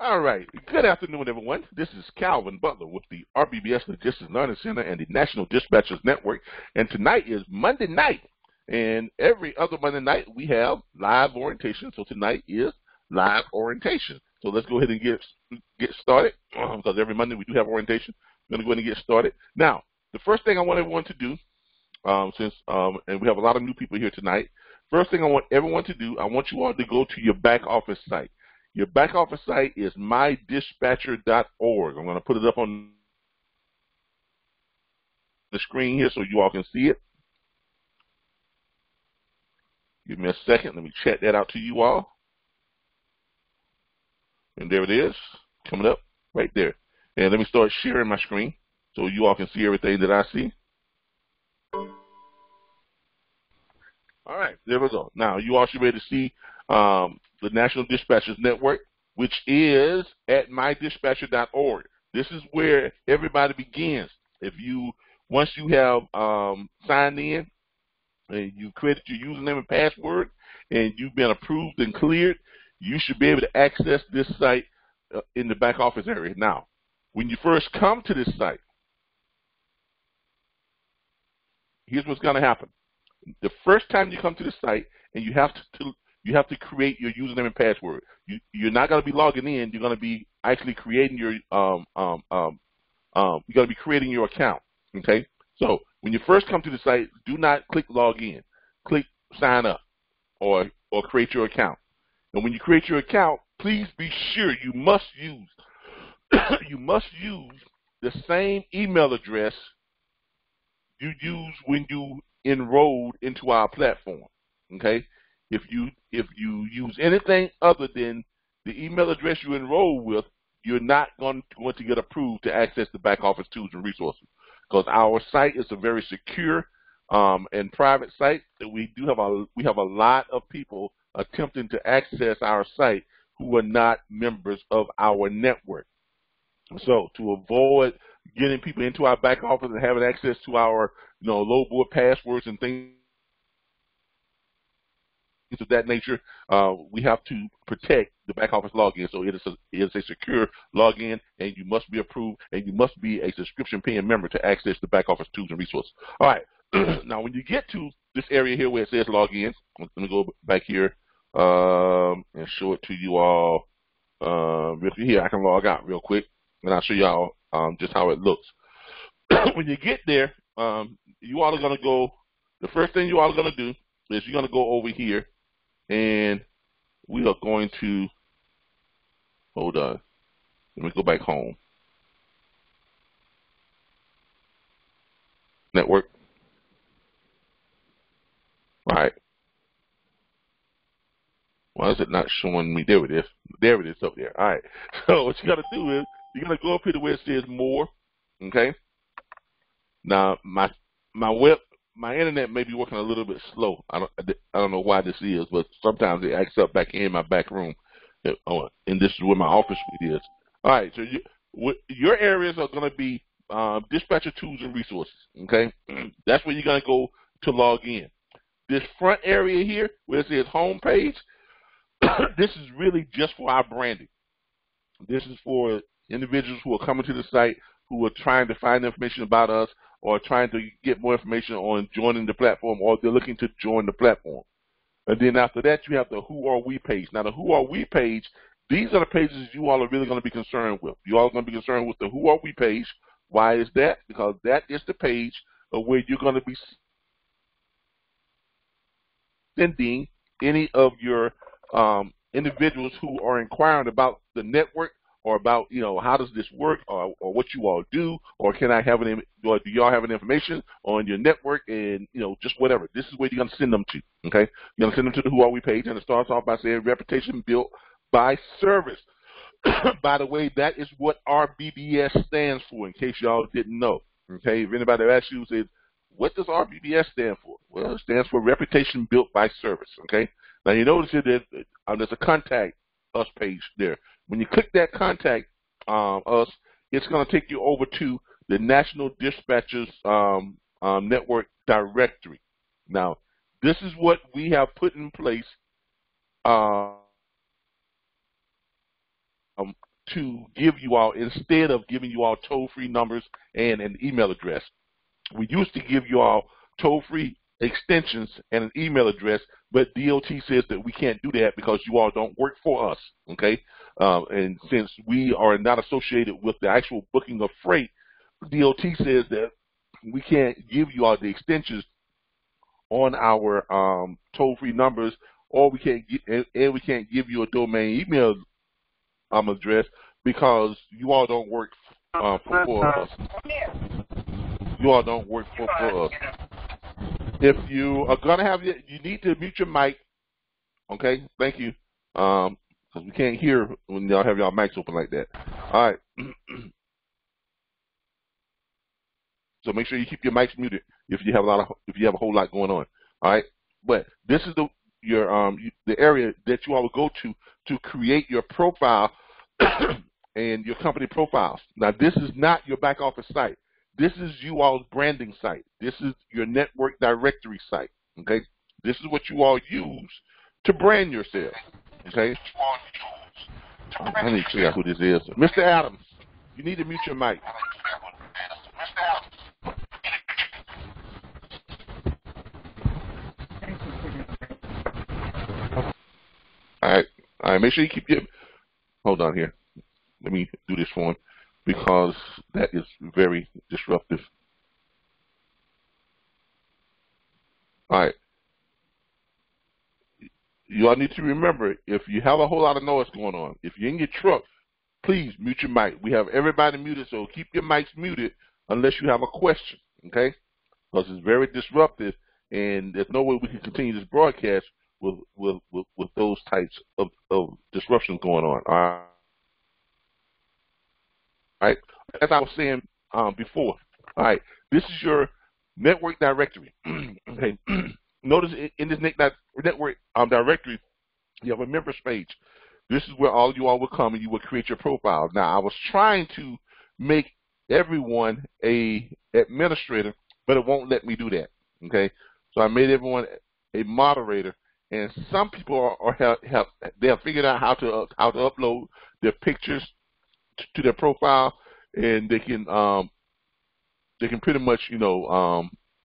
All right. Good afternoon, everyone. This is Calvin Butler with the RBBS Logistics Learning Center and the National Dispatchers Network. And tonight is Monday night. And every other Monday night, we have live orientation. So tonight is live orientation. So let's go ahead and get started because every Monday we do have orientation. I'm going to go ahead and get started. Now, the first thing I want everyone to do, and we have a lot of new people here tonight, first thing I want everyone to do, I want you all to go to your back office site. Your back office site is mydispatcher.org. I'm going to put it up on the screen here so you all can see it. Give me a second. Let me check that out to you all. And there it is, coming up right there. And let me start sharing my screen so you all can see everything that I see. All right, there we go. Now, you all should be able to see the National Dispatchers Network, which is at mydispatcher.org. This is where everybody begins. Once you have signed in and you created your username and password and you've been approved and cleared, you should be able to access this site in the back office area. Now, when you first come to this site, here's what's going to happen. The first time you come to the site, and you have to create your username and password. You're not going to be logging in. You're going to be actually creating your you're going to be creating your account. Okay. So when you first come to the site, do not click log in. Click sign up or create your account. And when you create your account, please be sure you must use the same email address you use when you enrolled into our platform. Okay. If you use anything other than the email address you enroll with, you're not going to get approved to access the back office tools and resources, because our site is a very secure and private site. That we have a lot of people attempting to access our site who are not members of our network. So to avoid getting people into our back office and having access to our low board passwords and things of that nature, we have to protect the back office login. So it is a secure login, and you must be approved, and you must be a subscription paying member to access the back office tools and resources. All right. Now, when you get to this area here where it says login, let me go back here and show it to you all. Here, I can log out real quick, and I'll show you all just how it looks. When you get there, you all are going to go. The first thing you all are going to do is you're going to go over here. And we are going to, hold on, let me go back home. Network. All right. Why is it not showing me? There it is. There it is up there. All right. So what you got to do is you're going to go up here to where it says more. Okay. Now, my internet may be working a little bit slow. I don't know why this is, but sometimes it acts up back in my back room, and this is where my office suite is. All right, so your areas are going to be dispatcher tools and resources. Okay, that's where you're going to go to log in. This front area here, where it says home page, this is really just for our branding. This is for individuals who are coming to the site, who are trying to find information about us, or trying to get more information on joining the platform, or they're looking to join the platform. And then after that, you have the Who Are We page. Now, the Who Are We page, these are the pages you all are really going to be concerned with. You all are going to be concerned with the Who Are We page. Why is that? Because that is the page of where you're going to be sending any of your individuals who are inquiring about the network, or about, how does this work, or what you all do, or do y'all have any information on your network, and, just whatever. This is where you're going to send them to, okay? You're going to send them to the Who Are We page, and it starts off by saying reputation built by service. By the way, that is what RBBS stands for, in case y'all didn't know, okay? If anybody asks you, says, what does RBBS stand for? Well, it stands for reputation built by service, okay? Now, you notice here that there's a contact us page there. When you click that contact us, it's going to take you over to the National Dispatchers Network directory. Now, this is what we have put in place to give you all, instead of giving you all toll-free numbers and an email address. We used to give you all toll-free extensions and an email address, but DOT says that we can't do that because you all don't work for us, okay? And since we are not associated with the actual booking of freight, DOT says that we can't give you all the extensions on our toll-free numbers, or we can't give you a domain email address because you all don't work for us. You all don't work for us. If you are gonna have it, you need to mute your mic. Okay, thank you. Because we can't hear when y'all have y'all mics open like that. All right. So make sure you keep your mics muted if you have a whole lot going on. All right. But this is the area that you all will go to create your profile and your company profiles. Now, this is not your back office site. This is you all's branding site. This is your network directory site. Okay. This is what you all use to brand yourself. Okay. I need to figure out who this is. Mr. Adams, you need to mute your mic. All right, make sure you keep your, hold on here. Let me do this for him because that is very disruptive. All right. You all need to remember, if you have a whole lot of noise going on, if you're in your truck, please mute your mic. We have everybody muted, so keep your mics muted unless you have a question, okay? Because it's very disruptive, and there's no way we can continue this broadcast with those types of disruptions going on. All right. As I was saying before, all right, this is your network directory. Okay. Notice in this network directory, you have a members page. This is where all you all will come and you will create your profile. Now, I was trying to make everyone a administrator, but it won't let me do that. Okay. So I made everyone a moderator. And some people they have figured out how to upload their pictures to their profile, and they can pretty much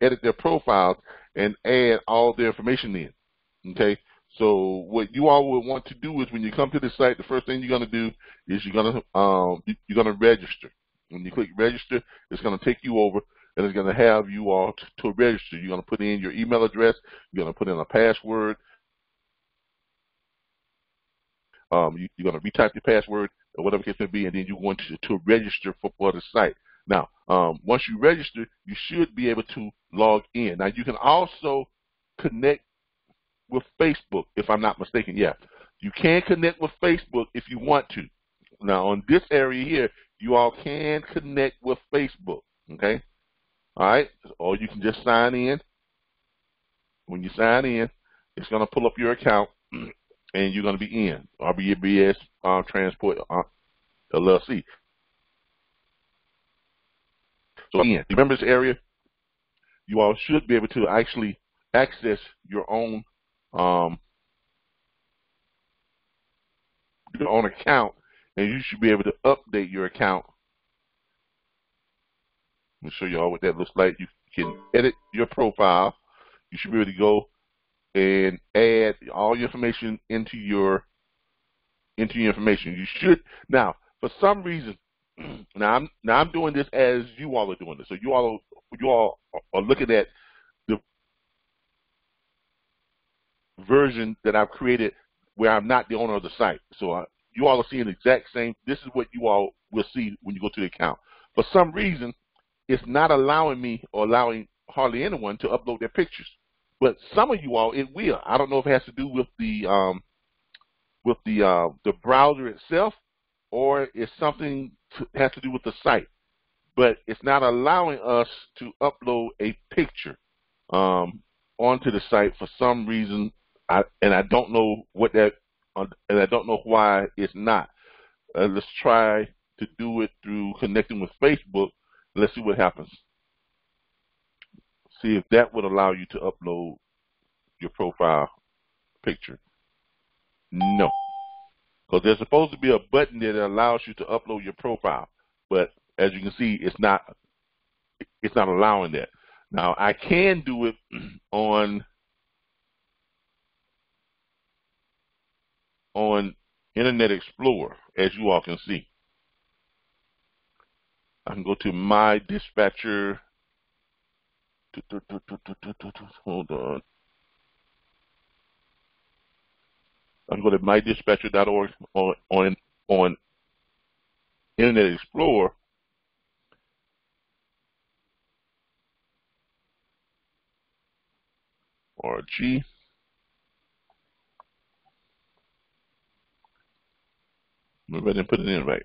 edit their profiles and add all their information in. Okay, so what you all would want to do is when you come to the site, the first thing you're going to do is you're going to register. When you click register, it's going to take you over, and it's going to have you all to register. You're going to put in your email address. You're going to put in a password. You're going to retype your password or whatever it may be, and then you're going to register for the site. Now, once you register, you should be able to log in. Now, you can also connect with Facebook, if I'm not mistaken. Yeah, you can connect with Facebook if you want to. Now, on this area here, you all can connect with Facebook, okay? All right, or you can just sign in. When you sign in, it's going to pull up your account, and you're going to be in RBBS Transport LLC. So in the members area, you all should be able to actually access your own account, and you should be able to update your account. Let me show you all what that looks like. You can edit your profile. You should be able to go and add all your information into your information. You should now, for some reason, now I'm doing this as you all are doing this. So you all are looking at the version that I've created where I'm not the owner of the site. So you all are seeing the exact same. This is what you all will see when you go to the account. For some reason, it's not allowing me or allowing hardly anyone to upload their pictures. But some of you all, it will. I don't know if it has to do with the browser itself, or it's something has to do with the site. But it's not allowing us to upload a picture onto the site for some reason, and I don't know what that, and I don't know why it's not. Let's try to do it through connecting with Facebook. Let's see what happens. See if that would allow you to upload your profile picture. No. because there's supposed to be a button that allows you to upload your profile, but as you can see, it's not allowing that. Now I can do it on Internet Explorer, as you all can see. I can go to my dispatcher. Hold on. I can go to mydispatcher.org on Internet Explorer. RG. Maybe I didn't put it in right.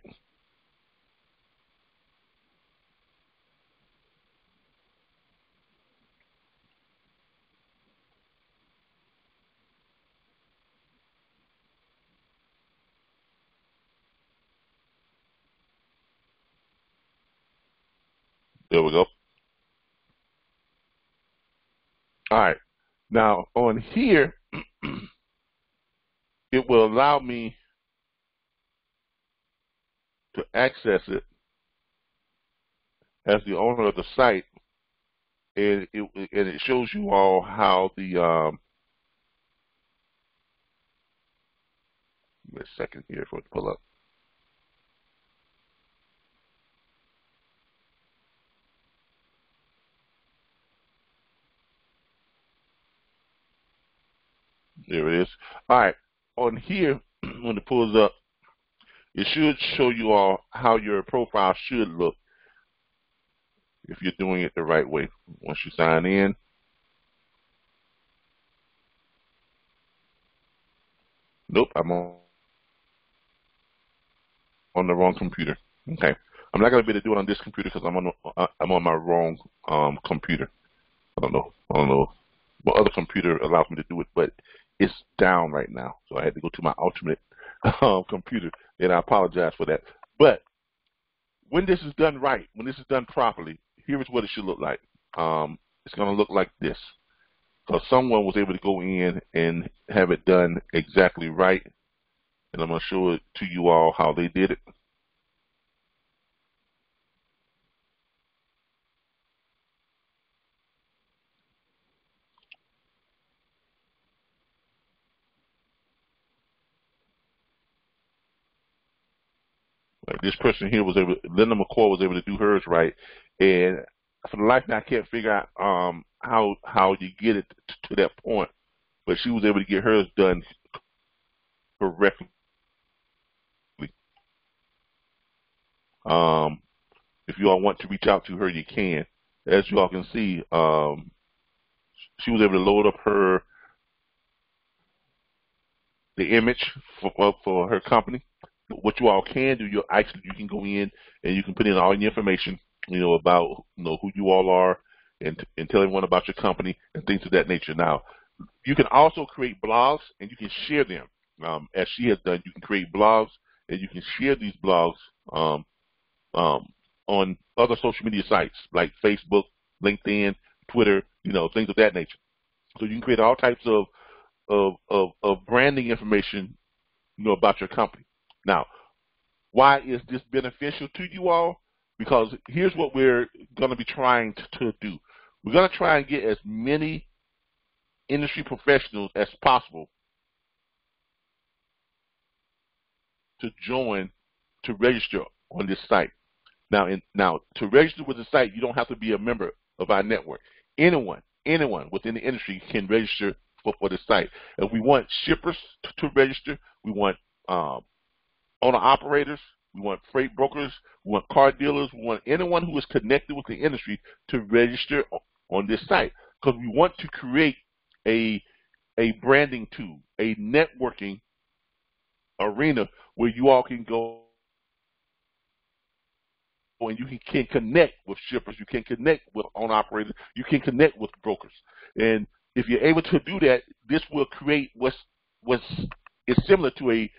There we go. All right. Now on here, it will allow me to access it as the owner of the site, and it shows you all how the give me a second here for it to pull up. There it is. All right. On here, when it pulls up, it should show you all how your profile should look if you're doing it the right way. Once you sign in, nope, I'm on the wrong computer. Okay, I'm not gonna be able to do it on this computer because I'm on my wrong computer. I don't know what other computer allows me to do it, but it's down right now, so I had to go to my alternate computer, and I apologize for that. But when this is done right, when this is done properly, here's what it should look like. It's going to look like this, because someone was able to go in and have it done exactly right, and I'm going to show it to you all how they did it. Like this person here was able, Linda McCoy was able to do hers right, and for the life of me, I can't figure out how you get it to that point, but she was able to get hers done correctly. If you all want to reach out to her, you can. As you all can see, she was able to load up the image for her company. What you all can do, you can go in and you can put in all your information, about who you all are, and tell everyone about your company and things of that nature. Now, you can also create blogs and you can share them, as she has done. You can create blogs and you can share these blogs on other social media sites like Facebook, LinkedIn, Twitter, things of that nature. So you can create all types of branding information, about your company. Now, why is this beneficial to you all? Because here's what we're going to be trying to do. We're going to try and get as many industry professionals as possible to register on this site. Now, to register with the site, you don't have to be a member of our network. Anyone within the industry can register for the site. And we want shippers to register. We want owner-operators. We want freight brokers. We want car dealers. We want anyone who is connected with the industry to register on this site, because we want to create a branding tool, a networking arena where you all can go and you can connect with shippers, you can connect with owner-operators, you can connect with brokers. And if you're able to do that, this will create what's similar to a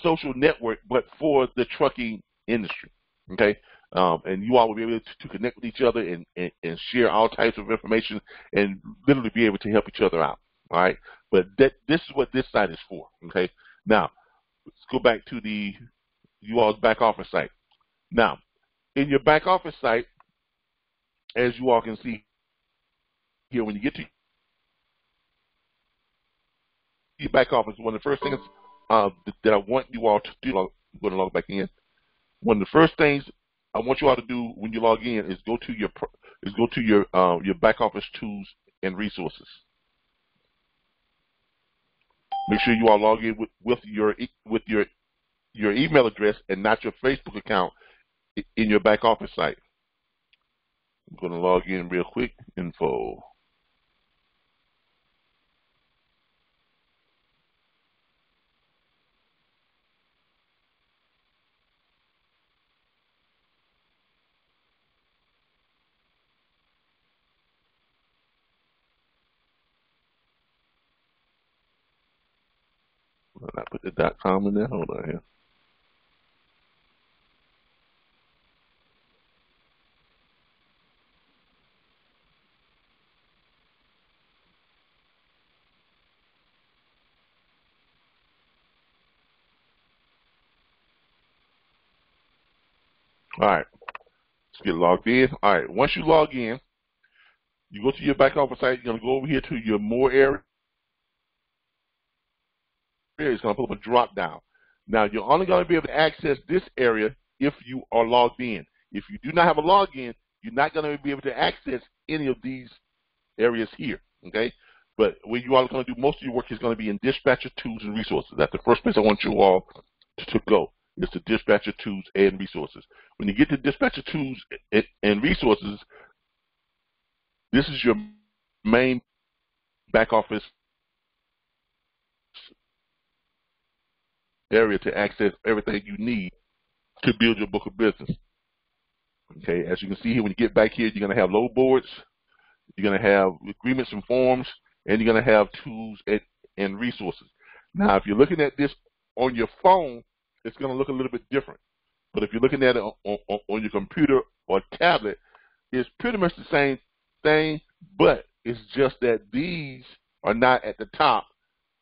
social network, but for the trucking industry, okay? And you all will be able to connect with each other and share all types of information and literally be able to help each other out, all right? But this is what this site is for, okay? Now, go back to you all's back office site. Now, in your back office site, as you all can see here, when you get to your back office, one of the first things that I want you all to do, I'm going to log back in. One of the first things I want you all to do when you log in is go to your back office tools and resources. Make sure you all log in with your email address and not your Facebook account in your back office site. I'm going to log in real quick. Info. I put the .com in there. Hold on here. All right. Let's get logged in. All right. Once you log in, you go to your back office site. You're going to go over here to your more area. It's going to put up a drop down. Now, you're only going to be able to access this area if you are logged in. If you do not have a login, you're not going to be able to access any of these areas here, okay? But where you all are going to do most of your work is going to be in Dispatcher Tools and Resources. That's the first place I want you all to go, is to Dispatcher Tools and Resources. When you get to Dispatcher Tools and Resources, this is your main back office area to access everything you need to build your book of business. Okay, as you can see here, when you get back here, you're going to have load boards, you're going to have agreements and forms, and you're going to have tools and resources. Now, if you're looking at this on your phone, it's going to look a little bit different. But if you're looking at it on your computer or tablet, it's pretty much the same thing, but it's just that these are not at the top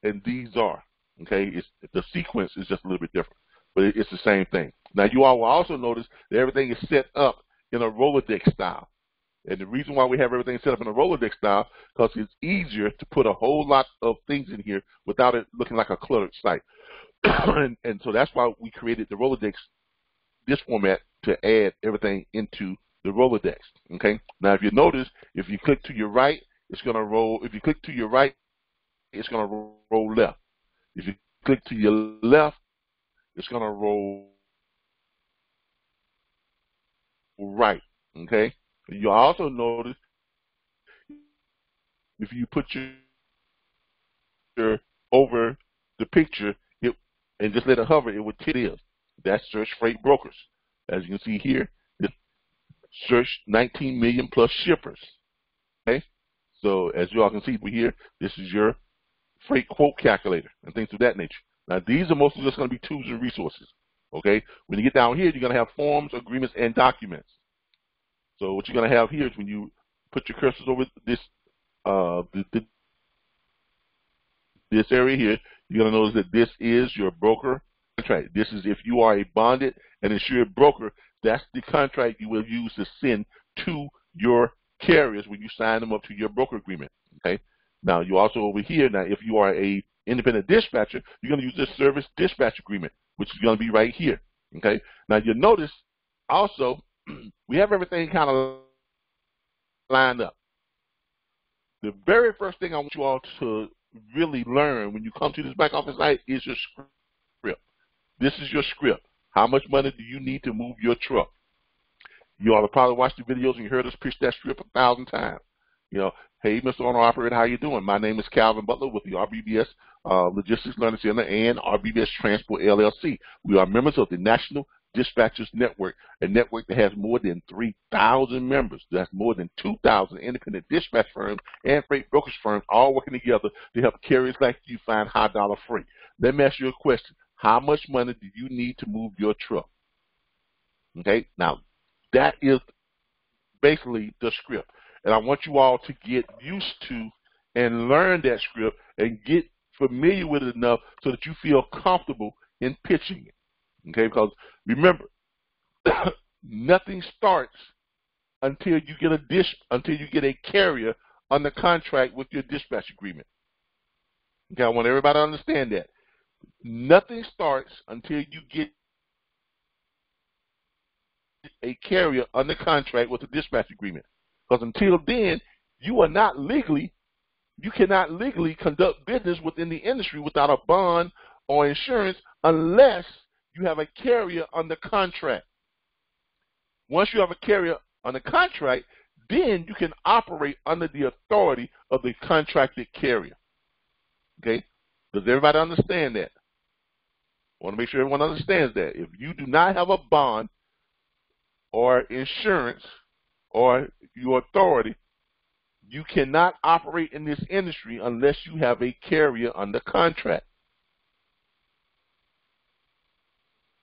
and these are. Okay, the sequence is just a little bit different, but it's the same thing. Now, you all will also notice that everything is set up in a Rolodex style. And the reason why we have everything set up in a Rolodex style, because it's easier to put a whole lot of things in here without it looking like a cluttered site. and so that's why we created the Rolodex, this format, to add everything into the Rolodex. Okay. Now, if you notice, if you click to your right, it's going to roll. If you click to your right, it's going to roll left. If you click to your left, it's going to roll right, okay? And you also notice if you put your over the picture and just let it hover, it would tell you that's search freight brokers. As you can see here, it's search 19 million plus shippers, okay? So as you all can see here, this is your freight quote calculator and things of that nature. Now, these are mostly just going to be tools and resources, okay? When you get down here, you're going to have forms, agreements, and documents. So what you're going to have here is when you put your cursors over this this area here, you're going to notice that this is your broker contract. This is if you are a bonded and insured broker, that's the contract you will use to send to your carriers when you sign them up to your broker agreement, okay? Now, you also over here, now, if you are a independent dispatcher, you're going to use this service dispatch agreement, which is going to be right here, okay? Now, you'll notice also we have everything kind of lined up. The very first thing I want you all to really learn when you come to this back office site is your script. This is your script. How much money do you need to move your truck? You all have probably watched the videos and you heard us pitch that script 1,000 times. You know, hey, Mr. Owner Operator, how you doing? My name is Calvin Butler with the RBBS Logistics Learning Center and RBBS Transport LLC. We are members of the National Dispatchers Network, a network that has more than 3,000 members. That's more than 2,000 independent dispatch firms and freight brokerage firms all working together to help carriers like you find high dollar freight. Let me ask you a question. How much money do you need to move your truck? Okay, now that is basically the script. And I want you all to get used to and learn that script and get familiar with it enough so that you feel comfortable in pitching it. Okay, because remember, nothing starts until you get a carrier under contract with your dispatch agreement. Okay, I want everybody to understand that. Nothing starts until you get a carrier under contract with a dispatch agreement. Because until then, you cannot legally conduct business within the industry without a bond or insurance unless you have a carrier under contract. Once you have a carrier under contract, then you can operate under the authority of the contracted carrier. Okay? Does everybody understand that? I want to make sure everyone understands that. If you do not have a bond or insurance or your authority, you cannot operate in this industry unless you have a carrier under contract.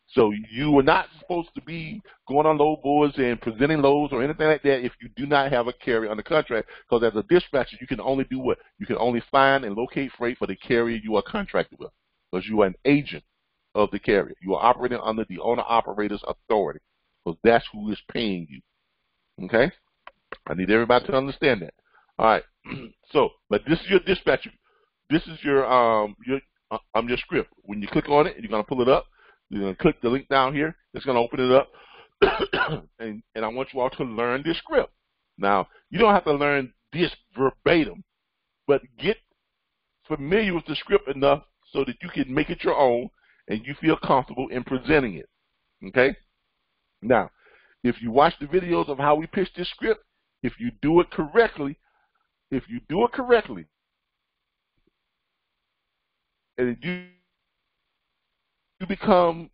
So you are not supposed to be going on load boards and presenting loads or anything like that if you do not have a carrier under contract, because as a dispatcher, you can only do what? You can only find and locate freight for the carrier you are contracted with, because you are an agent of the carrier. You are operating under the owner-operator's authority, because that's who is paying you. Okay? I need everybody to understand that. All right. So, but this is your dispatcher. This is your script. When you click on it, you're going to pull it up. You're going to click the link down here. It's going to open it up. and I want you all to learn this script. Now, you don't have to learn this verbatim, but get familiar with the script enough so that you can make it your own and you feel comfortable in presenting it. Okay? Now, if you watch the videos of how we pitch this script, if you do it correctly, and you become,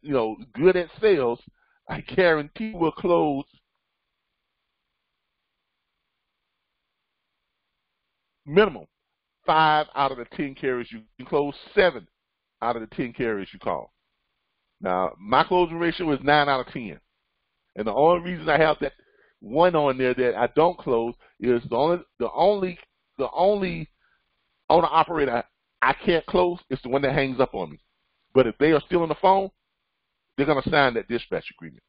good at sales, I guarantee we'll close minimum 5 out of the 10 carriers. You can close 7 out of the 10 carriers you call. Now, my closing ratio is 9 out of 10. And the only reason I have that one on there that I don't close is the only owner-operator I can't close is the one that hangs up on me. But if they are still on the phone, they're going to sign that dispatch agreement.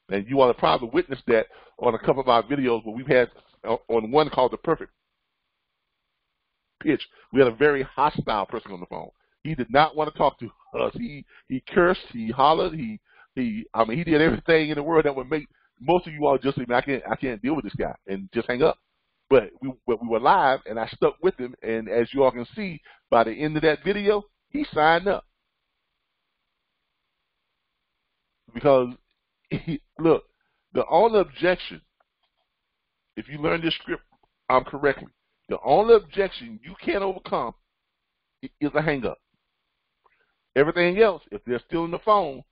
And you all have probably witnessed that on a couple of our videos where we've had on one called The Perfect Pitch. We had a very hostile person on the phone. He did not want to talk to us. He cursed, he hollered, he did everything in the world that would make most of you all just say, I can't deal with this guy, and just hang up. But we were live, and I stuck with him, and as you all can see, by the end of that video, he signed up. Because, look, the only objection, if you learn this script correctly, the only objection you can't overcome is a hang-up. Everything else, if they're still on the phone,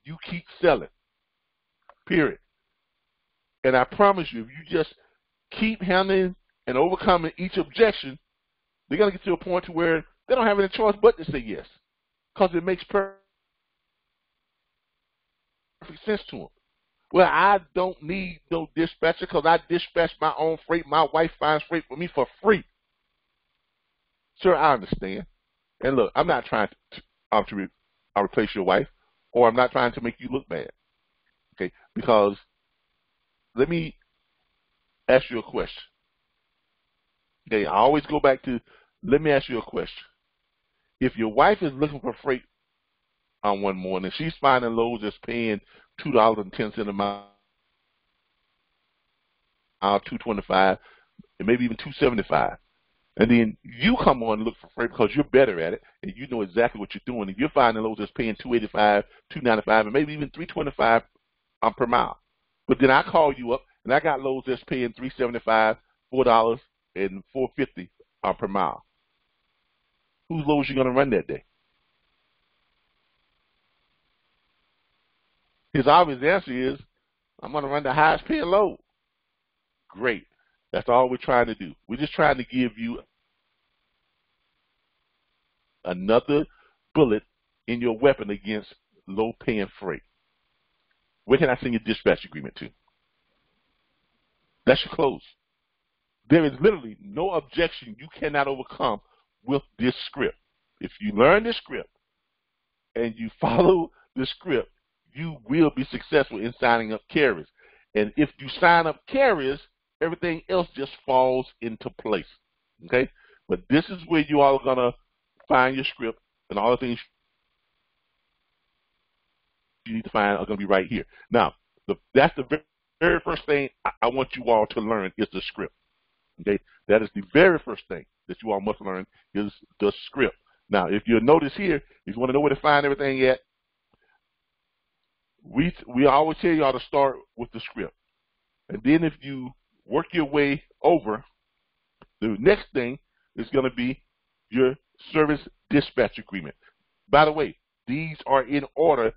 you keep selling, period. And I promise you, if you just keep handling and overcoming each objection, they're going to get to a point to where they don't have any choice but to say yes, because it makes perfect sense to them. Well, I don't need no dispatcher because I dispatch my own freight. My wife finds freight for me for free. Sir, I understand. And look, I'm not trying to replace your wife, or I'm not trying to make you look bad. Okay? Because let me ask you a question. Okay, I always go back to, let me ask you a question. If your wife is looking for freight on one morning, she's finding loads that's paying $2.10 a mile, $2.25, and maybe even $2.75. And then you come on and look for freight because you're better at it, and you know exactly what you're doing, and you're finding loads that's paying $2.85, $2.95, and maybe even $3.25 per mile. But then I call you up, and I got loads that's paying $3.75, $4, and $4.50 per mile. Whose loads you going to run that day? His obvious answer is, I'm going to run the highest paying load. Great. That's all we're trying to do. We're just trying to give you another bullet in your weapon against low-paying freight. Where can I send your dispatch agreement to? That's your close. There is literally no objection you cannot overcome with this script. If you learn this script, and you follow the script, you will be successful in signing up carriers. And if you sign up carriers, everything else just falls into place. Okay? But this is where you all are going to find your script, and all the things you need to find are going to be right here. Now, that's the very first thing I want you all to learn is the script. Okay? That is the very first thing that you all must learn is the script. Now, if you'll notice here, if you want to know where to find everything at, we always tell y'all to start with the script. And then if you work your way over, the next thing is going to be your service dispatch agreement. By the way, these are in order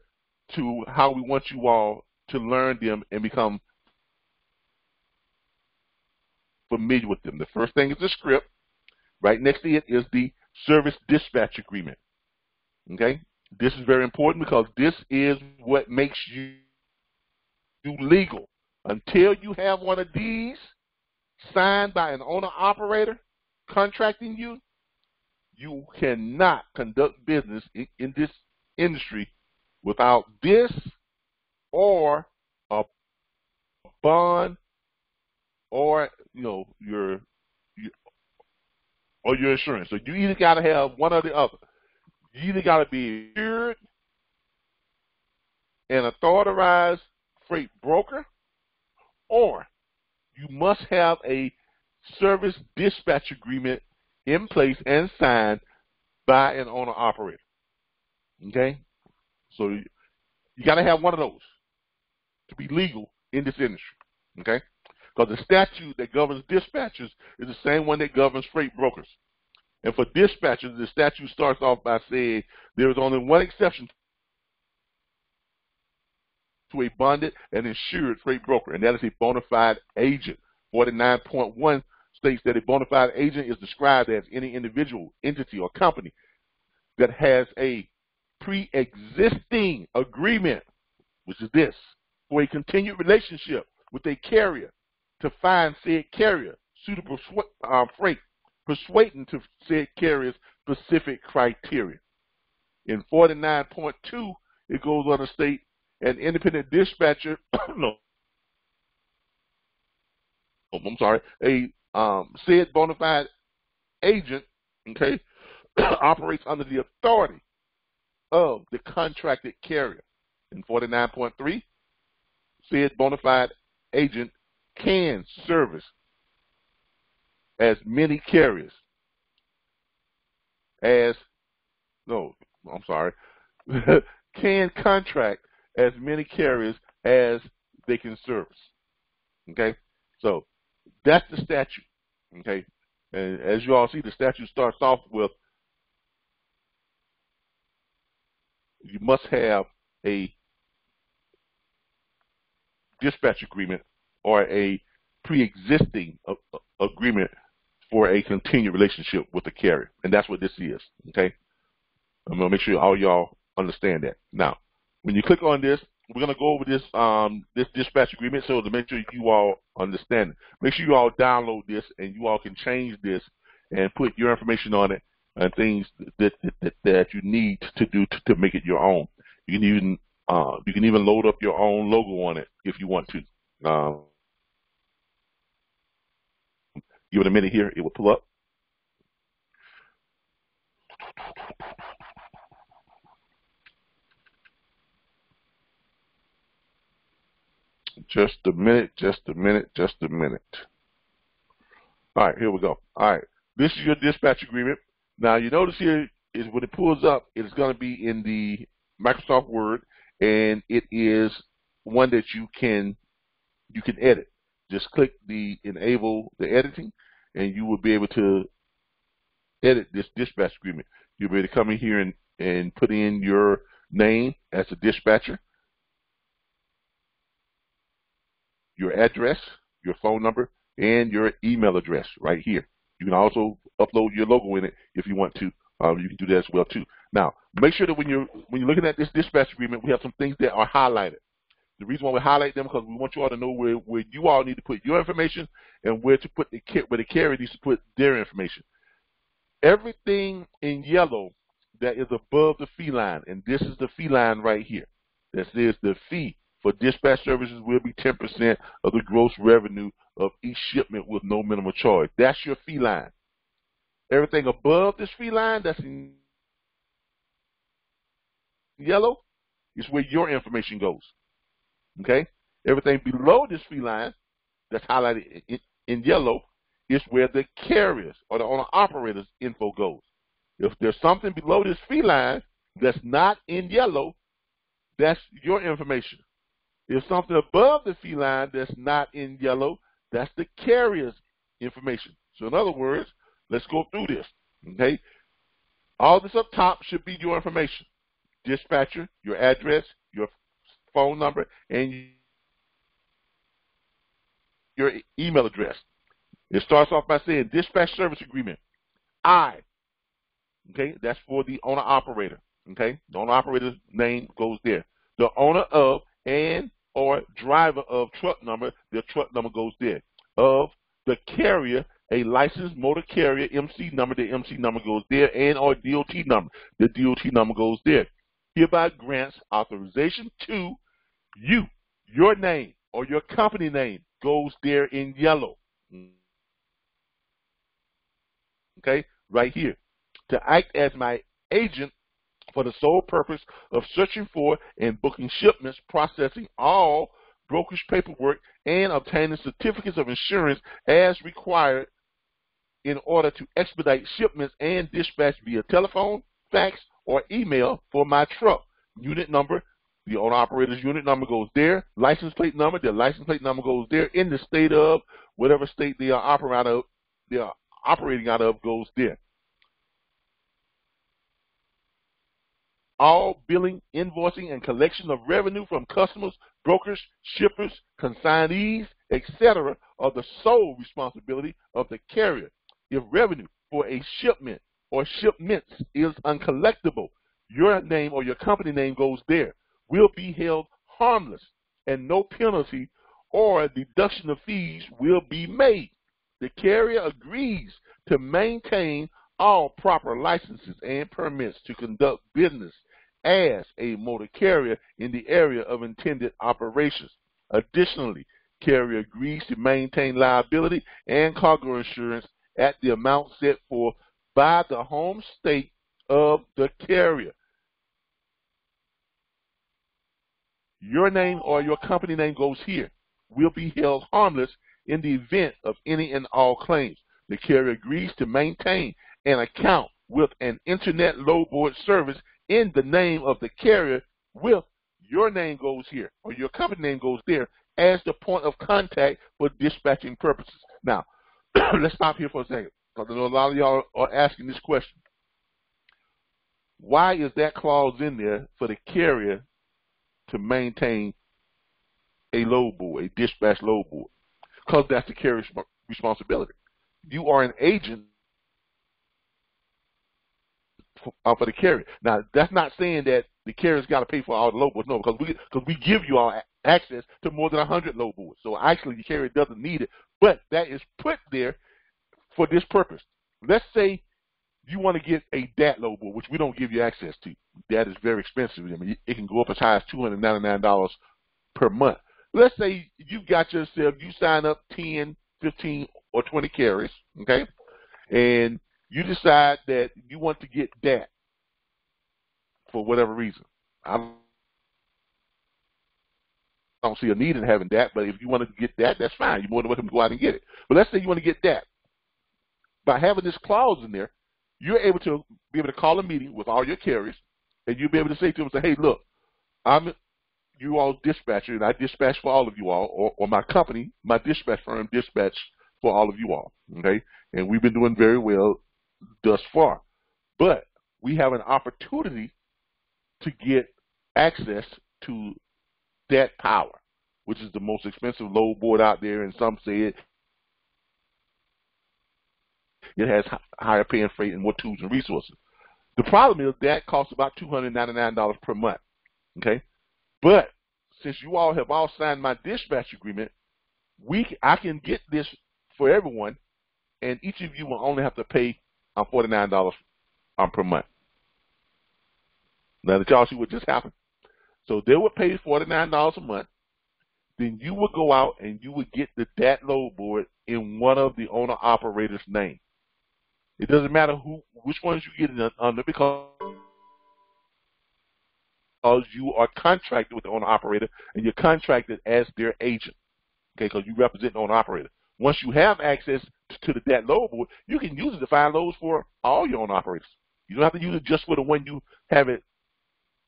to how we want you all to learn them and become familiar with them. The first thing is the script. Right next to it is the service dispatch agreement. Okay? This is very important because this is what makes you legal. Until you have one of these signed by an owner-operator contracting you, you cannot conduct business in this industry without this or a bond or your insurance. So you either got to have one or the other. You either got to be insured, an authorized freight broker, or you must have a service dispatch agreement in place and signed by an owner-operator. Okay? So you got to have one of those to be legal in this industry. Okay? Because the statute that governs dispatchers is the same one that governs freight brokers. And for dispatchers, the statute starts off by saying there is only one exception to a bonded and insured freight broker, and that is a bona fide agent. 49.1 states that a bona fide agent is described as any individual, entity, or company that has a pre-existing agreement, which is this, for a continued relationship with a carrier to find said carrier suitable freight, persuading to said carrier's specific criteria. In 49.2, it goes on to state an independent dispatcher, a said bona fide agent, okay, operates under the authority of the contracted carrier. In 49.3, said bona fide agent can service as many carriers as, can contract as many carriers as they can service. Okay? So that's the statute. Okay? And as you all see, the statute starts off with you must have a dispatch agreement or a pre-existing agreement for a continued relationship with the carrier. And that's what this is. Okay? I'm going to make sure all y'all understand that. Now, when you click on this, we're going to go over this this dispatch agreement so to make sure you all understand it. Make sure you all download this and you all can change this and put your information on it and things that you need to do to make it your own. You can even load up your own logo on it if you want to. Give it a minute here, it will pull up. Just a minute. All right, here we go. All right, this is your dispatch agreement. Now, you notice here is when it pulls up, it's going to be in the Microsoft Word, and it is one that you can edit. Just click the enable the editing, and you will be able to edit this dispatch agreement. You'll be able to come in here and put in your name as a dispatcher, your address, your phone number, and your email address right here. You can also upload your logo in it if you want to. You can do that as well too. Now, make sure that when you're looking at this dispatch agreement, we have some things that are highlighted. The reason why we highlight them because we want you all to know where you all need to put your information and where the carrier needs to put their information. Everything in yellow that is above the fee line, and this is the fee line right here. That says the fee for dispatch services will be 10% of the gross revenue of each shipment with no minimum charge. That's your fee line. Everything above this fee line, that's in yellow, is where your information goes. Okay? Everything below this fee line, that's highlighted in yellow, is where the carriers or the owner-operator's info goes. If there's something below this fee line that's not in yellow, that's your information. If something above the fee line that's not in yellow, that's the carrier's information. So in other words, let's go through this. Okay? All this up top should be your information. Dispatcher, your address, your phone number, and your email address. It starts off by saying dispatch service agreement. Okay, that's for the owner-operator. Okay, the owner-operator's name goes there. The owner of and or driver of truck number, their truck number goes there. Of the carrier, a licensed motor carrier MC number, the MC number goes there, and or DOT number, the DOT number goes there. Hereby grants authorization to you. Your name or your company name goes there in yellow. Okay, right here. To act as my agent for the sole purpose of searching for and booking shipments, processing all brokerage paperwork, and obtaining certificates of insurance as required in order to expedite shipments and dispatch via telephone, fax, or email for my truck. Unit number, the owner-operator's unit number goes there. License plate number, their license plate number goes there. In the state of whatever state they are operating out of goes there. All billing, invoicing, and collection of revenue from customers, brokers, shippers, consignees, etc. are the sole responsibility of the carrier. If revenue for a shipment or shipments is uncollectible, your name or your company name goes there, will be held harmless, and no penalty or deduction of fees will be made. The carrier agrees to maintain all proper licenses and permits to conduct business as a motor carrier in the area of intended operations. Additionally, carrier agrees to maintain liability and cargo insurance at the amount set forth by the home state of the carrier. Your name or your company name goes here, will be held harmless in the event of any and all claims. The carrier agrees to maintain an account with an internet load board service in the name of the carrier with your name goes here or your company name goes there as the point of contact for dispatching purposes. Now, let's stop here for a second because I know a lot of y'all are asking this question. Why is that clause in there for the carrier to maintain a load board, a dispatch load board? Because that's the carrier's responsibility. You are an agent for the carrier. Now, that's not saying that the carrier's got to pay for all the load boards. No, because we give you all access to more than 100 load boards. So actually, the carrier doesn't need it, but that is put there for this purpose. Let's say you want to get a DAT load board, which we don't give you access to. DAT is very expensive. I mean, it can go up as high as $299 per month. Let's say you got yourself, you sign up 10, 15, or 20 carriers, okay? And you decide that you want to get DAT for whatever reason. I don't see a need in having DAT, but if you want to get DAT, that's fine. You're more than welcome to go out and get it. But let's say you want to get DAT. By having this clause in there, you're able to call a meeting with all your carriers, and you'll be able to say to them, hey, look, I'm you all dispatcher, and I dispatch for all of you all, or my company, my dispatch firm dispatch for all of you all, okay? And we've been doing very well thus far. But we have an opportunity to get access to that power, which is the most expensive load board out there, and some say it has higher paying freight and more tools and resources. The problem is that costs about $299 per month, okay? But since you all have all signed my dispatch agreement, I can get this for everyone, and each of you will only have to pay $49 per month. Now that y'all see what just happened. So they would pay $49 a month. Then you would go out and you would get that load board in one of the owner operators' name. It doesn't matter which ones you get it under, because you are contracted with the owner operator and you're contracted as their agent. Okay, because you represent the owner operator. Once you have access to that load board, you can use it to find loads for all your owner operators. You don't have to use it just for the one you have it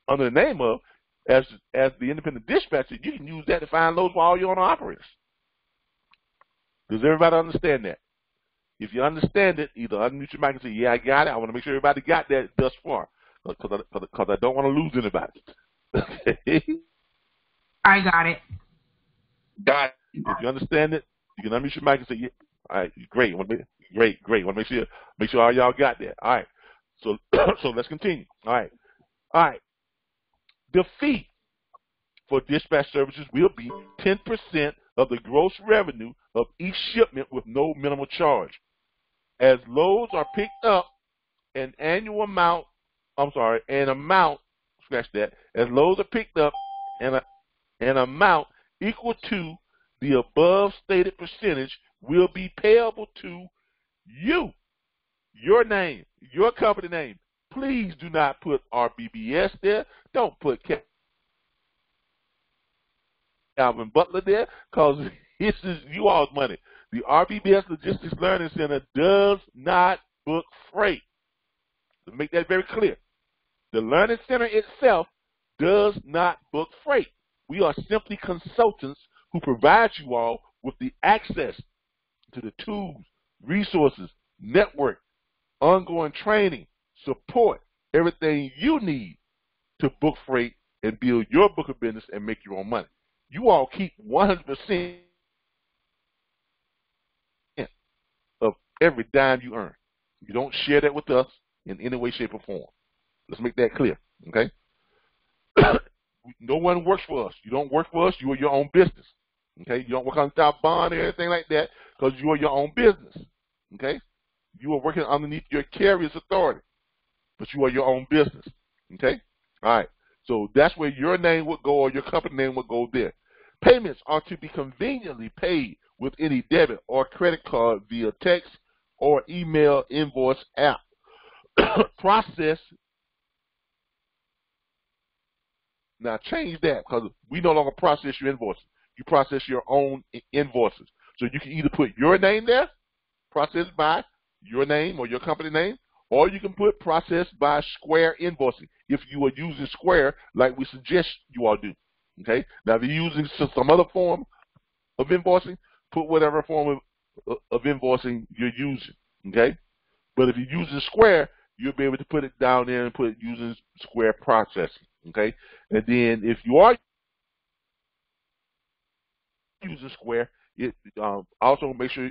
under the name of. As the independent dispatcher, you can use that to find loads for all your owner operators. Does everybody understand that? If you understand it, either unmute your mic and say, yeah, I got it. I want to make sure everybody got that thus far, because I don't want to lose anybody. Okay? I got it. Got it. If you understand it, you can unmute your mic and say, yeah. All right, great. Great. Want to make sure all y'all got that. All right. So let's continue. All right. The fee for dispatch services will be 10% of the gross revenue of each shipment with no minimal charge. As loads are picked up, as loads are picked up, an amount equal to the above stated percentage will be payable to you, your name, your company name. Please do not put RBBS there. Don't put Calvin Butler there, because this is you all's money. The RBBS Logistics Learning Center does not book freight. To make that very clear. The Learning Center itself does not book freight. We are simply consultants who provide you all with the access to the tools, resources, network, ongoing training, support, everything you need to book freight and build your book of business and make your own money. You all keep 100% of every dime you earn. You don't share that with us in any way, shape, or form. Let's make that clear, okay? No one works for us. You don't work for us. You are your own business, okay? You don't work on top bond or anything like that, because you are your own business, okay? You are working underneath your carrier's authority, but you are your own business, okay? All right, so that's where your name would go, or your company name would go there. Payments are to be conveniently paid with any debit or credit card via text or email invoice app. Process. Now change that, because we no longer process your invoices. You process your own invoices. So you can either put your name there, processed by your name or your company name, or you can put processed by Square invoicing if you are using Square like we suggest you all do. Okay? Now if you're using some other form of invoicing, put whatever form of invoicing you're using. Okay? But if you're using Square, you'll be able to put it down there and put it using Square processing. Okay? And then if you are using Square, also make sure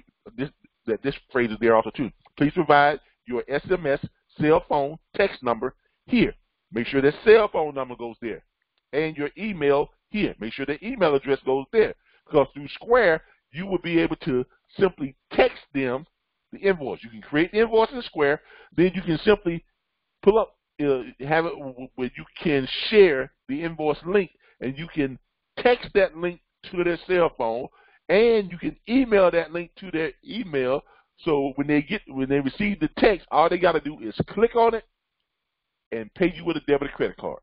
that this phrase is there also too. Please provide your SMS, cell phone, text number here. Make sure that cell phone number goes there. And your email here. Make sure the email address goes there. Because through Square, you will be able to simply text them the invoice. You can create the invoice in Square. Then you can simply pull up, have it where you can share the invoice link, and you can text that link to their cell phone, and you can email that link to their email. So when they receive the text, all they got to do is click on it and pay you with a debit or credit card,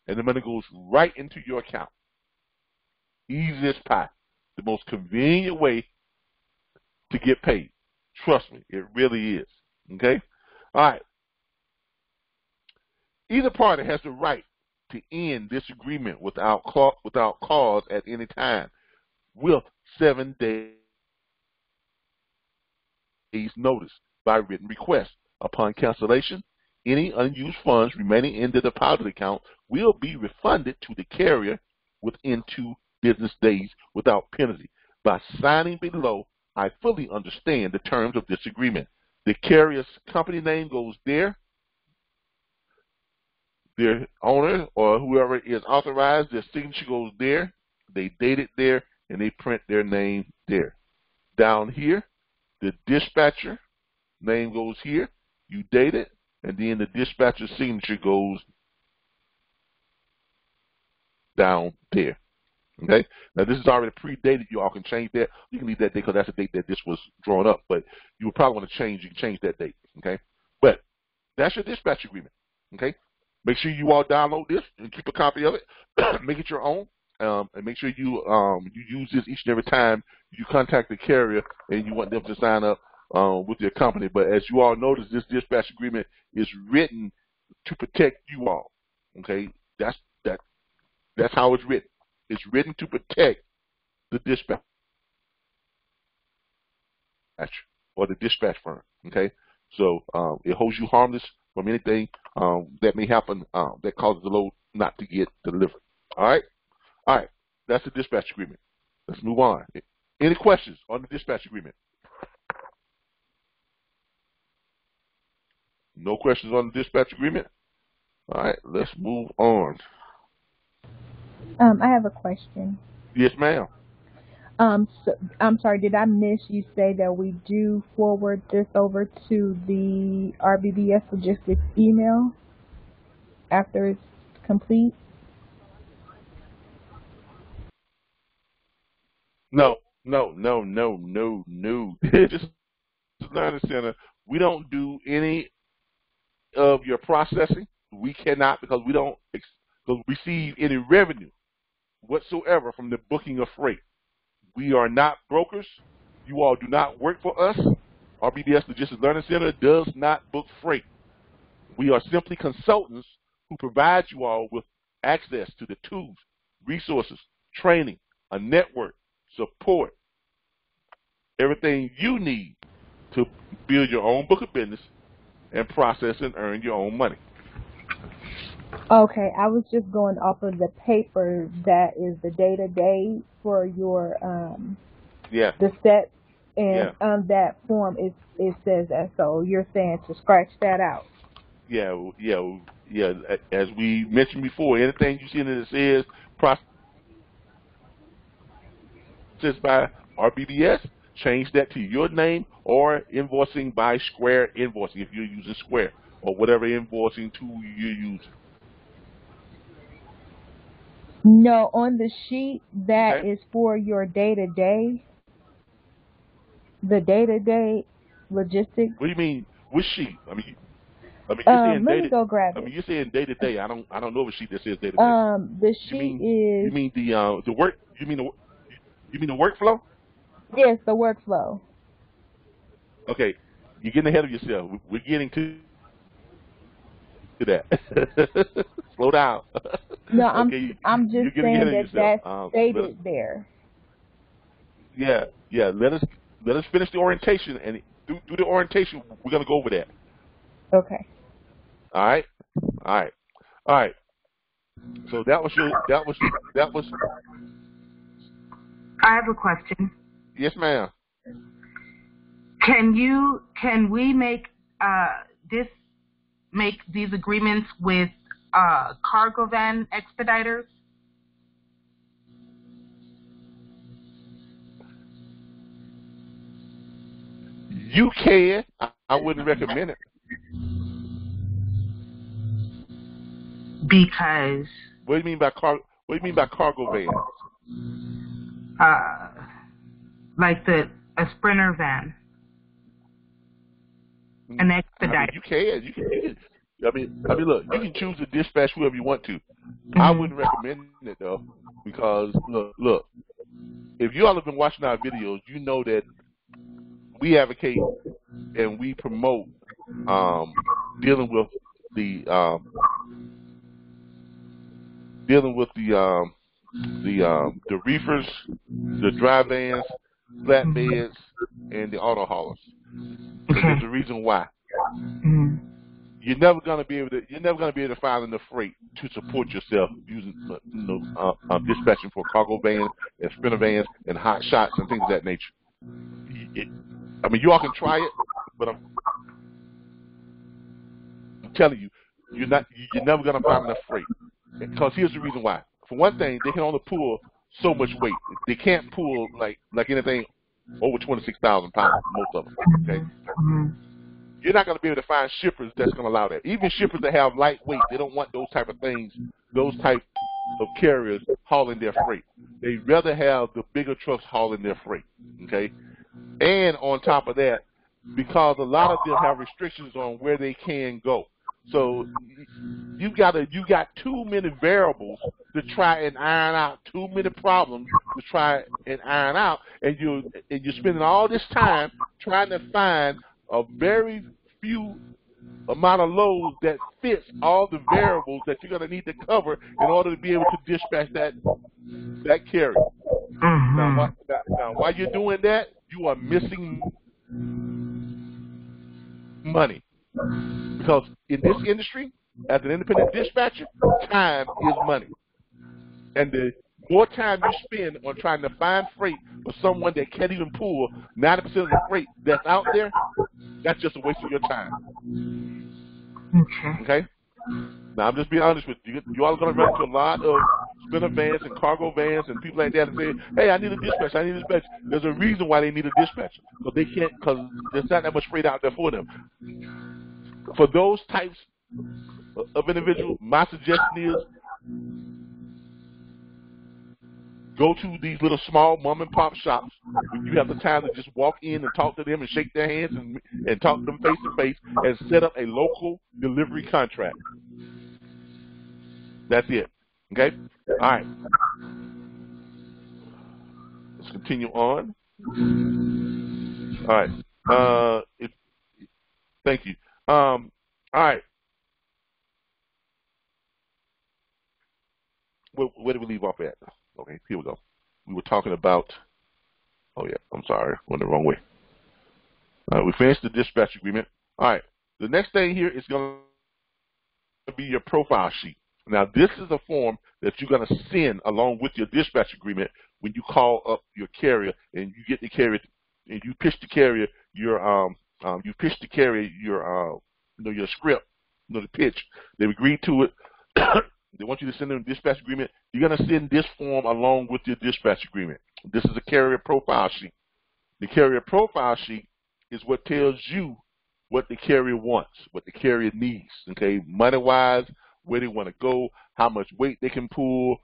and the money goes right into your account. Easy as pie. The most convenient way to get paid. Trust me, it really is. Okay? All right. Either party has the right to end this agreement without cause at any time with 7 days notice by written request. Upon cancellation, any unused funds remaining in the deposit account will be refunded to the carrier within 2 business days without penalty. By signing below, I fully understand the terms of this agreement. The carrier's company name goes there. Their owner or whoever is authorized, their signature goes there. They date it there, and they print their name there. Down here, the dispatcher name goes here. You date it, and then the dispatcher's signature goes down there. Okay. Now this is already predated. You all can change that. You can leave that date because that's the date that this was drawn up. But you would probably want to change. You can change that date. Okay. But that's your dispatch agreement. Okay. Make sure you all download this and keep a copy of it. Make it your own, and make sure you use this each and every time you contact the carrier and you want them to sign up with your company. But as you all notice, this dispatch agreement is written to protect you all. Okay. That's how it's written. It's written to protect the dispatch or the dispatch firm. Okay, so it holds you harmless from anything that may happen that causes the load not to get delivered. All right. That's the dispatch agreement. Let's move on. Any questions on the dispatch agreement? No questions on the dispatch agreement. All right, let's move on. I have a question. Yes, ma'am. So, I'm sorry, did I miss you say that we do forward this over to the RBBS Logistics email after it's complete? No. Just Learning Center, we don't do any of your processing. We cannot because we don't receive any revenue whatsoever from the booking of freight. We are not brokers. You all do not work for us. RBBS Logistics Learning Center does not book freight. We are simply consultants who provide you all with access to the tools, resources, training, a network, support, everything you need to build your own book of business and process and earn your own money. Okay, I was just going off of the paper that is the day-to-day for your the steps, and on that form it says that. So you're saying to scratch that out? Yeah. As we mentioned before, anything you see in it that says processed by RBBS, change that to your name or invoicing by Square Invoicing if you're using Square or whatever invoicing tool you're using. No, on the sheet that is for your day-to-day, the day-to-day logistics. What do you mean? Which sheet? I mean, you're saying let me go grab it. I mean, you're saying day-to-day. I don't know what sheet that says day-to-day. The sheet is. You mean the work? You mean the workflow? Yes, the workflow. Okay, you're getting ahead of yourself. We're getting to that. Slow down. No, okay, I'm just saying that's stated there. Yeah. Let us finish the orientation, and through the orientation, we're gonna go over that. Okay. All right. So that was. I have a question. Yes, ma'am. Can we make these agreements with cargo van expeditors? You can. I wouldn't recommend it. Because. What do you mean by cargo vans? Like a Sprinter van, an expediter. I mean, you can. I mean, look, you can choose to dispatch whoever you want to. I wouldn't recommend it though, because look, if you all have been watching our videos, you know that we advocate and we promote dealing with the reefers, the dry vans, flatbeds, and the auto haulers. There's a reason why. You're never gonna be able to find enough freight to support yourself using dispatching for cargo vans and sprinter vans and hot shots and things of that nature. I mean, you all can try it, but I'm telling you, you're never gonna find enough freight. Because here's the reason why. For one thing, they can only pull so much weight. They can't pull like anything over 26,000 pounds, most of them. Okay. You're not going to be able to find shippers that's going to allow that. Even shippers that have lightweight, they don't want those type of things, those type of carriers hauling their freight. They'd rather have the bigger trucks hauling their freight, okay? And on top of that, because a lot of them have restrictions on where they can go. So you got too many variables to try and iron out, too many problems to try and iron out, and you're spending all this time trying to find a very few amount of loads that fits all the variables that you're going to need to cover in order to be able to dispatch that carrier. Now, while you're doing that, you are missing money. Because in this industry, as an independent dispatcher, time is money. And the more time you spend on trying to find freight for someone that can't even pull 90% of the freight that's out there, that's just a waste of your time. Okay? Now, I'm just being honest with you. You all are going to run into a lot of spinner vans and cargo vans and people like that and say, hey, I need a dispatch, I need a dispatch. There's a reason why they need a dispatch. But they can't, because there's not that much freight out there for them. For those types of individuals, my suggestion is go to these little small mom and pop shops when you have the time to just walk in and talk to them and shake their hands and talk to them face to face and set up a local delivery contract. That's it. Okay? All right. Let's continue on. All right. Thank you. All right. Where did we leave off at? Okay, here we go. We were talking about, oh yeah, I'm sorry, went the wrong way. All right, we finished the dispatch agreement. All right, the next thing here is going to be your profile sheet. Now, this is a form that you're going to send along with your dispatch agreement when you call up your carrier and you get the carrier and you pitch the carrier your your script, the pitch. They've agreed to it. They want you to send them a dispatch agreement. You're going to send this form along with your dispatch agreement. This is a carrier profile sheet. The carrier profile sheet is what tells you what the carrier wants, what the carrier needs, okay, money-wise, where they want to go, how much weight they can pull,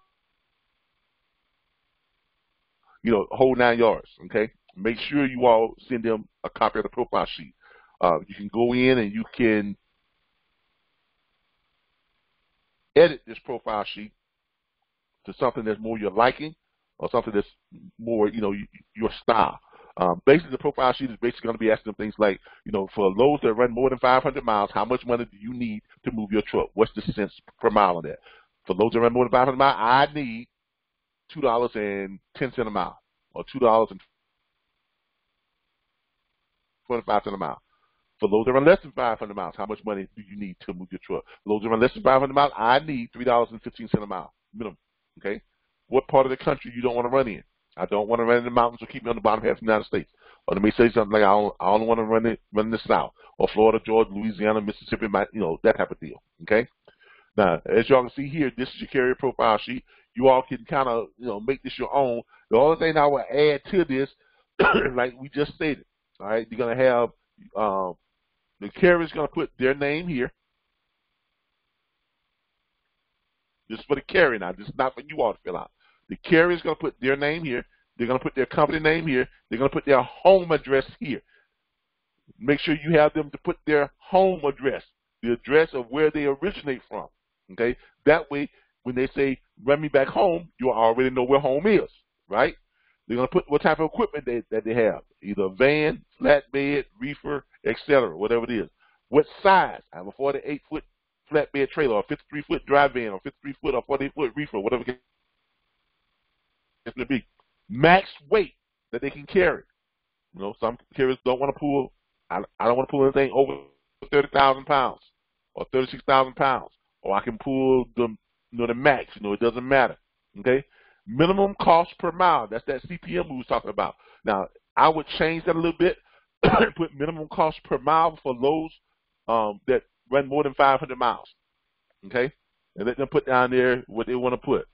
whole 9 yards, okay? Make sure you all send them a copy of the profile sheet. You can go in and you can edit this profile sheet to something that's more your liking or something that's more, your style. Basically, the profile sheet is basically going to be asking them things like, for loads that run more than 500 miles, how much money do you need to move your truck? What's the cents per mile on that? For loads that run more than 500 miles, I need $2.10 a mile or $2.25 a mile. For loads that run less than 500 miles, how much money do you need to move your truck? For loads that run less than 500 miles, I need $3.15 a mile minimum. Okay? What part of the country you don't want to run in? I don't want to run in the mountains or keep me on the bottom half of the United States. Or let me say something like I don't want to run in the South or Florida, Georgia, Louisiana, Mississippi, that type of deal. Okay? Now, as y'all can see here, this is your carrier profile sheet. You all can kind of make this your own. The only thing I will add to this, like we just stated, all right, you're gonna have the carrier's gonna put their name here. This is for the carrier now. This is not for you all to fill out. The carrier's going to put their name here. They're going to put their company name here. They're going to put their home address here. Make sure you have them to put their home address, the address of where they originate from. Okay? That way, when they say, run me back home, you already know where home is, right? They're going to put what type of equipment that they have, either a van, flatbed, reefer, etc., whatever it is. What size? I have a 48-foot flatbed trailer, or a 53-foot dry van, or 53-foot or 48-foot reefer, whatever it may be. Max weight that they can carry. Some carriers don't want to pull. I don't want to pull anything over 30,000 pounds or 36,000 pounds, or I can pull the max. It doesn't matter. Okay. Minimum cost per mile. That's that CPM we was talking about. Now I would change that a little bit and put minimum cost per mile for loads that run more than 500 miles. Okay, and let them put down there what they want to put.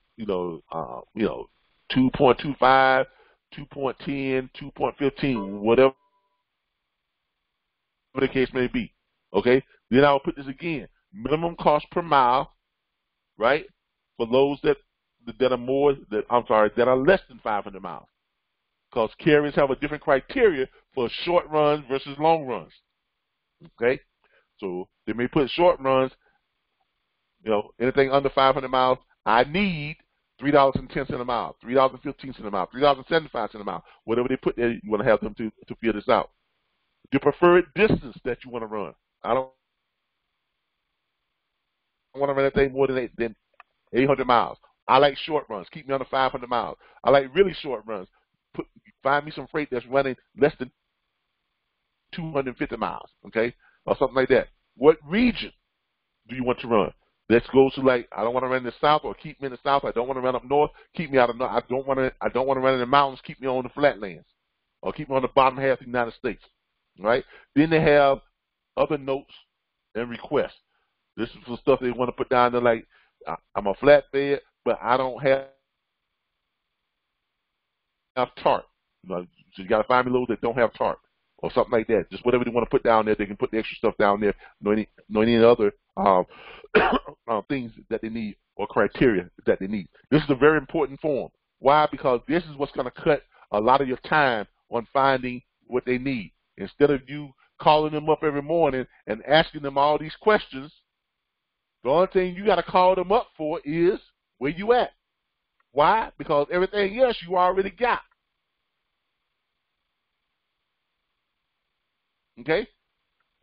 2.25, 2.10, 2.15, whatever the case may be. Okay, then I'll put this again. Minimum cost per mile, right? For loads that that are less than 500 miles. Because carriers have a different criteria for short runs versus long runs. Okay? So they may put short runs, anything under 500 miles, I need $3.10 a mile, $3.15 a mile, $3.75 a mile. Whatever they put there, you want to have them to fill this out. The preferred distance that you want to run. I don't want to run anything more than 800 miles. I like short runs. Keep me under 500 miles. I like really short runs. Find me some freight that's running less than 250 miles, okay, or something like that. What region do you want to run? Let's go to I don't want to run in the south, or keep me in the south. I don't want to run up north. Keep me out of north. I don't want to run in the mountains. Keep me on the flatlands, or keep me on the bottom half of the United States. Right? Then they have other notes and requests. This is for stuff they want to put down there, like I'm a flatbed, but I don't have tarp. So you got to find me loads that don't have tarp, or something like that. Just whatever they want to put down there, they can put the extra stuff down there. Any other things that they need or criteria that they need. This is a very important form. Why? Because this is what's going to cut a lot of your time on finding what they need. Instead of you calling them up every morning and asking them all these questions, the only thing you got to call them up for is where you at. Why? Because everything else you already got. Okay?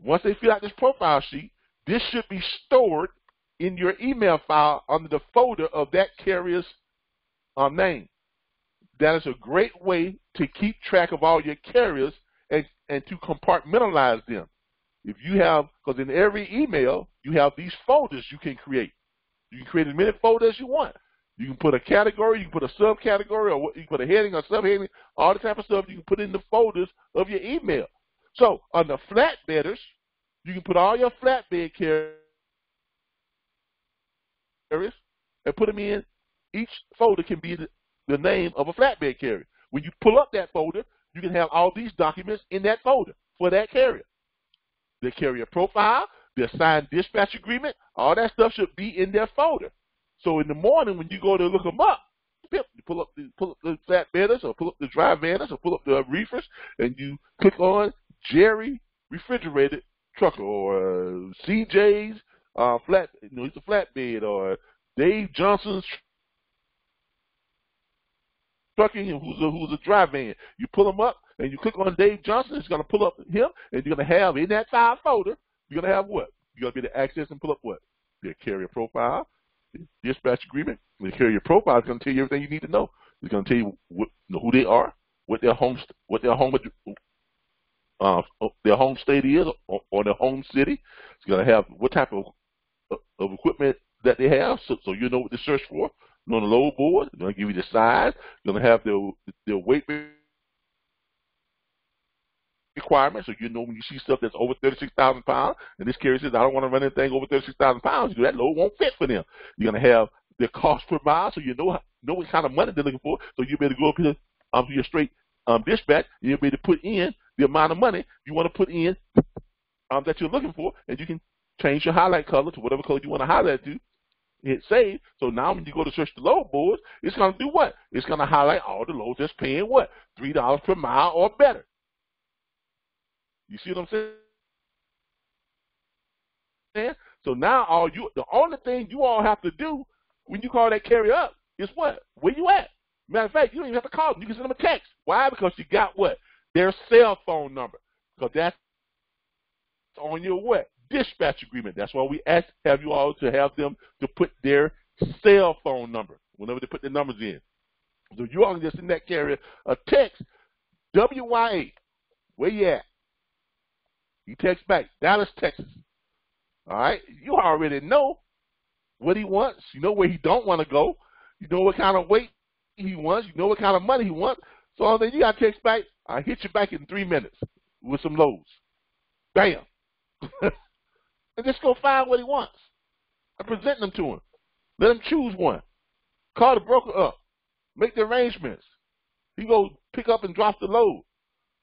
Once they fill out this profile sheet, this should be stored in your email file under the folder of that carrier's name. That is a great way to keep track of all your carriers and to compartmentalize them. If you have, because in every email, you have these folders you can create. You can create as many folders as you want. You can put a category, you can put a subcategory, or you can put a heading or subheading, all the type of stuff you can put in the folders of your email. So under flatbedders, you can put all your flatbed carriers and put them in. Each folder can be the name of a flatbed carrier. When you pull up that folder, you can have all these documents in that folder for that carrier. Their carrier profile, their signed dispatch agreement, all that stuff should be in their folder. So in the morning when you go to look them up, you pull up the flatbedders, or pull up the dry vanners, or pull up the reefers, and you click on Jerry Refrigerated Trucker, or CJ's he's a flatbed, or Dave Johnson's trucking, who's a dry van. You pull them up and you click on Dave Johnson. It's going to pull up him, and you're going to have in that file folder. You're going to have what? You're going to be able to access and pull up what? Their carrier profile, the dispatch agreement. The carrier profile is going to tell you everything you need to know. It's going to tell you who they are, what their home state is, or their home city. It's going to have what type of equipment that they have, so you know what to search for. On the load board, it's going to give you the size. It's going to have their weight requirements, so you know when you see stuff that's over 36,000 pounds, and this carrier says, I don't want to run anything over 36,000 pounds, that load won't fit for them. You're going to have their cost per mile, so you know what kind of money they're looking for, so you'll be able to go up here to your straight dispatch, and you'll be able to put in the amount of money you want to put in that you're looking for, and you can change your highlight color to whatever color you want to highlight to. Hit save. So now when you go to search the load boards, it's going to do what? It's going to highlight all the loads that's paying what? $3 per mile or better. You see what I'm saying? So now the only thing you all have to do when you call that carrier up is what? Where you at? Matter of fact, you don't even have to call them. You can send them a text. Why? Because you got what? Their cell phone number. Because that's on your what? Dispatch agreement. That's why we have you all to have them to put their cell phone number whenever they put their numbers in. So you all can just send that carrier a text, WYA, where you at? You text back, Dallas, Texas. All right? You already know what he wants. You know where he don't want to go. You know what kind of weight he wants. You know what kind of money he wants. So then you got to text back, I'll hit you back in 3 minutes with some loads. Bam. And just go find what he wants and present them to him. Let him choose one. Call the broker up. Make the arrangements. He goes pick up and drop the load.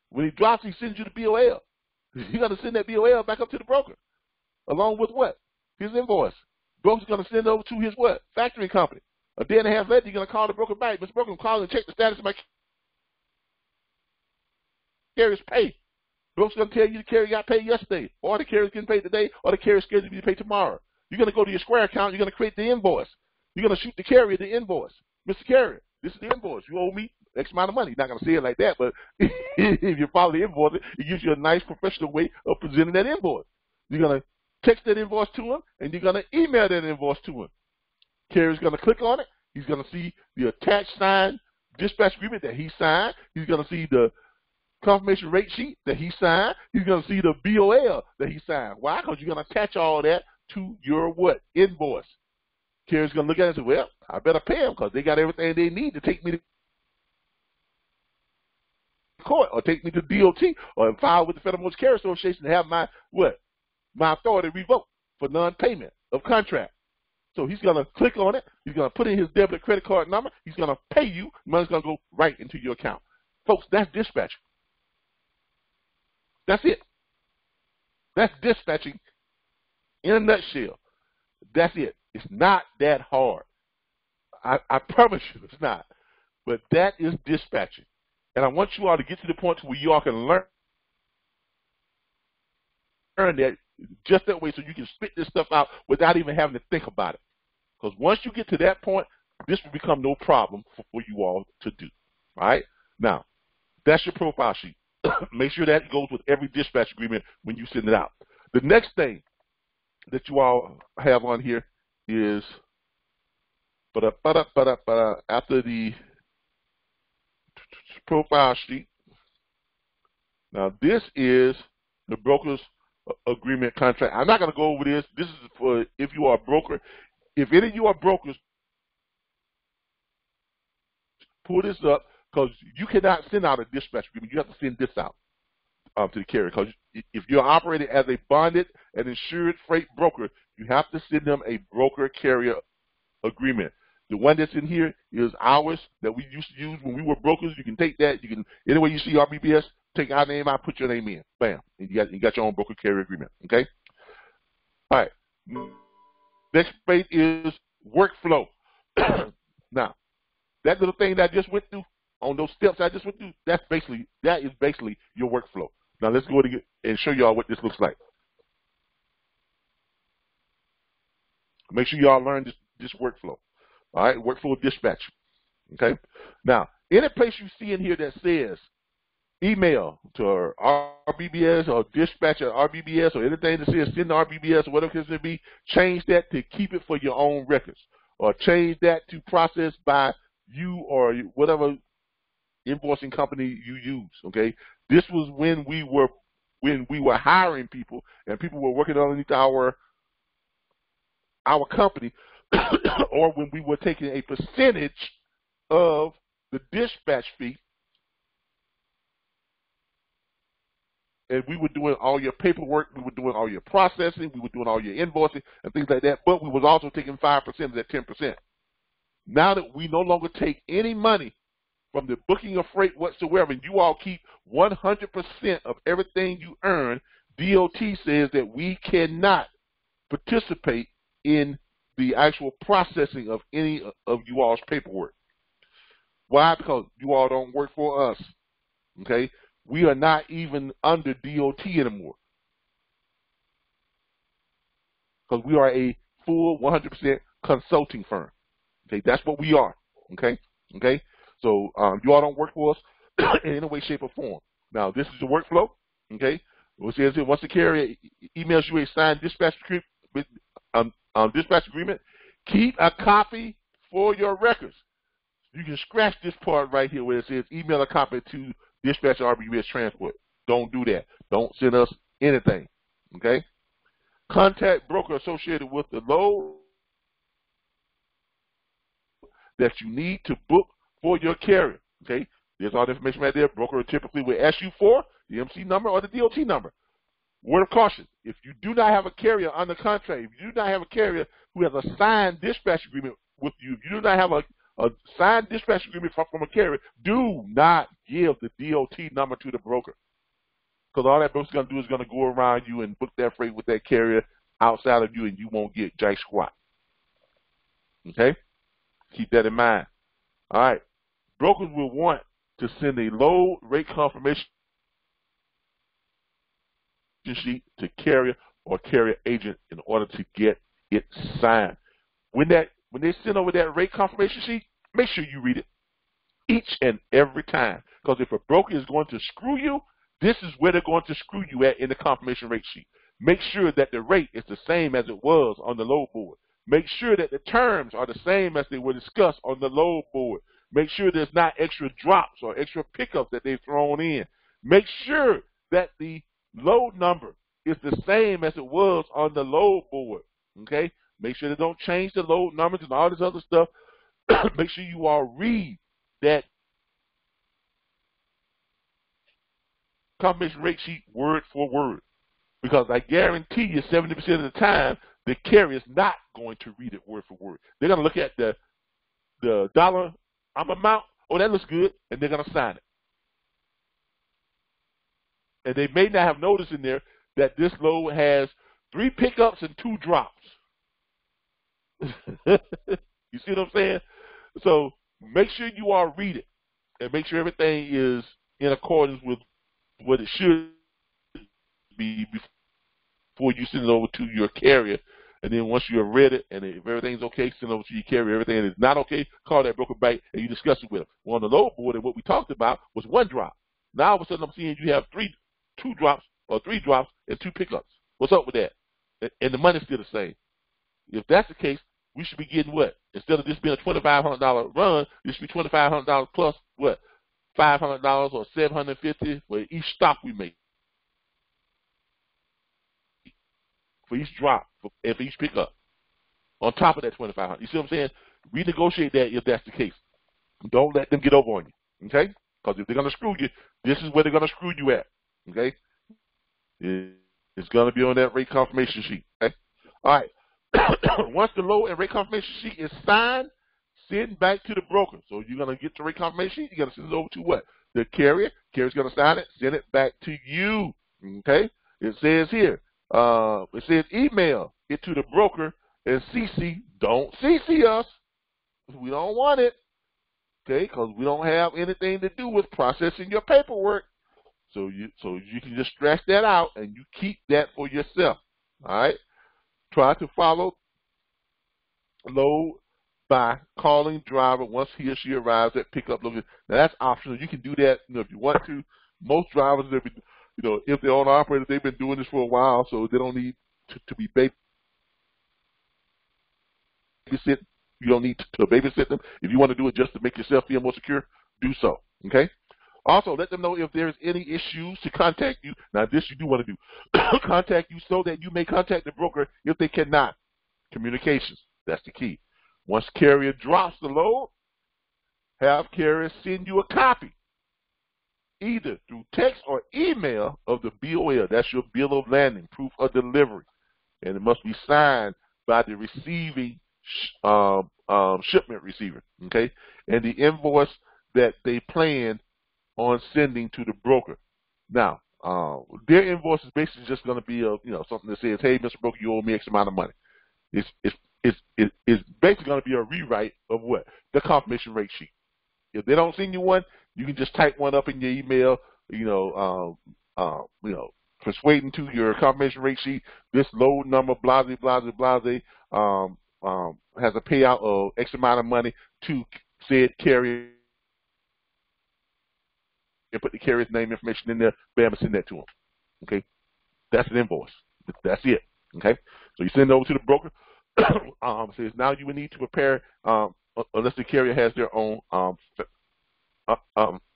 When he drops, he sends you the BOL. You got to send that BOL back up to the broker, along with what? His invoice. Broker's going to send it over to his what? Factory company. A day and a half later, you're going to call the broker back. Mr. Broker, I'm calling to check the status of my carrier's pay. Broker's going to tell you the carrier got paid yesterday, or the carrier's getting paid today, or the carrier's scheduled to be paid tomorrow. You're going to go to your Square account. You're going to create the invoice. You're going to shoot the carrier the invoice. Mr. Carrier, this is the invoice. You owe me X amount of money. You're not going to say it like that, but if you follow the invoice, it gives you a nice professional way of presenting that invoice. You're going to text that invoice to him, and you're going to email that invoice to him. Carrier's going to click on it. He's going to see the attached signed dispatch agreement that he signed. He's going to see the confirmation rate sheet that he signed. He's going to see the BOL that he signed. Why? Because you're going to attach all that to your what? Invoice. Carrier's going to look at it and say, well, I better pay them because they got everything they need to take me to court or take me to DOT or file with the Federal Motor Carrier Association to have my what? My authority revoked for non-payment of contract. So he's going to click on it. He's going to put in his debit or credit card number. He's going to pay you. Money's going to go right into your account. Folks, that's dispatching. That's it. That's dispatching in a nutshell. That's it. It's not that hard. I promise you it's not. But that is dispatching. And I want you all to get to the point where you all can learn that just that way so you can spit this stuff out without even having to think about it. Because once you get to that point, this will become no problem for you all to do. All right? Now, that's your profile sheet. Make sure that goes with every dispatch agreement when you send it out. The next thing that you all have on here is after the profile sheet. Now, this is the broker's agreement contract. I'm not going to go over this. This is for if you are a broker. If any of you are brokers, pull this up because you cannot send out a dispatch agreement. You have to send this out to the carrier because if you're operating as a bonded and insured freight broker, you have to send them a broker-carrier agreement. The one that's in here is ours that we used to use when we were brokers. You can take that. You can anywhere you see RBBS, take our name out, put your name in. Bam. And you got your own broker-carrier agreement. Okay? All right. Next page is workflow. Now, that little thing that I just went through, on those steps I just went through, that is basically your workflow. Now let's go and show y'all what this looks like. Make sure y'all learn this workflow. All right, workflow dispatch. Okay. Now, any place you see in here that says email to RBBS or dispatch at RBBS or anything that says send to RBBS or whatever it may be, change that to keep it for your own records, or change that to process by you or whatever invoicing company you use. Okay. This was when we were hiring people and people were working underneath our company, or when we were taking a percentage of the dispatch fee, and we were doing all your paperwork, we were doing all your processing, we were doing all your invoicing and things like that, but we was also taking 5% of that 10%. Now that we no longer take any money from the booking of freight whatsoever, and you all keep 100% of everything you earn, DOT says that we cannot participate in the actual processing of any of you all's paperwork. Why? Because you all don't work for us. Okay? We are not even under DOT anymore. Because we are a full 100% consulting firm. Okay? That's what we are. Okay? Okay? So you all don't work for us in any way, shape, or form. Now, this is the workflow. Okay? It says here, once the carrier emails you a signed dispatch agreement, keep a copy for your records. You can scratch this part right here where it says email a copy to dispatch RBBS transport. Don't do that. Don't send us anything. Okay? Contact broker associated with the load that you need to book for your carrier. Okay? There's all the information right there. Broker typically will ask you for the MC number or the DOT number. Word of caution, if you do not have a carrier under contract, if you do not have a carrier who has a signed dispatch agreement with you, if you do not have a signed dispatch agreement from a carrier, do not give the DOT number to the broker. Because all that broker's going to do is going to go around you and book that freight with that carrier outside of you, and you won't get jack squat. Okay? Keep that in mind. All right. Brokers will want to send a load rate confirmation sheet to carrier or carrier agent in order to get it signed. When they send over that rate confirmation sheet, make sure you read it each and every time. Because if a broker is going to screw you, this is where they're going to screw you at in the confirmation rate sheet. Make sure that the rate is the same as it was on the load board. Make sure that the terms are the same as they were discussed on the load board. Make sure there's not extra drops or extra pickups that they've thrown in. Make sure that the load number is the same as it was on the load board. Okay? Make sure they don't change the load numbers and all this other stuff. Make sure you all read that confirmation rate sheet word for word. Because I guarantee you 70% of the time, the carrier is not going to read it word for word. They're going to look at the dollar amount. Oh, that looks good. And they're going to sign it. And they may not have noticed in there that this load has 3 pickups and 2 drops. You see what I'm saying? So make sure you all read it and make sure everything is in accordance with what it should be before you send it over to your carrier. And then once you have read it and if everything's okay, send it over to your carrier. Everything is not okay, call that broker back and you discuss it with them. Well, on the load board, and what we talked about was 1 drop. Now all of a sudden I'm seeing you have 2 drops or 3 drops and 2 pickups. What's up with that? And the money's still the same. If that's the case, we should be getting what? Instead of this being a $2,500 run, this should be $2,500 plus what? $500 or $750 for each stop we make, for each drop, and for each pickup. On top of that $2,500, you see what I'm saying? Renegotiate that if that's the case. Don't let them get over on you, okay? Because if they're gonna screw you, this is where they're gonna screw you at, okay? It's gonna be on that rate confirmation sheet, okay? All right. Once the load and rate confirmation sheet is signed, send back to the broker. So you're going to get the rate confirmation sheet. You're going to send it over to what? The carrier. Carrier's going to sign it, send it back to you. Okay? It says here, it says email it to the broker and CC. Don't CC us. We don't want it. Okay? Because we don't have anything to do with processing your paperwork. So you can just scratch that out and you keep that for yourself. All right? Try to follow load by calling driver once he or she arrives at pickup location. Now that's optional. You can do that, if you want to. Most drivers, if they're owner operator, they've been doing this for a while, so they don't need to be babysit. You don't need to babysit them. If you want to do it just to make yourself feel more secure, do so. Okay. Also, let them know if there's any issues to contact you. Now, this you do want to do. Contact you so that you may contact the broker if they cannot. Communications, that's the key. Once carrier drops the load, have carrier send you a copy, either through text or email of the BOL. That's your bill of lading, proof of delivery. And it must be signed by the receiving shipment receiver, okay? And the invoice that they plan on sending to the broker. Now, their invoice is basically just going to be something that says, "Hey, Mr. Broker, you owe me X amount of money." It's basically going to be a rewrite of what? The confirmation rate sheet. If they don't send you one, you can just type one up in your email. Persuading to your confirmation rate sheet. This load number, blase, blase, blase, has a payout of X amount of money to said carrier. And put the carrier's name information in there, bam, and send that to them. Okay? That's an invoice. That's it. Okay? So you send it over to the broker. Says now you will need to prepare, unless the carrier has their own,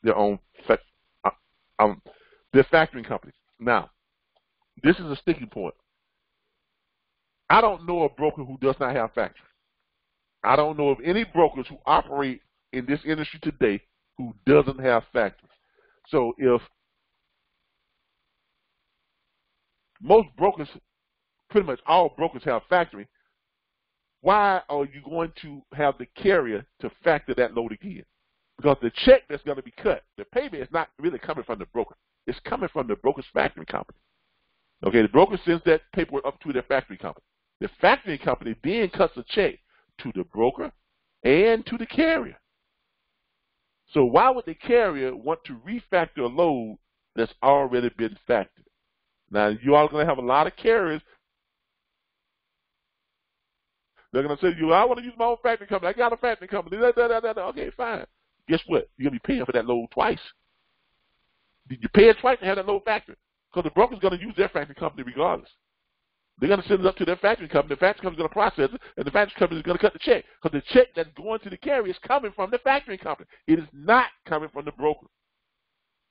their factoring companies. Now, this is a sticking point. I don't know a broker who does not have factoring. I don't know of any brokers who operate in this industry today who doesn't have factoring. So if most brokers, pretty much all brokers have factoring, why are you going to have the carrier to factor that load again? Because the check that's going to be cut, the payment is not really coming from the broker. It's coming from the broker's factoring company. Okay, the broker sends that paperwork up to their factoring company. The factoring company then cuts a check to the broker and to the carrier. So why would the carrier want to refactor a load that's already been factored? Now, you all are going to have a lot of carriers. They're going to say to you, I want to use my own factory company. I got a factory company. Okay, fine. Guess what? You're going to be paying for that load twice. You pay it twice to have that load factory because the broker's going to use their factory company regardless. They're going to send it up to their factory company. The factory company is going to process it, and the factory company is going to cut the check because the check that's going to the carrier is coming from the factory company. It is not coming from the broker.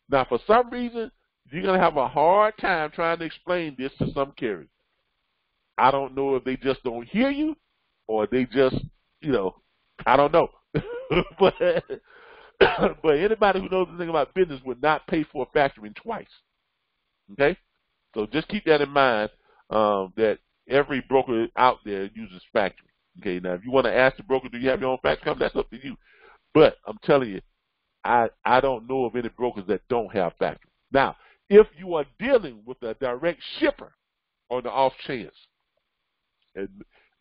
Now, for some reason, you're going to have a hard time trying to explain this to some carriers. I don't know if they just don't hear you or they just, I don't know. but anybody who knows anything about business would not pay for a factoring twice. Okay? So just keep that in mind. That every broker out there uses factory. Okay, now if you want to ask the broker, do you have your own factory company? That's up to you. But I'm telling you, I don't know of any brokers that don't have factory. Now, if you are dealing with a direct shipper on the off chance, and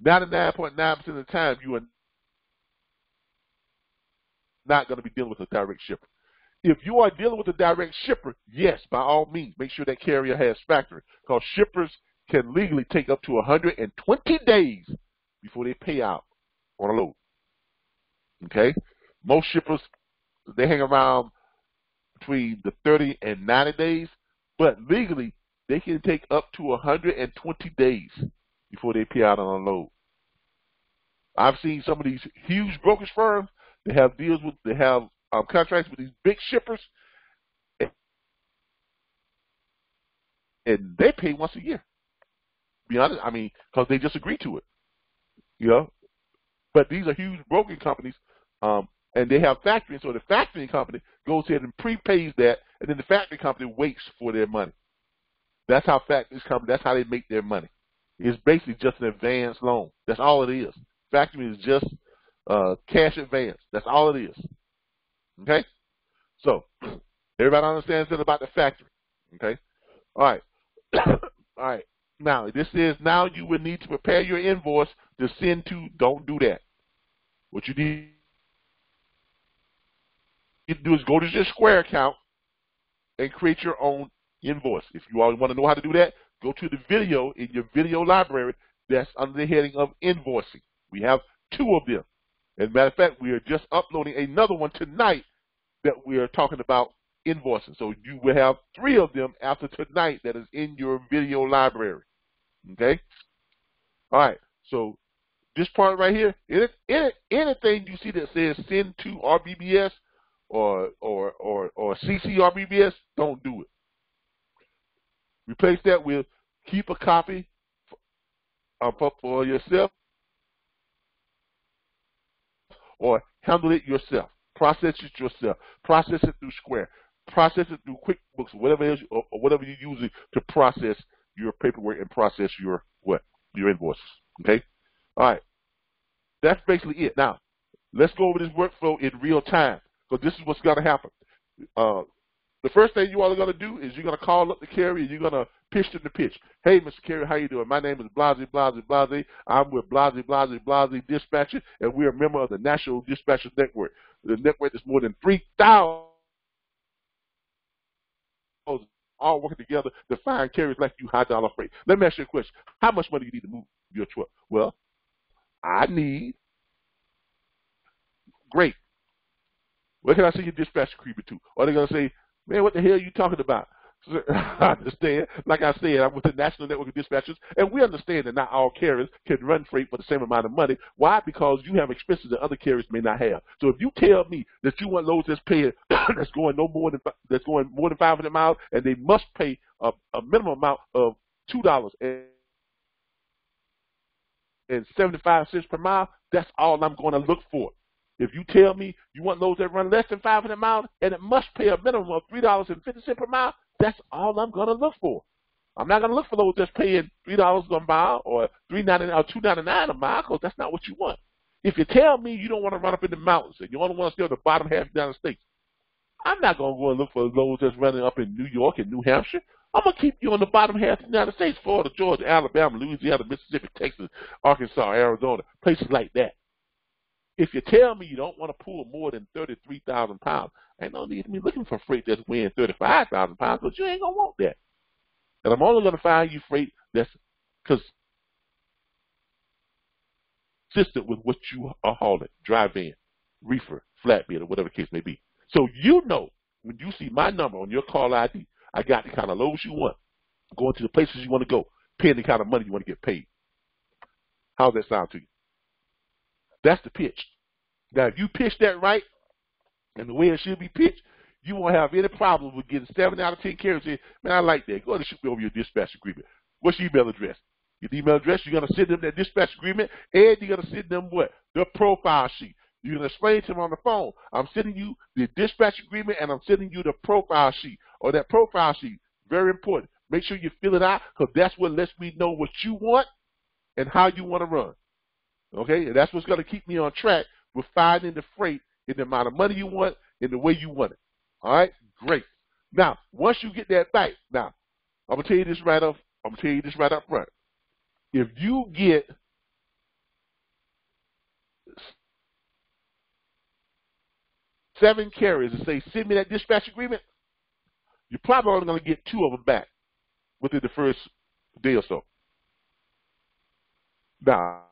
99.9% of the time you are not going to be dealing with a direct shipper. If you are dealing with a direct shipper, yes, by all means, make sure that carrier has factory because shippers can legally take up to 120 days before they pay out on a load. Okay? Most shippers, they hang around between the 30 and 90 days, but legally, they can take up to 120 days before they pay out on a load. I've seen some of these huge brokerage firms that have deals with, they have contracts with these big shippers, and they pay once a year. Be honest, because they just agree to it, But these are huge brokerage companies, and they have factoring. So the factoring company goes ahead and prepays that, and then the factory company waits for their money. That's how factories come. That's how they make their money. It's basically just an advance loan. That's all it is. Factoring is just cash advance. That's all it is. Okay. So everybody understands that about the factory. Okay. All right. All right. Now, this is now you would need to prepare your invoice to send to. Don't do that. What you need to do is go to your Square account and create your own invoice. If you all want to know how to do that, go to the video in your video library that's under the heading of invoicing. We have 2 of them. As a matter of fact, we are just uploading another one tonight that we are talking about invoicing. So you will have 3 of them after tonight that is in your video library. Okay? All right. So this part right here, anything you see that says send to RBBS or CC RBBS, don't do it. Replace that with keep a copy for yourself or handle it yourself. Process it yourself. Process it through Square. Process it through QuickBooks, whatever it is, or whatever you're using to process your paperwork and process your invoices. Okay? All right. That's basically it. Now, let's go over this workflow in real time because this is what's going to happen. The first thing you all are going to do is you're going to call up the carrier and you're going to pitch them the pitch. Hey, Mr. Carrier, how you doing? My name is Blase, Blase, Blase. I'm with Blase, Blase, Blase Dispatcher, and we're a member of the National Dispatcher Network. The network is more than 3,000 all working together to find carriers like you high-dollar freight. Let me ask you a question. How much money do you need to move your truck? Well, I need. Great. Where can I see your dispatcher creeping to? Or they're going to say, man, what the hell are you talking about? I understand. Like I said, I'm with the National Network of Dispatchers, and we understand that not all carriers can run freight for the same amount of money. Why? Because you have expenses that other carriers may not have. So if you tell me that you want loads that's paying that's going more than 500 miles, and they must pay a minimum amount of $2.75 per mile, that's all I'm going to look for. If you tell me you want loads that run less than 500 miles and it must pay a minimum of $3.50 per mile, that's all I'm going to look for. I'm not going to look for loads that's paying $3 a mile or $3.99 or $2.99 a mile because that's not what you want. If you tell me you don't want to run up in the mountains and you only want to stay on the bottom half of the United States, I'm not going to go and look for loads that's running up in New York and New Hampshire. I'm going to keep you on the bottom half of the United States, Florida, Georgia, Alabama, Louisiana, Mississippi, Texas, Arkansas, Arizona, places like that. If you tell me you don't want to pull more than 33,000 pounds, ain't no need to be looking for freight that's weighing 35,000 pounds, because you ain't going to want that. And I'm only going to find you freight that's consistent with what you are hauling, dry van, reefer, flatbed, or whatever the case may be. So you know, when you see my number on your call ID, I got the kind of loads you want, going to the places you want to go, paying the kind of money you want to get paid. How's that sound to you? That's the pitch. Now, if you pitch that right, and the way it should be pitched, you won't have any problem with getting 7 out of 10 carriers saying, man, I like that. Go ahead and shoot me over your dispatch agreement. What's your email address? Your email address, you're going to send them that dispatch agreement, and you're going to send them what? The profile sheet. You're going to explain to them on the phone, I'm sending you the dispatch agreement, and I'm sending you the profile sheet. Or that profile sheet, very important. Make sure you fill it out, because that's what lets me know what you want and how you want to run. Okay? And that's what's going to keep me on track with finding the freight in the amount of money you want and the way you want it. All right? Great. Now, once you get that back, now, I'm going to tell you this right up front. If you get seven carriers and say, send me that dispatch agreement, you're probably only going to get 2 of them back within the first day or so. Now,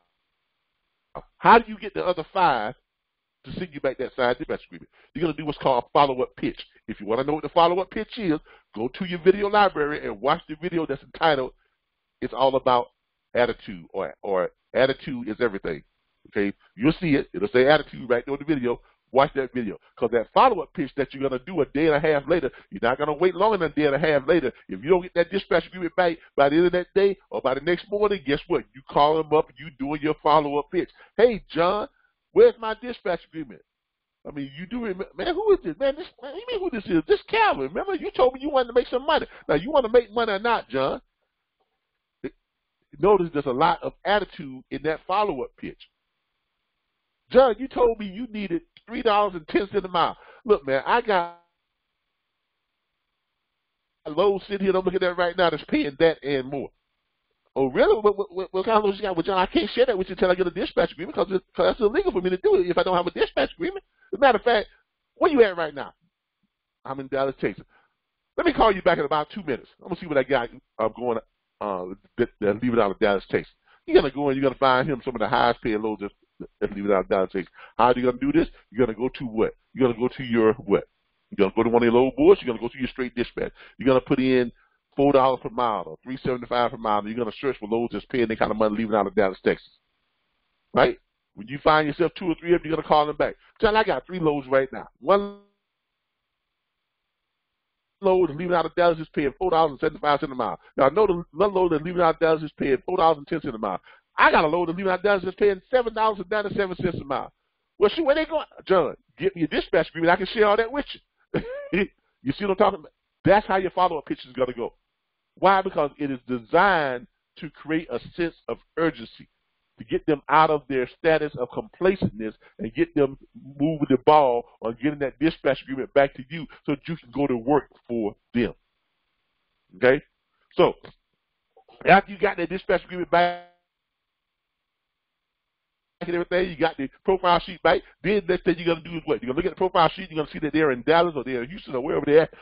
how do you get the other 5 to send you back that signed dispatch agreement? You're going to do what's called a follow-up pitch. If you want to know what the follow-up pitch is, go to your video library and watch the video that's entitled, It's All About Attitude, or Attitude is Everything. Okay, you'll see it. It'll say attitude right there on the video. Watch that video, because that follow-up pitch that you're going to do a day and a half later, you're not going to wait longer than a day and a half later. If you don't get that dispatch agreement back by the end of that day or by the next morning, guess what? You call them up and you doing your follow-up pitch. Hey, John, where's my dispatch agreement? I mean, you do remember, man, who is this? Man, you mean who this is? This Calvin. Remember, you told me you wanted to make some money. Now, you want to make money or not, John? Notice there's a lot of attitude in that follow-up pitch. John, you told me you needed $3.10 a mile. Look, man, I got a load sitting here, I'm looking at right now, that's paying that and more. Oh, really? What kind of loads you got? Well, John, I can't share that with you until I get a dispatch agreement, because that's illegal for me to do it if I don't have a dispatch agreement. As a matter of fact, where you at right now? I'm in Dallas, Texas. Let me call you back in about 2 minutes. I'm going to see what I got going that leave it out of Dallas, Texas. You're going to go and you're going to find him some of the highest paying loads that leave it out of Dallas, Texas. How are you going to do this? You're going to go to what? You're going to go to your what? You're going to go to one of your load boards. You're going to go to your straight dispatch. You're going to put in $4 per mile or $3.75 per mile. And you're going to search for loads that's paying that kind of money leaving out of Dallas, Texas. Right? When you find yourself 2 or 3 of them, you're going to call them back. John, I got 3 loads right now. One load that's leaving out of Dallas is paying $4.75 a mile. Now, I know the another load that's leaving out of Dallas is paying $4.10 a mile. I got a load that's leaving out of Dallas that's paying $7.97 a mile. Well, shoot, where they going? John, get me a dispatch agreement. I can share all that with you. You see what I'm talking about? That's how your follow-up pitch is going to go. Why? Because it is designed to create a sense of urgency, to get them out of their status of complacentness and get them moving the ball on getting that dispatch agreement back to you so that you can go to work for them. Okay? So, after you got that dispatch agreement back and everything, you got the profile sheet back, then next thing you're going to do is what? You're going to look at the profile sheet, you're going to see that they're in Dallas or they're in Houston or wherever they're at.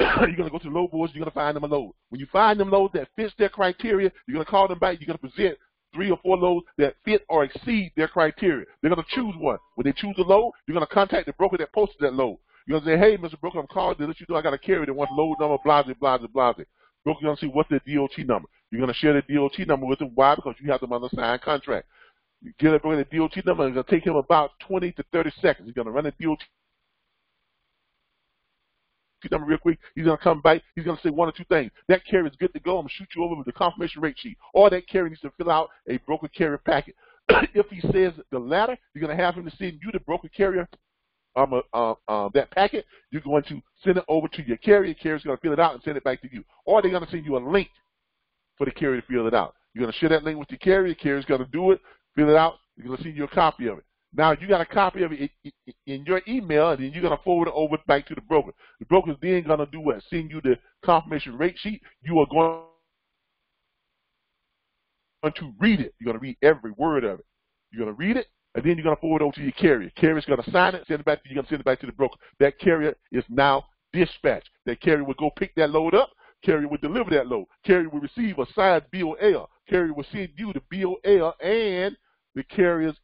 You're going to go to the load boards, you're going to find them a load. When you find them loads that fits their criteria, you're going to call them back, you're going to present 3 or 4 loads that fit or exceed their criteria. They're going to choose one. When they choose a load, you're going to contact the broker that posted that load. You're going to say, hey, Mr. Broker, I'm calling to let you know I got a carrier that wants load number, blase, blase, blase. Broker's going to see what's their DOT number. You're going to share the DOT number with them. Why? Because you have them on a signed contract. You get that broker the DOT number, and it's going to take him about 20 to 30 seconds. He's going to run the DOT number real quick. He's going to come back. He's going to say 1 or 2 things. That carrier is good to go. I'm going to shoot you over with the confirmation rate sheet. Or that carrier needs to fill out a broker carrier packet. If he says the latter, you're going to have him to send you the broker carrier that packet. You're going to send it over to your carrier. The carrier's going to fill it out and send it back to you. Or they're going to send you a link for the carrier to fill it out. You're going to share that link with your carrier. The carrier's going to do it, fill it out. You're going to send you a copy of it. Now, you got a copy of it in your email, and then you're going to forward it over back to the broker. The broker's then going to do what? Send you the confirmation rate sheet. You are going to read it. You're going to read every word of it. You're going to read it. and then you're going to forward it over to your carrier. Carrier's going to sign it, send it back to you. You're going to send it back to the broker. That carrier is now dispatched. That carrier will go pick that load up. Carrier will deliver that load. Carrier will receive a signed BOL. Carrier will send you the BOL and the carrier's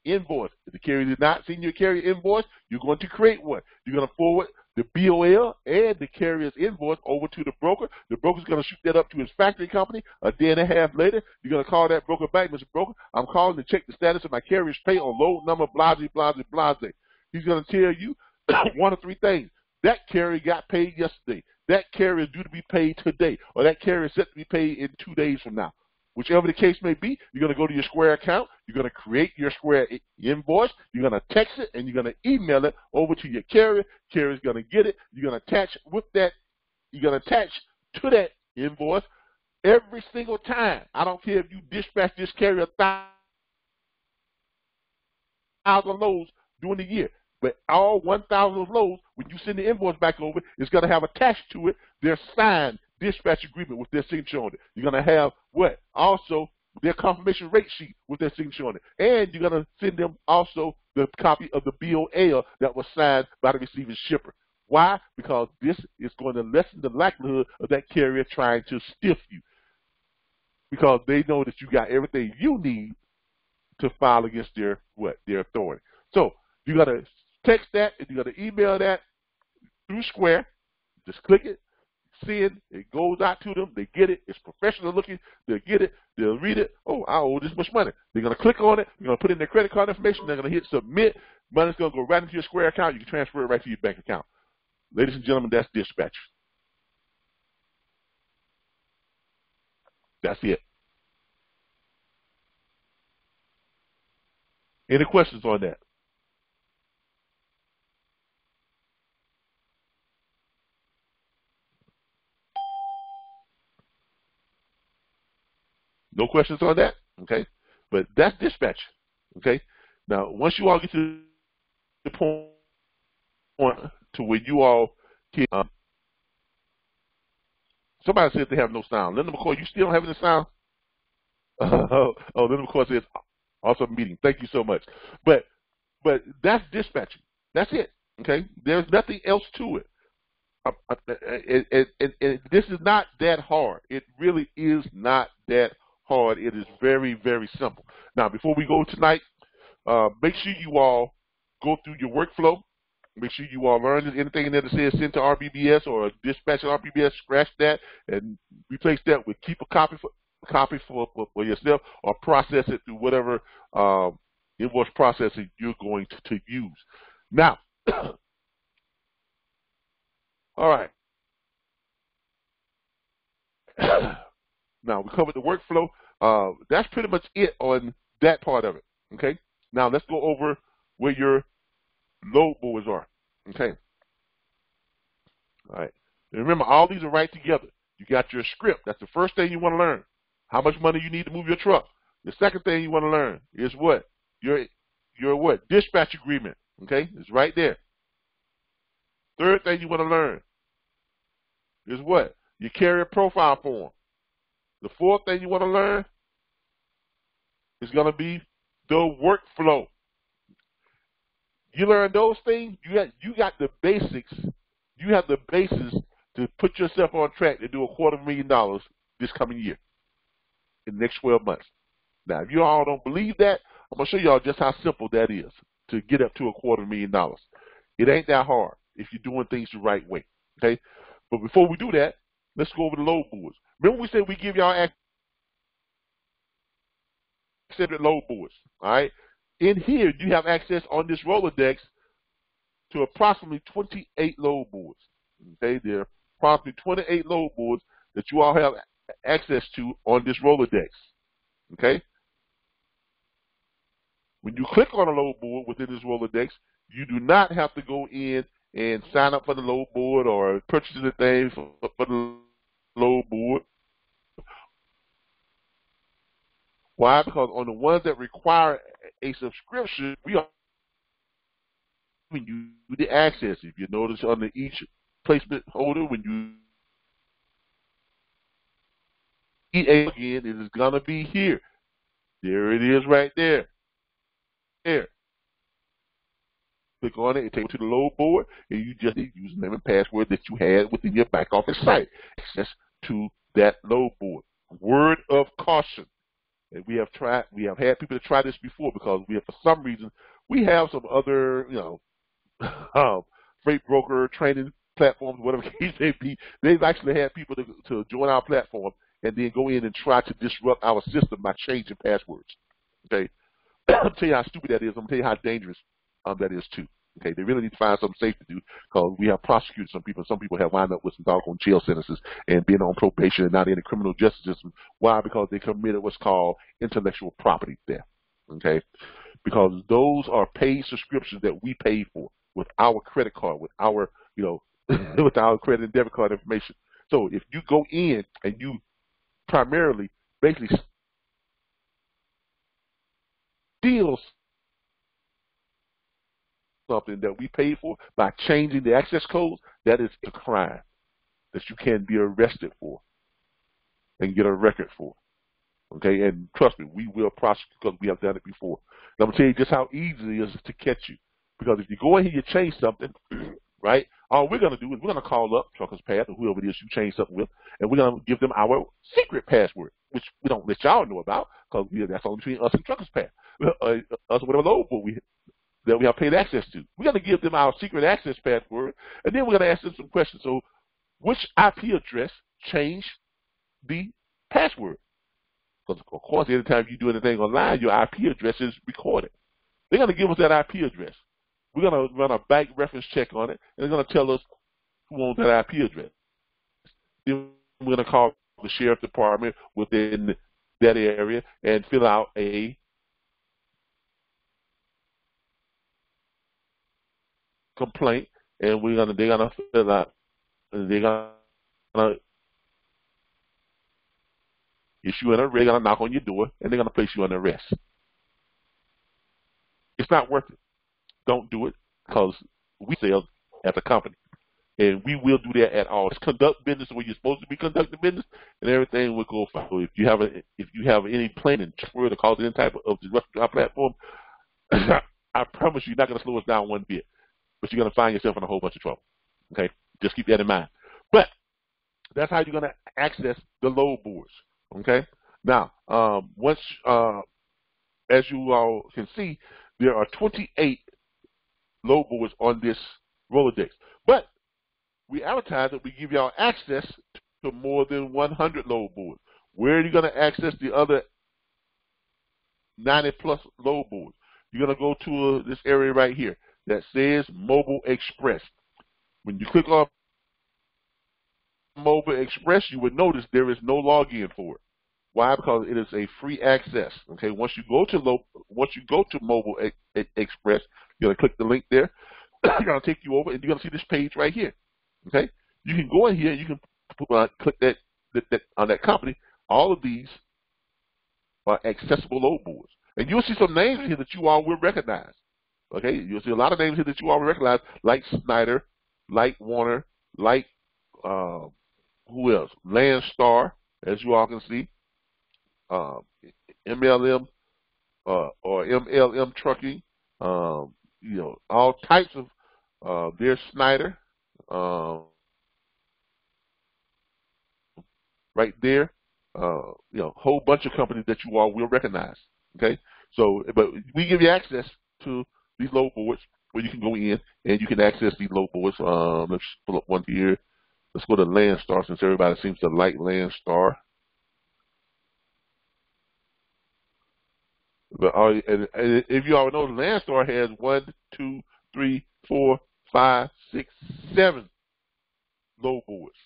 invoice. If the carrier did not send you a carrier invoice, you're going to create one. You're going to forward the BOL and the carrier's invoice over to the broker. The broker's going to shoot that up to his factory company. A day and a half later, you're going to call that broker back. Mr. Broker, I'm calling to check the status of my carrier's pay on load number blase, blase, blase. He's going to tell you one of three things. That carrier got paid yesterday. That carrier is due to be paid today. Or that carrier is set to be paid in 2 days from now. Whichever the case may be, you're going to go to your Square account. You're going to create your Square invoice. You're going to text it, and you're going to email it over to your carrier. Carrier's going to get it. You're going to attach with that. You're going to attach to that invoice every single time. I don't care if you dispatch this carrier 1,000 loads during the year. But all 1,000 of loads, when you send the invoice back over, it's going to have attached to it their signed dispatch agreement with their signature on it. You're going to have what? Also, their confirmation rate sheet with their signature on it. And you're going to send them also the copy of the BOL that was signed by the receiving shipper. Why? Because this is going to lessen the likelihood of that carrier trying to stiff you. Because they know that you got everything you need to file against their authority. So you got to text that, and you got to email that through Square. Just click it, send. It goes out to them. They get it. It's professional looking. They'll get it. They'll read it. Oh, I owe this much money. They're going to click on it. They're going to put in their credit card information. They're going to hit submit. Money's going to go right into your Square account. You can transfer it right to your bank account. Ladies and gentlemen, that's dispatch. That's it. Any questions on that? No questions on that? Okay. But that's dispatch. Okay. Now, once you all get to the point to where you all can, somebody said they have no sound. Linda McCoy, you still don't have any sound? Linda McCoy says, awesome meeting. Thank you so much. But that's dispatching. That's it. Okay. There's nothing else to it. And this is not that hard. It really is not that hard. It is very, very simple. Now, before we go tonight, make sure you all go through your workflow. Make sure you all learn anything in there that says send to RBBS or dispatch to RBBS. Scratch that and replace that with keep a copy for yourself, or process it through whatever invoice processing you're going to use. Now, all right. Now, we covered the workflow. That's pretty much it on that part of it. Okay. Now, let's go over where your load boards are. Okay. All right. And remember, all these are right together. You got your script. That's the first thing you want to learn. How much money you need to move your truck. The second thing you want to learn is what? Your what? Dispatch agreement. Okay. It's right there. Third thing you want to learn is what? Your carrier profile form. The fourth thing you want to learn is going to be the workflow. You learn those things, you got the basics. You have the basis to put yourself on track to do $250,000 this coming year, in the next 12 months. Now, if you all don't believe that, I'm going to show you all just how simple that is to get up to $250,000. It ain't that hard if you're doing things the right way. Okay? But before we do that, let's go over the load boards. Remember we said we give y'all access to load boards. All right? In here, you have access on this Rolodex to approximately 28 load boards. Okay? There are approximately 28 load boards that you all have access to on this Rolodex. Okay? When you click on a load board within this Rolodex, you do not have to go in and sign up for the load board or purchase the thing for the load board. Why? Because on the ones that require a subscription, we are giving you the access. If you notice under each placement holder, when you again, it is gonna be here. There it is right there. there. Click on it, it takes you to the load board, and you just need username and password that you had within your back office site. Access to that load board. Word of caution. And we have had people to try this before because for some reason, we have some other, freight broker training platforms, whatever the case may be. They've actually had people to join our platform and then go in and try to disrupt our system by changing passwords. Okay, I'll tell you how stupid that is. I'm gonna tell you how dangerous that is too. Okay, they really need to find something safe to do because we have prosecuted some people. Some people have wound up with some doggone jail sentences and being on probation and not in the criminal justice system. Why? Because they committed what's called intellectual property theft. Okay, because those are paid subscriptions that we pay for with our credit card, with our with our credit and debit card information. So if you go in and you primarily basically steal something that we paid for by changing the access codes, that is a crime that you can be arrested for and get a record for. Okay, and trust me, we will prosecute because we have done it before. And I'm gonna tell you just how easy it is to catch you. Because if you go in here and you change something, right, all we're gonna do is we're gonna call up Truckers Path or whoever it is you change something with, and we're gonna give them our secret password, which we don't let y'all know about because that's only between us and Truckers Path, us or whatever load board that we have paid access to. We're going to give them our secret access password, and then we're going to ask them some questions. So, which IP address changed the password? Because, of course, anytime you do anything online, your IP address is recorded. They're going to give us that IP address. We're going to run a bank reference check on it, and they're going to tell us who owns that IP address. Then we're going to call the sheriff department within that area and fill out a complaint, and they're gonna fill out, and they're gonna issue an arrest. They're gonna knock on your door, and they're gonna place you on arrest. It's not worth it. Don't do it because we sell as a company, and we will do that at all. It's conduct business where you're supposed to be conducting business, and everything will go fine. So if you have any plan and transfer to cause any type of disruption to our platform, I promise you're not gonna slow us down one bit. But you're going to find yourself in a whole bunch of trouble. Okay? Just keep that in mind. But that's how you're going to access the load boards. Okay? Now, once, as you all can see, there are 28 load boards on this Rolodex. But we advertise that we give y'all access to more than 100 load boards. Where are you going to access the other 90-plus load boards? You're going to go to this area right here that says Mobile Express. When you click on Mobile Express, you would notice there is no login for it. Why? Because it is a free access. Okay, once you go to Mobile Express, you're gonna click the link there. It's gonna take you over, and you're gonna see this page right here. Okay, you can go in here, and you can click that on that company. All of these are accessible load boards, and you'll see some names here that you all will recognize. Okay, you'll see a lot of names here that you already recognize, like Snyder, like Warner, like who else? Landstar, as you all can see, MLM or MLM Trucking, all types of. There's Snyder, right there. Whole bunch of companies that you all will recognize. Okay, so but we give you access to these load boards where you can go in and you can access these load boards. Let's pull up one here. Let's go to Landstar since everybody seems to like Landstar. But and if you already know, Landstar has 1, 2, 3, 4, 5, 6, 7 load boards.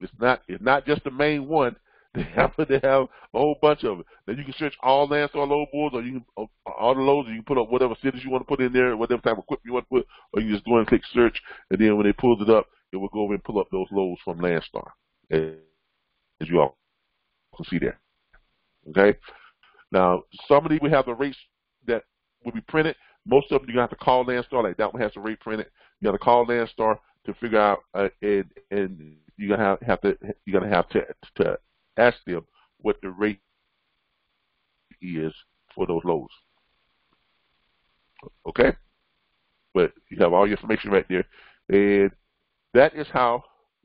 It's not just the main one. They have a whole bunch of it. Then you can search all Landstar load boards, or you can all the loads. You can put up whatever cities you want to put in there, whatever type of equipment you want to put, or you just go and click search, and then when it pulls it up, it will go over and pull up those loads from Landstar, as you all can see there. Okay. Now, some of these will have the rates that will be printed. Most of them you have to call Landstar. Like that one has the rate printed. You got to call Landstar to figure out, and you're gonna have to ask them what the rate is for those loads. Okay? But you have all your information right there. And that is how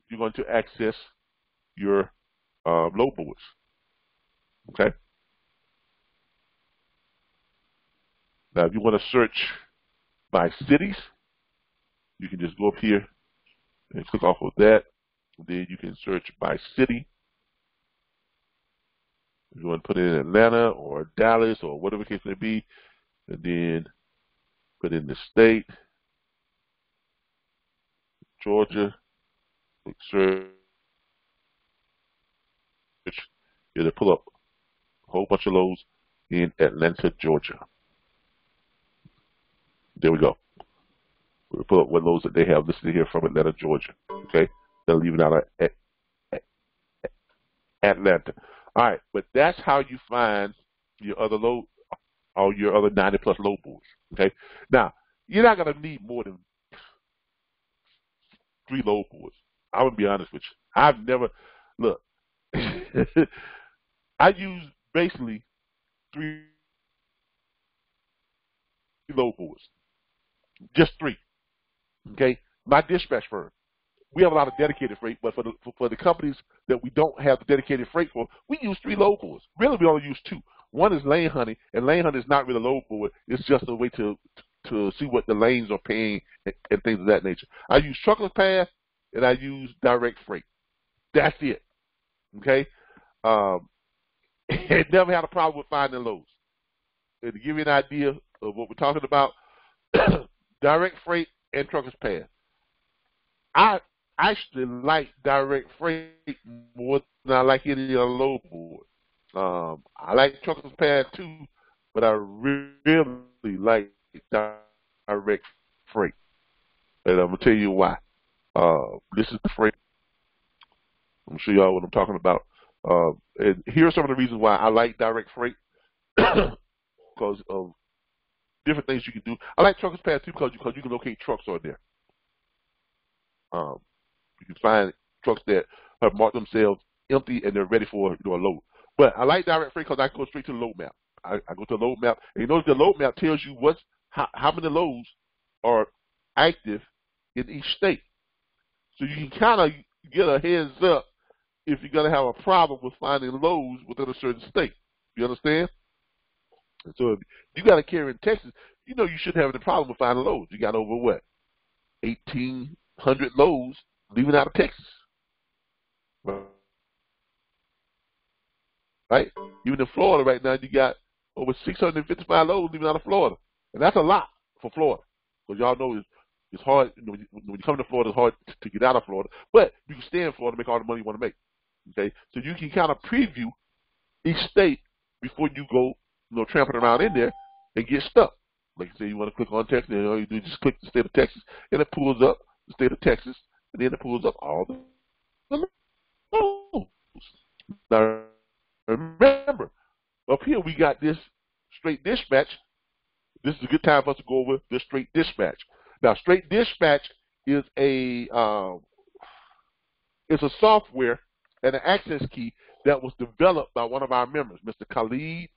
you're going to access your load boards. Okay? Now, if you want to search by cities, you can just go up here and click off of that. Then you can search by city. If you want to put in Atlanta or Dallas or whatever the case may be, and then put in the state, Georgia, click search. It'll pull up a whole bunch of loads in Atlanta, Georgia. There we go. We'll pull up what loads that they have listed here from Atlanta, Georgia. Okay? They'll leave it out of Atlanta. All right, but that's how you find your other load, all your other 90+ load boards. Okay? Now, you're not going to need more than 3 load boards. I'm going to be honest with you. I've never, look, I use basically 3 load boards. Just 3. Okay? My dispatch firm. We have a lot of dedicated freight, but for the companies that we don't have the dedicated freight for, we use 3 load boards. Really, we only use 2. One is lane hunting, and lane hunting is not really a load board. It's just a way to see what the lanes are paying and things of that nature. I use truckless path, and I use direct freight. That's it. Okay? It never had a problem with finding loads. And to give you an idea of what we're talking about, direct freight and truckless path. I actually like direct freight more than I like any other load board. I like truckless path too, but I really like direct freight. And I'm going to tell you why. This is the freight. I'm going to show y'all what I'm talking about. And here are some of the reasons why I like direct freight. Because of different things you can do. I like truckless path too because you can locate trucks on there. You can find trucks that have marked themselves empty and they're ready for a load. But I like direct freight because I go straight to the load map. I go to the load map, and you notice the load map tells you how many loads are active in each state. So you can kind of get a heads up if you're going to have a problem with finding loads within a certain state. You understand? And so if you got a carrier in Texas, you know you shouldn't have any problem with finding loads. You got over what? 1,800 loads leaving out of Texas. Right? Even in Florida right now, you got over 655 loads leaving out of Florida. And that's a lot for Florida. Because y'all know it's hard, when you come to Florida, it's hard to get out of Florida. But you can stay in Florida and make all the money you want to make. Okay? So you can kind of preview each state before you go, tramping around in there and get stuck. Like you say, you want to click on Texas, and all you do is just click the state of Texas, and it pulls up the state of Texas, and then it pulls up all the loads. Now, remember, up here we got this straight dispatch. This is a good time for us to go over this straight dispatch. Now, straight dispatch is a software and an access key that was developed by one of our members, Mr. Khaled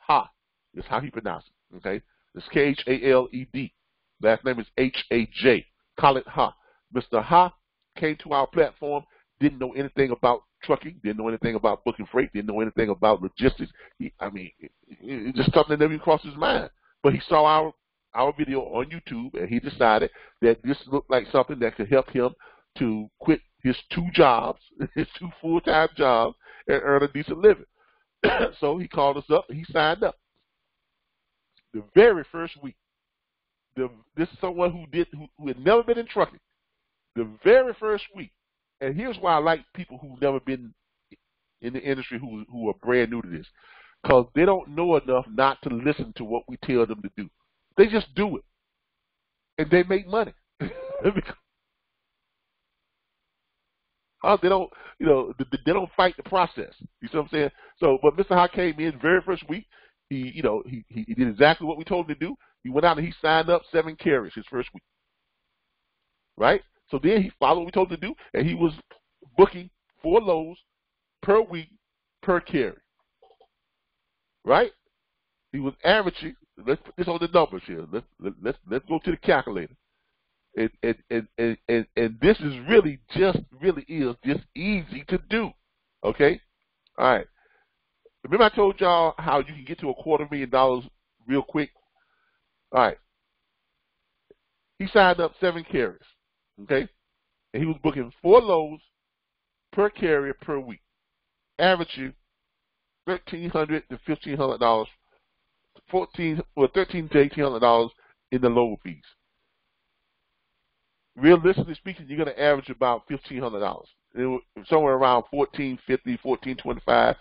Ha, is how he pronounced it. Okay, it's Khaled. Last name is Haj. Khaled Ha. Mr. Ha came to our platform, didn't know anything about trucking, didn't know anything about booking freight, didn't know anything about logistics. It just something that never crossed his mind. But he saw our video on YouTube, and he decided that this looked like something that could help him to quit his 2 jobs, his 2 full-time jobs, and earn a decent living. So he called us up and he signed up. The very first week, this is someone who had never been in trucking. The very first week, and here's why I like people who've never been in the industry who are brand new to this, because they don't know enough not to listen to what we tell them to do. They just do it, and they make money. They don't, they don't fight the process. You see what I'm saying? So, but Mr. Ha came in very first week. He did exactly what we told him to do. He went out and he signed up 7 carriers his first week. Right? So then he followed what we told him to do, and he was booking 4 loads per week per carrier. Right? He was averaging let's put this on the numbers here. Let's go to the calculator. And this is really just easy to do. Okay? All right. Remember I told y'all how you can get to $250,000 real quick? All right. He signed up 7 carriers. Okay? And he was booking 4 loads per carrier per week. Averaging $1,300 to $1,500, $13 to $1,800 in the load fees. Realistically speaking, you're going to average about $1,500. Somewhere around $1,450, $1,425.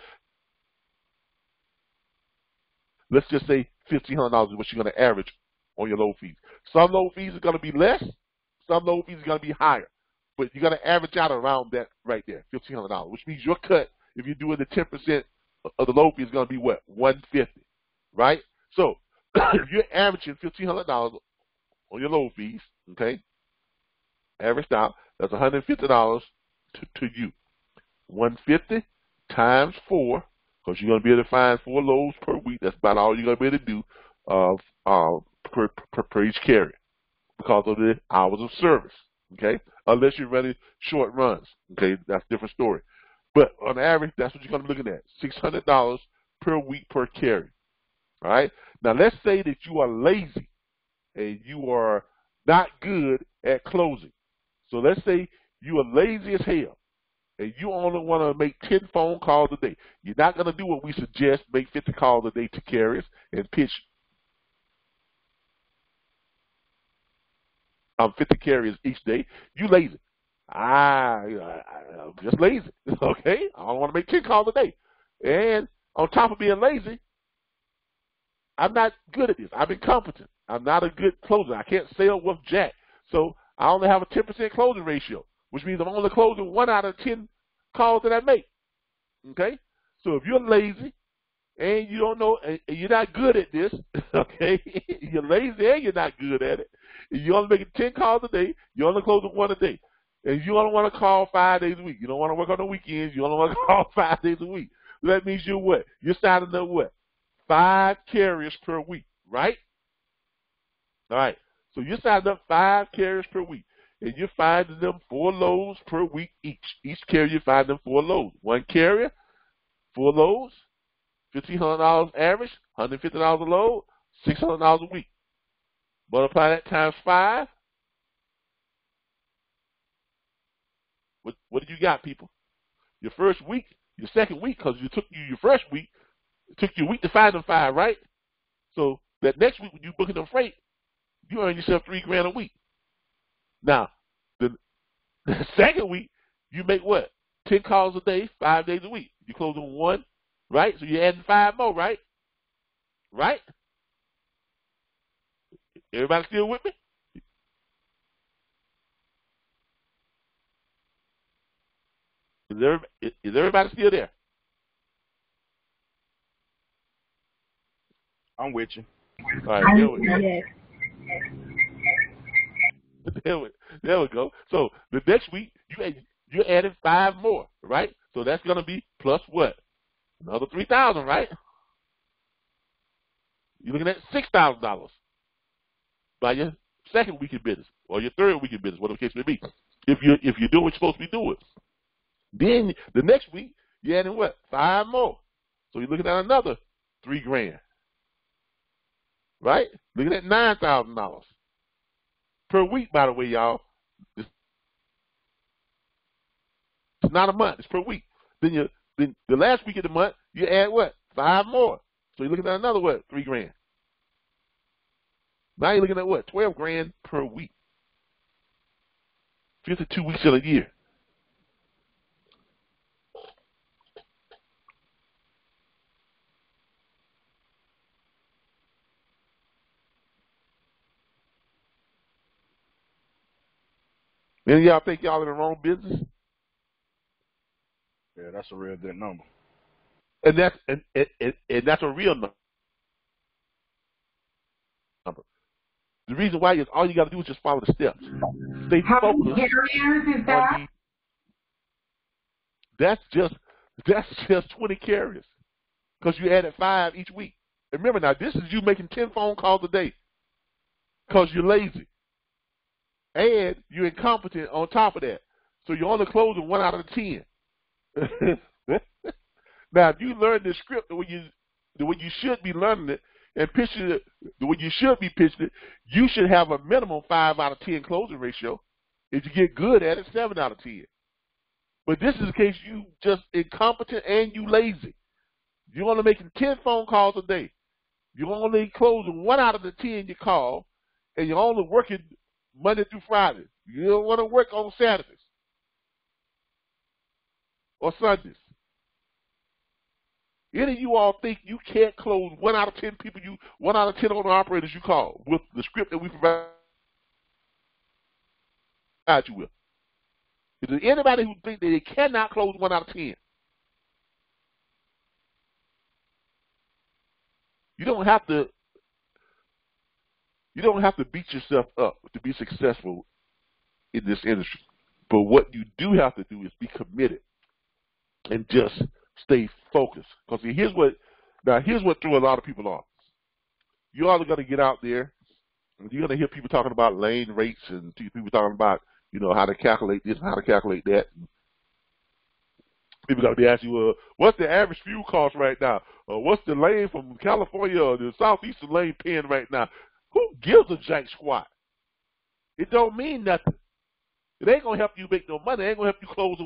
Let's just say $1,500 is what you're going to average on your load fees. Some load fees are going to be less. Some load fees are going to be higher. But you're going to average out around that right there, $1,500, which means your cut, if you're doing the 10% of the load fee, is going to be what? $150, right? So if you're averaging $1,500 on your load fees, okay, averaged out, that's $150 to you. 150 times 4, because you're going to be able to find 4 loads per week. That's about all you're going to be able to do per each carrier because of the hours of service, okay? Unless you're running short runs, okay? That's a different story. But on average, that's what you're going to be looking at, $600 per week per carrier, all right? Now, let's say that you are lazy and you are not good at closing. So let's say you are lazy as hell and you only want to make 10 phone calls a day. You're not going to do what we suggest, make 50 calls a day to carriers and pitch 50 carriers each day. You lazy. I'm just lazy, okay? I don't want to make 10 calls a day. And on top of being lazy, I'm not good at this. I'm incompetent. I'm not a good closer. I can't sell with Jack. So I only have a 10% closing ratio, which means I'm only closing 1 out of 10 calls that I make. Okay? So if you're lazy and you don't know, and you're not good at this, okay? You're lazy and you're not good at it. You're only making 10 calls a day. You're only closing 1 a day. And you only want to call 5 days a week. You don't want to work on the weekends. You only want to call 5 days a week. That means you're what? You're signing up what? 5 carriers per week, right? All right. So you're signing up 5 carriers per week. And you're finding them 4 loads per week each. Each carrier, you find them 4 loads. 1 carrier, 4 loads, $1,500 average, $150 a load, $600 a week. Multiply that times 5. What did you got, people? Your first week, your second week, because you took your first week, it took you a week to find them 5, right? So that next week when you're booking them freight, you earn yourself $3,000 a week. Now, the second week, you make what? 10 calls a day, 5 days a week. You're closing 1, right? So you're adding 5 more, right? Right? Everybody still with me? Is everybody still there? I'm with you. All right, there we go. So the next week, you're adding 5 more, right? So that's going to be plus what? Another $3,000, right? You're looking at $6,000 by your second week of business or your third week of business, whatever the case may be. If you're doing what you're supposed to be doing. Then the next week, you're adding what? 5 more. So you're looking at another $3,000. Right? Looking at $9,000 per week, by the way, y'all. It's not a month, it's per week. Then the last week of the month, you add what? 5 more. So you're looking at another what? $3,000. Now you're looking at what? $12,000 per week. 52 weeks in a year. Any of y'all think y'all in the wrong business? Yeah, that's a real good number. And that's a real number. The reason why is all you got to do is just follow the steps. Stay focused. How many carriers is that? That's just 20 carriers because you added 5 each week. And remember now, this is you making 10 phone calls a day because you're lazy. And you're incompetent on top of that. So you're only closing 1 out of 10. Now, if you learn this script the way you should be learning it and pitching it the way you should be pitching it, you should have a minimum 5 out of 10 closing ratio. If you get good at it, 7 out of 10. But this is the case you just incompetent and you lazy. You're only making 10 phone calls a day. You're only closing 1 out of the 10 you call, and you're only working Monday through Friday. You don't want to work on Saturdays or Sundays. Any of you all think you can't close 1 out of 10 people 1 out of 10 owner operators you call with the script that we provide you with? Is there anybody who thinks that they cannot close 1 out of 10? You don't have to beat yourself up to be successful in this industry. But what you do have to do is be committed and just stay focused. Because here's what threw a lot of people off. You all are going to get out there and you're going to hear people talking about lane rates and people talking about, how to calculate this and how to calculate that. People got to be asking you, what's the average fuel cost right now? What's the lane from California or the southeastern lane paying right now? Who gives a jack squat? It don't mean nothing. It ain't gonna help you make no money. It ain't gonna help you close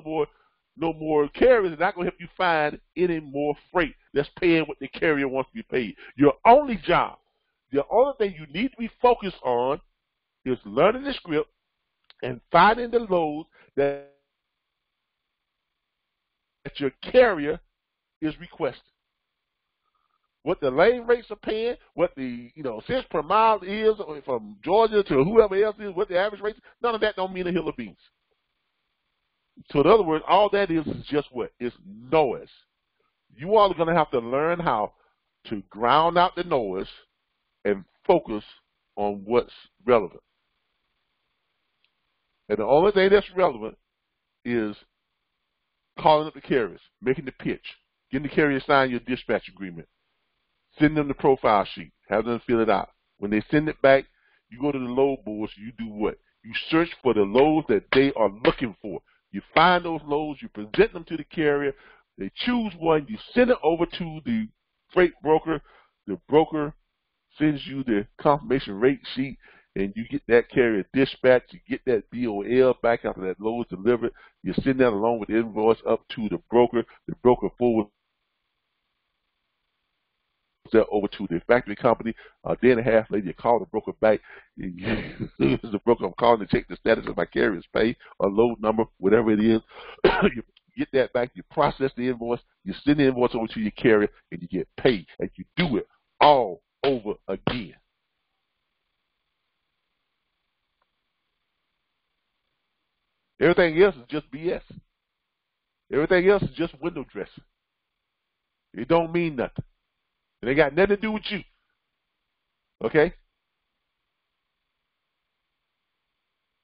no more carriers. It's not gonna help you find any more freight that's paying what the carrier wants to be paid. Your only job, the only thing you need to be focused on is learning the script and finding the loads that your carrier is requesting. What the lane rates are paying, what the cents per mile is from Georgia to whoever else is, what the average rates, none of that don't mean a hill of beans. So in other words, all that is just what? It's noise. You all are going to have to learn how to ground out the noise and focus on what's relevant. And the only thing that's relevant is calling up the carriers, making the pitch, getting the carrier to sign your dispatch agreement, send them the profile sheet, have them fill it out. When they send it back, you go to the load boards, you do what? You search for the loads that they are looking for. You find those loads, you present them to the carrier, they choose one, you send it over to the freight broker, the broker sends you the confirmation rate sheet, and you get that carrier dispatched, you get that BOL back after that load is delivered, you send that along with the invoice up to the broker forwards that over to the factory company. A day and a half later, you call the broker back. The broker, I'm calling to check the status of my carrier's pay or load number, whatever it is. You get that back, you process the invoice, you send the invoice over to your carrier, and you get paid. And you do it all over again. Everything else is just BS. Everything else is just window dressing. It don't mean nothing. It ain't got nothing to do with you. Okay?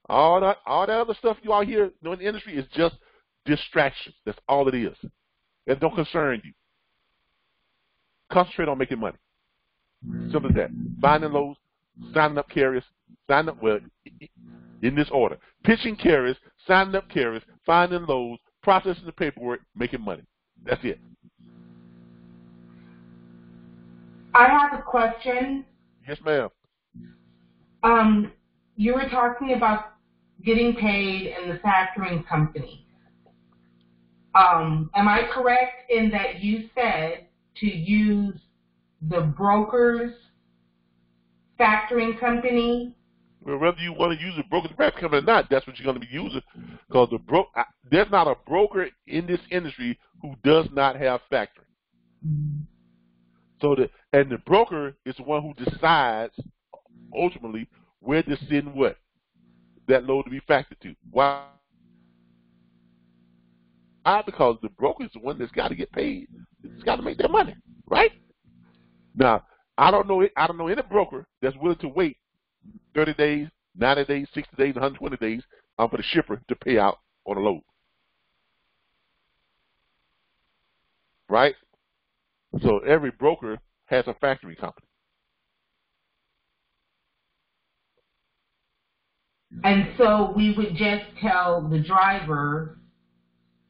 All that other stuff you all hear in the industry is just distraction. That's all it is. It don't concern you. Concentrate on making money. Simple as that. Finding loads, signing up carriers, in this order. Pitching carriers, signing up carriers, finding loads, processing the paperwork, making money. That's it. I have a question. Yes, ma'am. You were talking about getting paid in the factoring company. Am I correct in that you said to use the broker's factoring company? Well, whether you want to use a broker's factoring company or not, that's what you're going to be using. Because there's not a broker in this industry who does not have factoring. Mm-hmm. So the broker is the one who decides ultimately where to send what? That load to be factored to. Why? Because the broker is the one that's got to get paid. It's got to make their money, right? Now, I don't know any broker that's willing to wait 30 days, 90 days, 60 days, 120 days for the shipper to pay out on a load. Right? So every broker has a factoring company. And so we would just tell the driver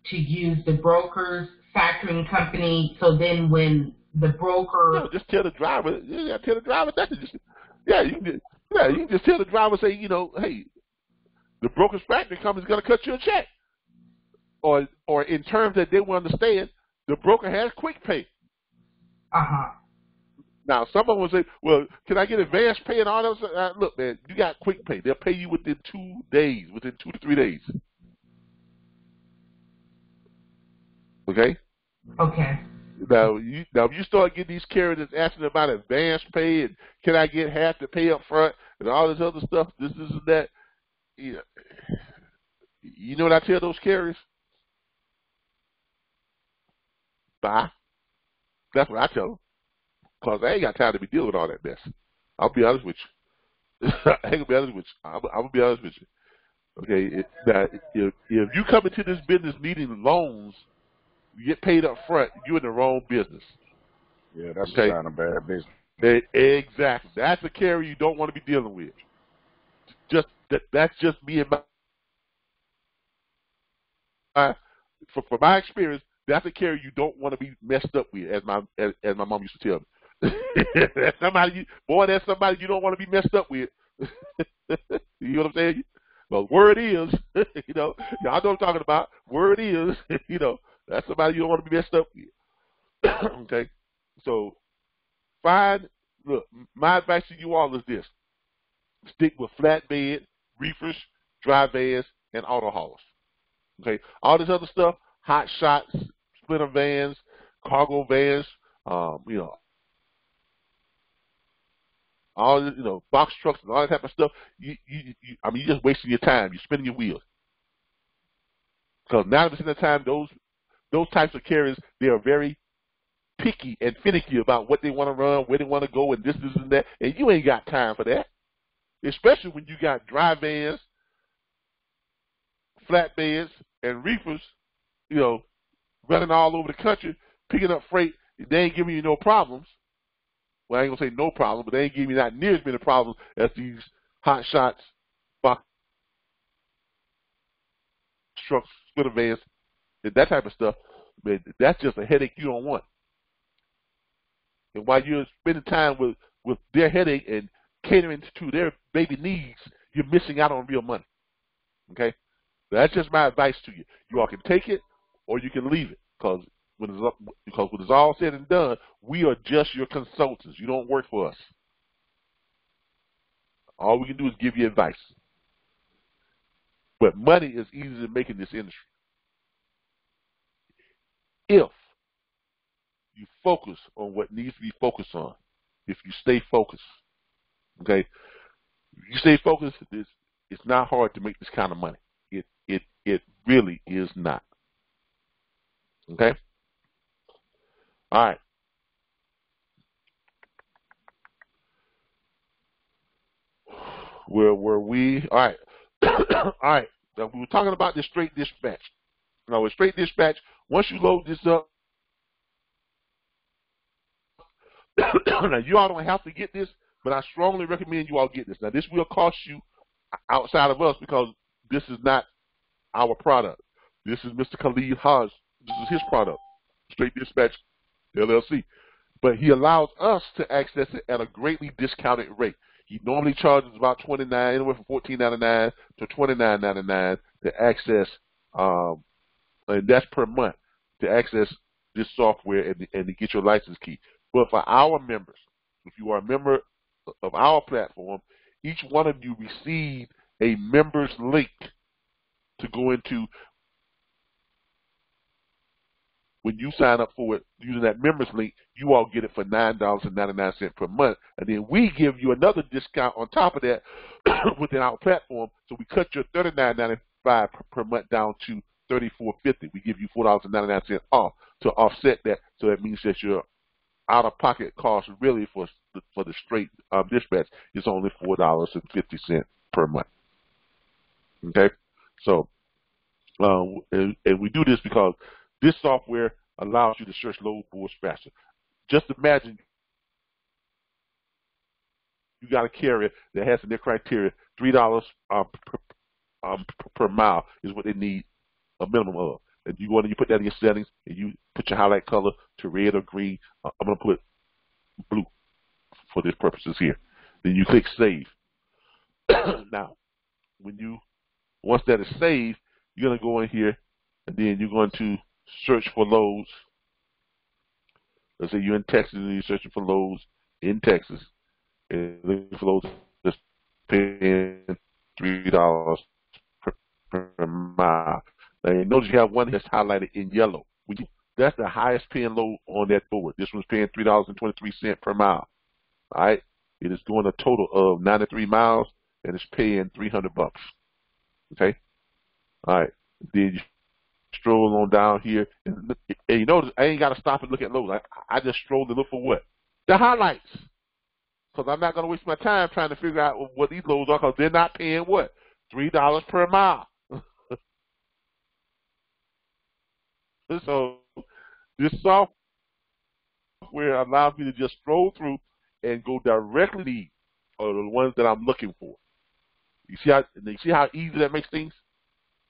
to use the broker's factoring company. So then when the broker, just tell the driver. Yeah, tell the driver that. You can just tell the driver, say, hey, the broker's factoring company is going to cut you a check, or in terms that they will understand, the broker has quick pay. Now, someone will say, well, can I get advance pay and all that? Look, man, you got quick pay. They'll pay you within 2 days, within 2 to 3 days. Okay? Okay. Now, if you start getting these carriers asking about advance pay and can I get half the pay up front and all this other stuff, this and that, you know what I tell those carriers? Bye. That's what I tell them. Because I ain't got time to be dealing with all that mess. I'll be honest with you. I ain't going to be honest with you. I'm going to be honest with you. Okay, now, if you come into this business needing loans, you get paid up front, you're in the wrong business. Yeah, that's a sign of bad business. Exactly. That's a carrier you don't want to be dealing with. That's just me and from my experience, that's a carrier you don't want to be messed up with, as my mom used to tell me. That's somebody you don't want to be messed up with. You know what I'm saying? Well, word is, y'all know what I'm talking about. Word is, that's somebody you don't want to be messed up with. Okay? So, look, my advice to you all is this. Stick with flatbed, reefers, dry vans, and auto haulers. Okay? All this other stuff, hot shots, splinter vans, cargo vans, all box trucks and all that type of stuff. You're just wasting your time. You're spinning your wheels. Because 90% of the time, those types of carriers, they are very picky and finicky about what they want to run, where they want to go, and this and that. And you ain't got time for that. Especially when you got dry vans, flatbeds, and reefers, running all over the country, picking up freight. They ain't giving you no problems. Well, I ain't going to say no problem, but they ain't giving me not near as many problems as these hot shots, box trucks, splitter vans, and that type of stuff. Man, that's just a headache you don't want. And while you're spending time with their headache and catering to their baby needs, you're missing out on real money. Okay? That's just my advice to you. You all can take it or you can leave it, because when it's all said and done, we are just your consultants. You don't work for us. All we can do is give you advice. But money is easy to make in this industry if you focus on what needs to be focused on. If you stay focused, okay. If you stay focused, it's not hard to make this kind of money. It really is not. Okay. All right. Where were we? All right. All right. Now, we were talking about this straight dispatch. Now, with straight dispatch, once you load this up, now you all don't have to get this, but I strongly recommend you all get this. Now, this will cost you outside of us because this is not our product. This is Mr. Khalid Haas. This is his product, Straight Dispatch LLC. But he allows us to access it at a greatly discounted rate. He normally charges about $29, anywhere from $14.99 to $29.99 to access, and that's per month, to access this software and to get your license key. But for our members, if you are a member of our platform, each one of you received a members link to go into. When you sign up for it using that members link, you all get it for $9.99 per month. And then we give you another discount on top of that within our platform. So we cut your $39.95 per month down to $34.50. We give you $4.99 off to offset that. So that means that your out-of-pocket cost really for the straight dispatch is only $4.50 per month. Okay? So, and we do this because this software allows you to search load boards faster. Just imagine you got a carrier that has in their criteria $3 per mile is what they need a minimum of. And you go in and you put that in your settings, and you put your highlight color to red or green. I'm going to put blue for this purposes here. Then you click save. Now, once that is saved, you're going to go in here, and then you're going to search for loads. Let's say you're in Texas and you're searching for loads in Texas, and looking for loads that's paying $3 per mile. Now, you notice you have one that's highlighted in yellow. That's the highest paying load on that board. This one's paying $3.23 per mile. All right, it is doing a total of 93 miles, and it's paying $300. Okay, all right. Then you stroll on down here, and you notice I ain't got to stop and look at loads. I just stroll to look for what? The highlights. Because I'm not going to waste my time trying to figure out what these loads are, because they're not paying what? $3 per mile. So this software allows me to just stroll through and go directly to the ones that I'm looking for. You see how easy that makes things?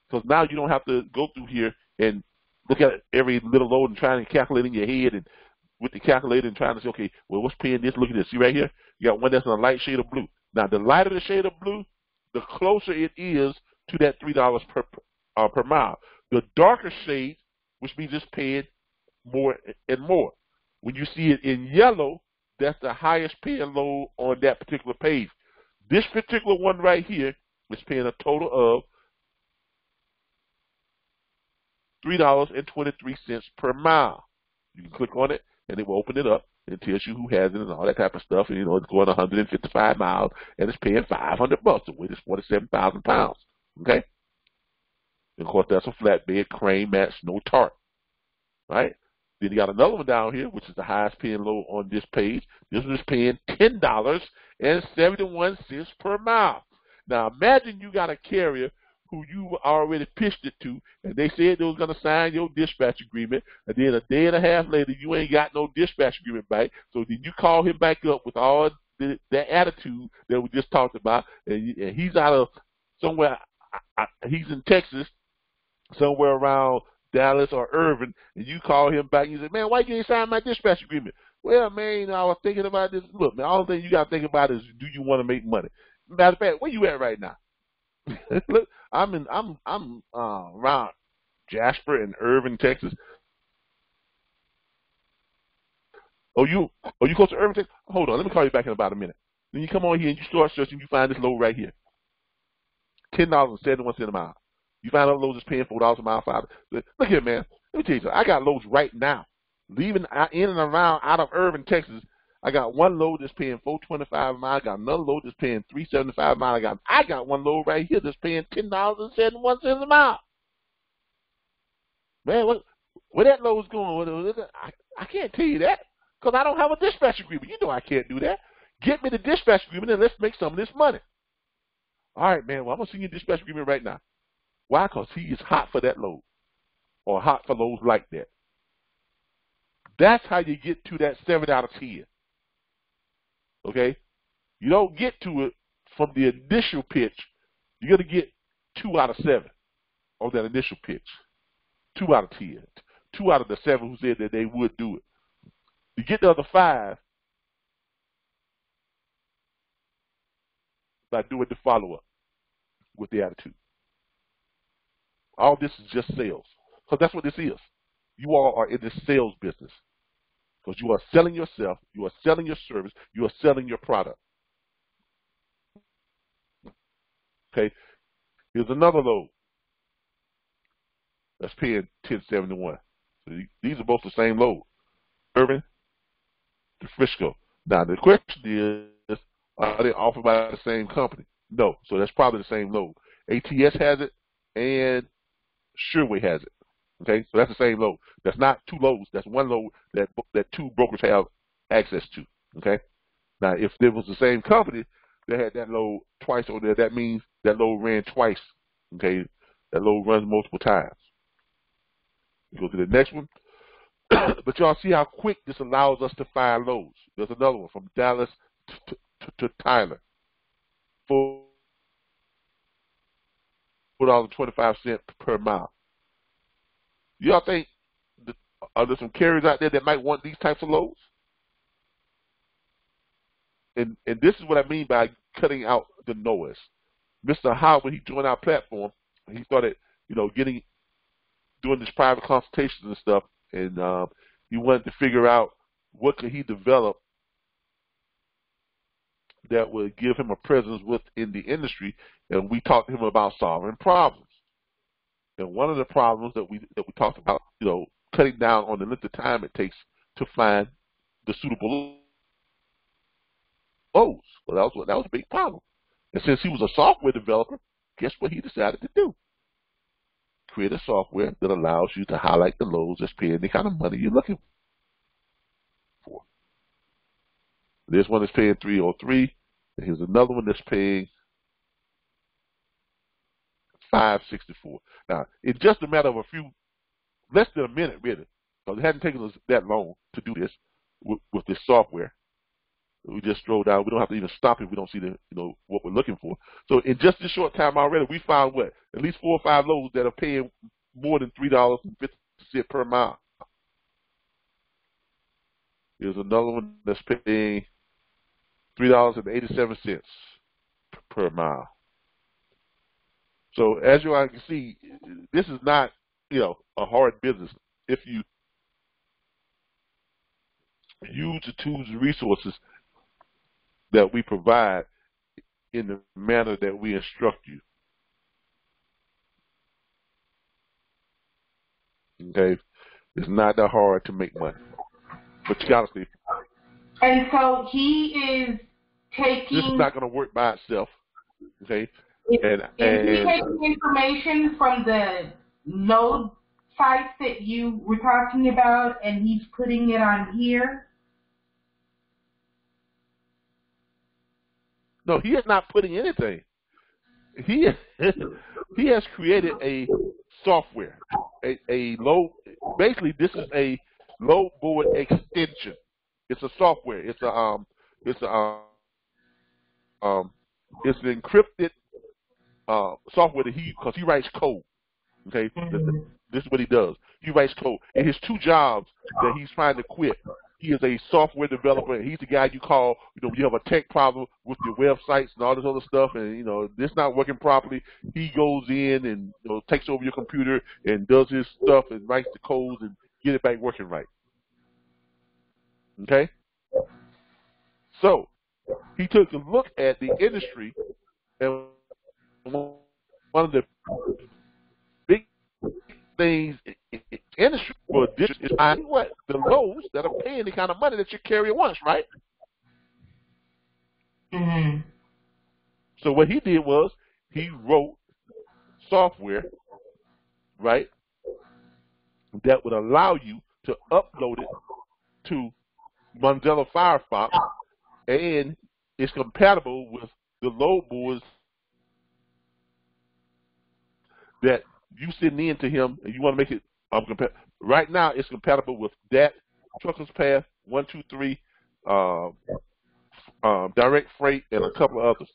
Because now you don't have to go through here and look at every little load and try to calculate in your head and with the calculator and trying to say, okay, well, what's paying this? Look at this. See right here? You got one that's in a light shade of blue. Now, the lighter the shade of blue, the closer it is to that $3 per mile. The darker shade, which means it's paying more and more. When you see it in yellow, that's the highest paying load on that particular page. This particular one right here is paying a total of $3.23 per mile. You can click on it, and it will open it up, and it tells you who has it and all that type of stuff. And, it's going 155 miles, and it's paying $500. The weight is 47,000 pounds. Okay? And of course, that's a flatbed, crane, mat, no tarp. Right? Then you got another one down here, which is the highest paying load on this page. This one is paying $10.71 per mile. Now, imagine you got a carrier who you already pitched it to, and they said they was going to sign your dispatch agreement, and then a day and a half later, you ain't got no dispatch agreement back. So then you call him back up with all that attitude that we just talked about, and he's out of somewhere, he's in Texas, somewhere around Dallas or Irvin, and you call him back and you say, man, why you ain't sign my dispatch agreement? Well, man, I was thinking about this. Look, man, all the thing you got to think about is, do you want to make money? Matter of fact, where you at right now? Look, I'm around Jasper and Irvin, Texas. Oh, you close to Irvin, Texas? Hold on, let me call you back in about a minute. Then you come on here and you start searching. You find this load right here, $10.71 a mile. You find other loads that's paying $4 a mile, $5. Look here, man. Let me tell you something. I got loads right now, leaving in and around out of Irvin, Texas. I got one load that's paying $4.25 a mile. I got another load that's paying $3.75 a mile. I got one load right here that's paying $10.71 a mile. Man, where that load's going? I can't tell you that because I don't have a dispatch agreement. You know I can't do that. Get me the dispatch agreement and let's make some of this money. All right, man. Well, I'm gonna send you a dispatch agreement right now. Why? Because he is hot for that load or hot for loads like that. That's how you get to that 7 out of 10. Okay? You don't get to it from the initial pitch. You're going to get 2 out of 7 on that initial pitch. 2 out of 10. 2 out of the 7 who said that they would do it. You get the other 5 by doing the follow-up with the attitude. All this is just sales. Because that's what this is. You all are in the sales business. Because you are selling yourself, you are selling your service, you are selling your product. Okay, here's another load that's paying $10.71. So these are both the same load, Irvin to Frisco. Now the question is, are they offered by the same company? No, so that's probably the same load. ATS has it, and Sureway has it. Okay, so that's the same load. That's not 2 loads. That's one load that 2 brokers have access to. Okay, now if there was the same company that had that load twice over there, that means that load ran twice. Okay, that load runs multiple times. We go to the next one. But y'all see how quick this allows us to find loads. There's another one from Dallas to Tyler, $4.25 per mile. Y'all think are there some carriers out there that might want these types of loads? And this is what I mean by cutting out the noise. Mr. Howard, when he joined our platform, he started, doing this private consultations and stuff, and he wanted to figure out what could he develop that would give him a presence within the industry, and we talked to him about solving problems. And one of the problems that we talked about, cutting down on the length of time it takes to find the suitable loads. Well, that was a big problem. And since he was a software developer, guess what he decided to do? Create a software that allows you to highlight the loads that's paying the kind of money you're looking for. This one is paying $303, and here's another one that's paying $564. Now, it's just a matter of less than a minute, really, because it hadn't taken us that long to do this with this software. We just scroll down. We don't have to even stop if we don't see what we're looking for. So in just this short time already, we found at least 4 or 5 loads that are paying more than $3.50 per mile. Here's another one that's paying $3.87 per mile. So as you all can see, this is not a hard business if you use the tools and resources that we provide in the manner that we instruct you. Okay? It's not that hard to make money. But you gotta see. And so he is taking... This is not gonna work by itself. Okay? Is he taking information from the load sites that you were talking about and he's putting it on here? No, he is not putting anything. He has created a software, a load. Basically, this is a load board extension. It's a software. It's an encrypted software that because he writes code. Okay, this is what he does. He writes code, and his 2 jobs that he's trying to quit. He is a software developer, and he's the guy you call, when you have a tech problem with your websites and all this other stuff, and, this not working properly. He goes in and, takes over your computer and does his stuff and writes the codes and get it back working right. Okay? So, he took a look at the industry, and one of the big things in industry for this is what the loads that are paying the kind of money that your carrier wants, right? Mm-hmm. So what he did was he wrote software, right, that would allow you to upload it to Mozilla Firefox, and it's compatible with the load boards that you send in to him, and you want to make it right now. It's compatible with that Truckers Path 123, Direct Freight, and a couple of others.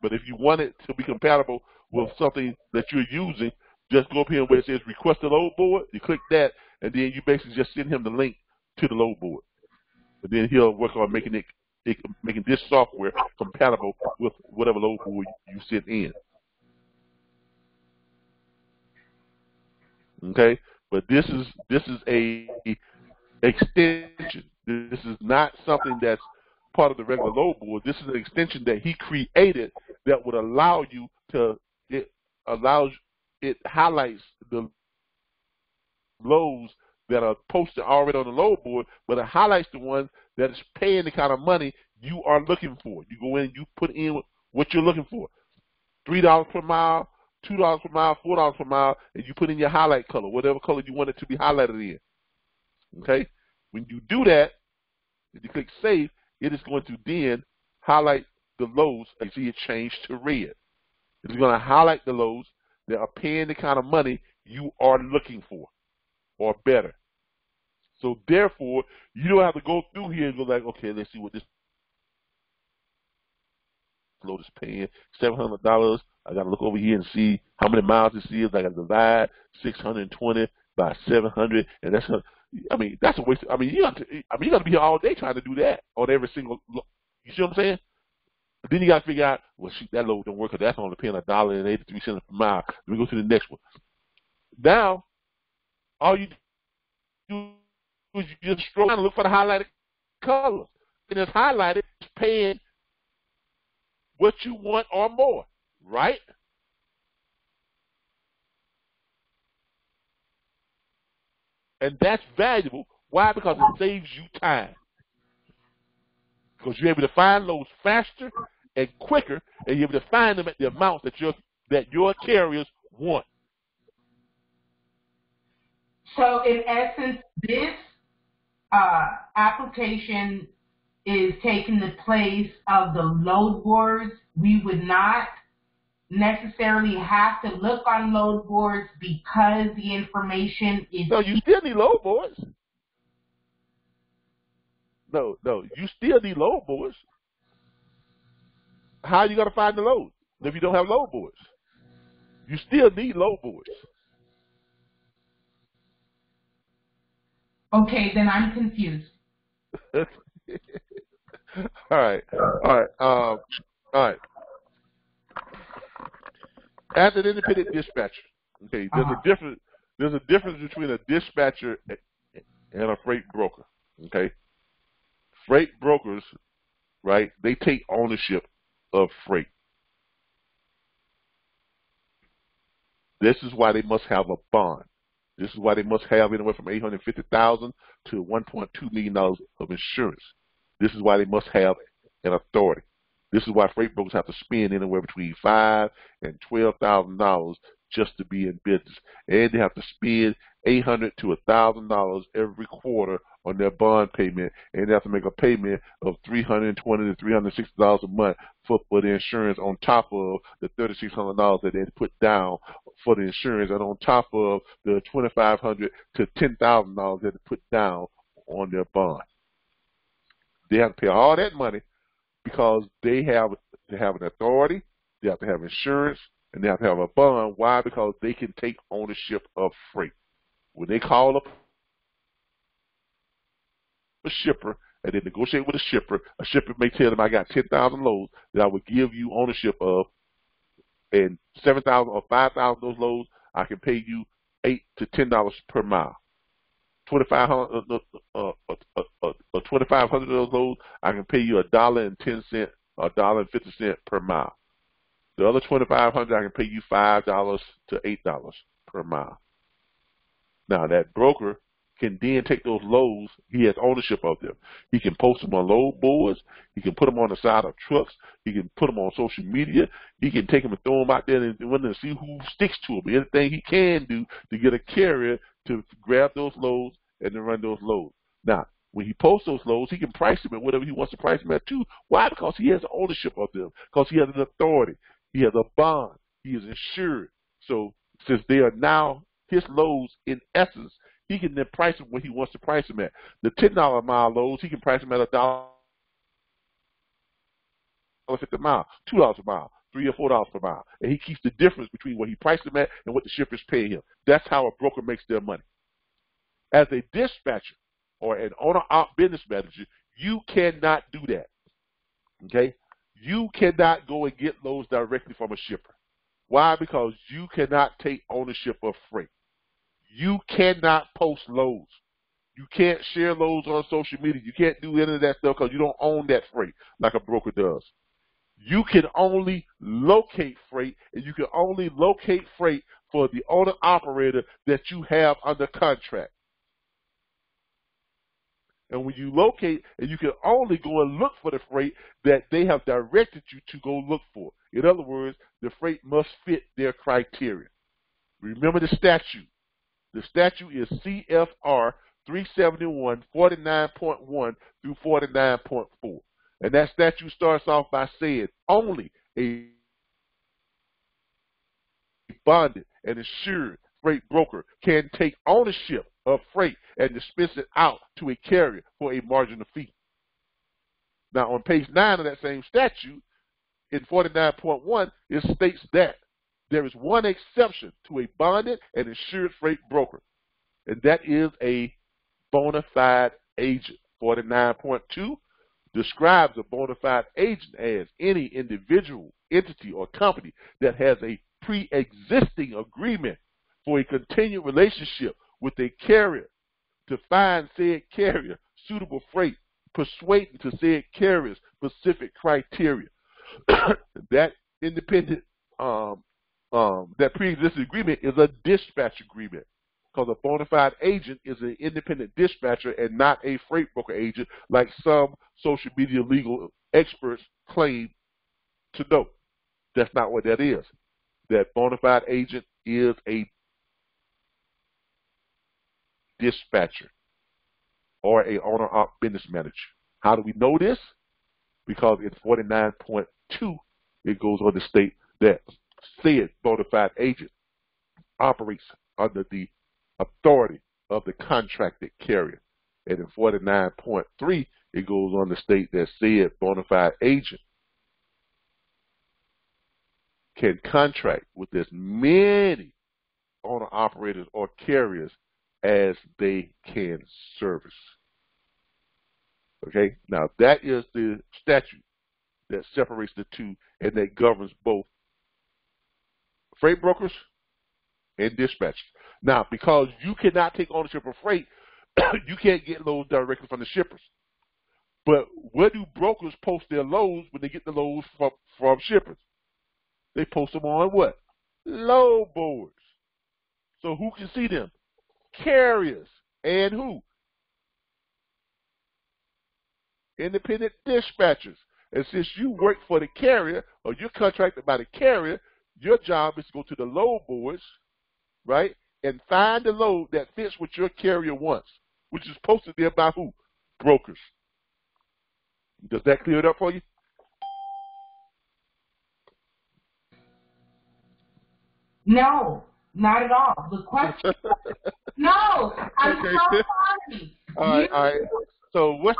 But if you want it to be compatible with something that you're using, just go up here where it says Request a Load Board. You click that, and then you basically just send him the link to the load board, and then he'll work on making this software compatible with whatever load board you send in. Okay, but this is a extension. This is not something that's part of the regular load board. This is an extension that he created that would allow you to. It highlights the loads that are posted already on the load board, but it highlights the ones that is paying the kind of money you are looking for. You go in and you put in what you're looking for: $3 per mile, $2 per mile, $4 per mile, and you put in your highlight color, whatever color you want it to be highlighted in. Okay? When you do that, if you click Save, it is going to then highlight the loads, and see it change to red. It's going to highlight the loads that are paying the kind of money you are looking for, or better. So therefore, you don't have to go through here and go like, okay, let's see what this load is paying $700. I got to look over here and see how many miles this is. I got to divide 620 by 700, and that's a waste. You got to be here all day trying to do that on every single. You see what I'm saying? But then you got to figure out, well, shoot, that load don't work because that's only paying $1.83 per mile. Let me go to the next one. Now, all you do is you just scroll down and look for the highlighted colors. And it's highlighted, it's paying what you want or more, right? And that's valuable. Why? Because it saves you time. Because you're able to find loads faster and quicker, and you're able to find them at the amounts that your carriers want. So, in essence, this application is taking the place of the load boards. We would not necessarily have to look on load boards because the information is... No, you still need load boards. No, you still need load boards. How are you going to find the load if you don't have load boards? You still need load boards. Okay, then I'm confused. All right. As an independent dispatcher, okay, there's a difference between a dispatcher and a freight broker. Okay, freight brokers, right? They take ownership of freight. This is why they must have a bond. This is why they must have anywhere from $850,000 to $1.2 million of insurance. This is why they must have an authority. This is why freight brokers have to spend anywhere between $5,000 and $12,000 just to be in business, and they have to spend $800 to $1,000 every quarter on their bond payment, and they have to make a payment of $320 to $360 a month for the insurance, on top of the $3,600 that they put down for the insurance, and on top of the $2,500 to $10,000 that they put down on their bond. They have to pay all that money because they have to have an authority, they have to have insurance, and they have to have a bond. Why? Because they can take ownership of freight. When they call up a shipper and they negotiate with a shipper may tell them, I got 10,000 loads that I would give you ownership of, and 7,000 or 5,000 of those loads, I can pay you $8 to $10 per mile. 2,500 of those loads, I can pay you $1.10, $1.50 per mile. The other 2,500, I can pay you $5 to $8 per mile. Now that broker can then take those loads. He has ownership of them. He can post them on load boards. He can put them on the side of trucks. He can put them on social media. He can take them and throw them out there and see who sticks to them. Anything he can do to get a carrier to grab those loads and then run those loads. Now, when he posts those loads, he can price them at whatever he wants to price them at too. Why? Because he has ownership of them. Because he has an authority. He has a bond. He is insured. So since they are now his loads, in essence, he can then price them what he wants to price them at. The $10 a mile loads, he can price them at $1.50 a mile, $2 a mile, $3 or $4 per mile. And he keeps the difference between what he priced them at and what the shipper's paying him. That's how a broker makes their money. As a dispatcher or an owner-op business manager, you cannot do that. Okay? You cannot go and get loads directly from a shipper. Why? Because you cannot take ownership of freight. You cannot post loads. You can't share loads on social media. You can't do any of that stuff because you don't own that freight like a broker does. You can only locate freight, and you can only locate freight for the owner-operator that you have under contract. And when you locate, and you can only go and look for the freight that they have directed you to go look for. In other words, the freight must fit their criteria. Remember the statute. The statute is CFR 371 49.1 through 49.4. And that statute starts off by saying only a bonded and insured freight broker can take ownership of freight and dispense it out to a carrier for a marginal fee. Now, on page 9 of that same statute, in 49.1, it states that there is one exception to a bonded and insured freight broker, and that is a bona fide agent. 49.2 describes a bona fide agent as any individual, entity, or company that has a pre-existing agreement for a continued relationship with a carrier to find said carrier suitable freight, persuading to said carrier's specific criteria. That independent, that pre-existing agreement is a dispatch agreement, because a bona fide agent is an independent dispatcher and not a freight broker agent, like some social media legal experts claim to know. That's not what that is. That bona fide agent is a dispatcher or a owner-op business manager. How do we know this? Because in 49.2, it goes on to state that said bona fide agent operates under the authority of the contracted carrier. And in 49.3, it goes on to state that said bona fide agent can contract with as many owner-operators or carriers as they can service. Okay? Now, that is the statute that separates the two and that governs both freight brokers and dispatchers. Now, because you cannot take ownership of freight, you can't get loads directly from the shippers. But where do brokers post their loads when they get the loads from shippers? They post them on what? Load boards. So who can see them? Carriers. And who? Independent dispatchers. And since you work for the carrier or you're contracted by the carrier, your job is to go to the load boards, right, and find the load that fits what your carrier wants, which is posted there by who? Brokers. Does that clear it up for you? No, not at all. The question no, I'm so sorry. All right. So what?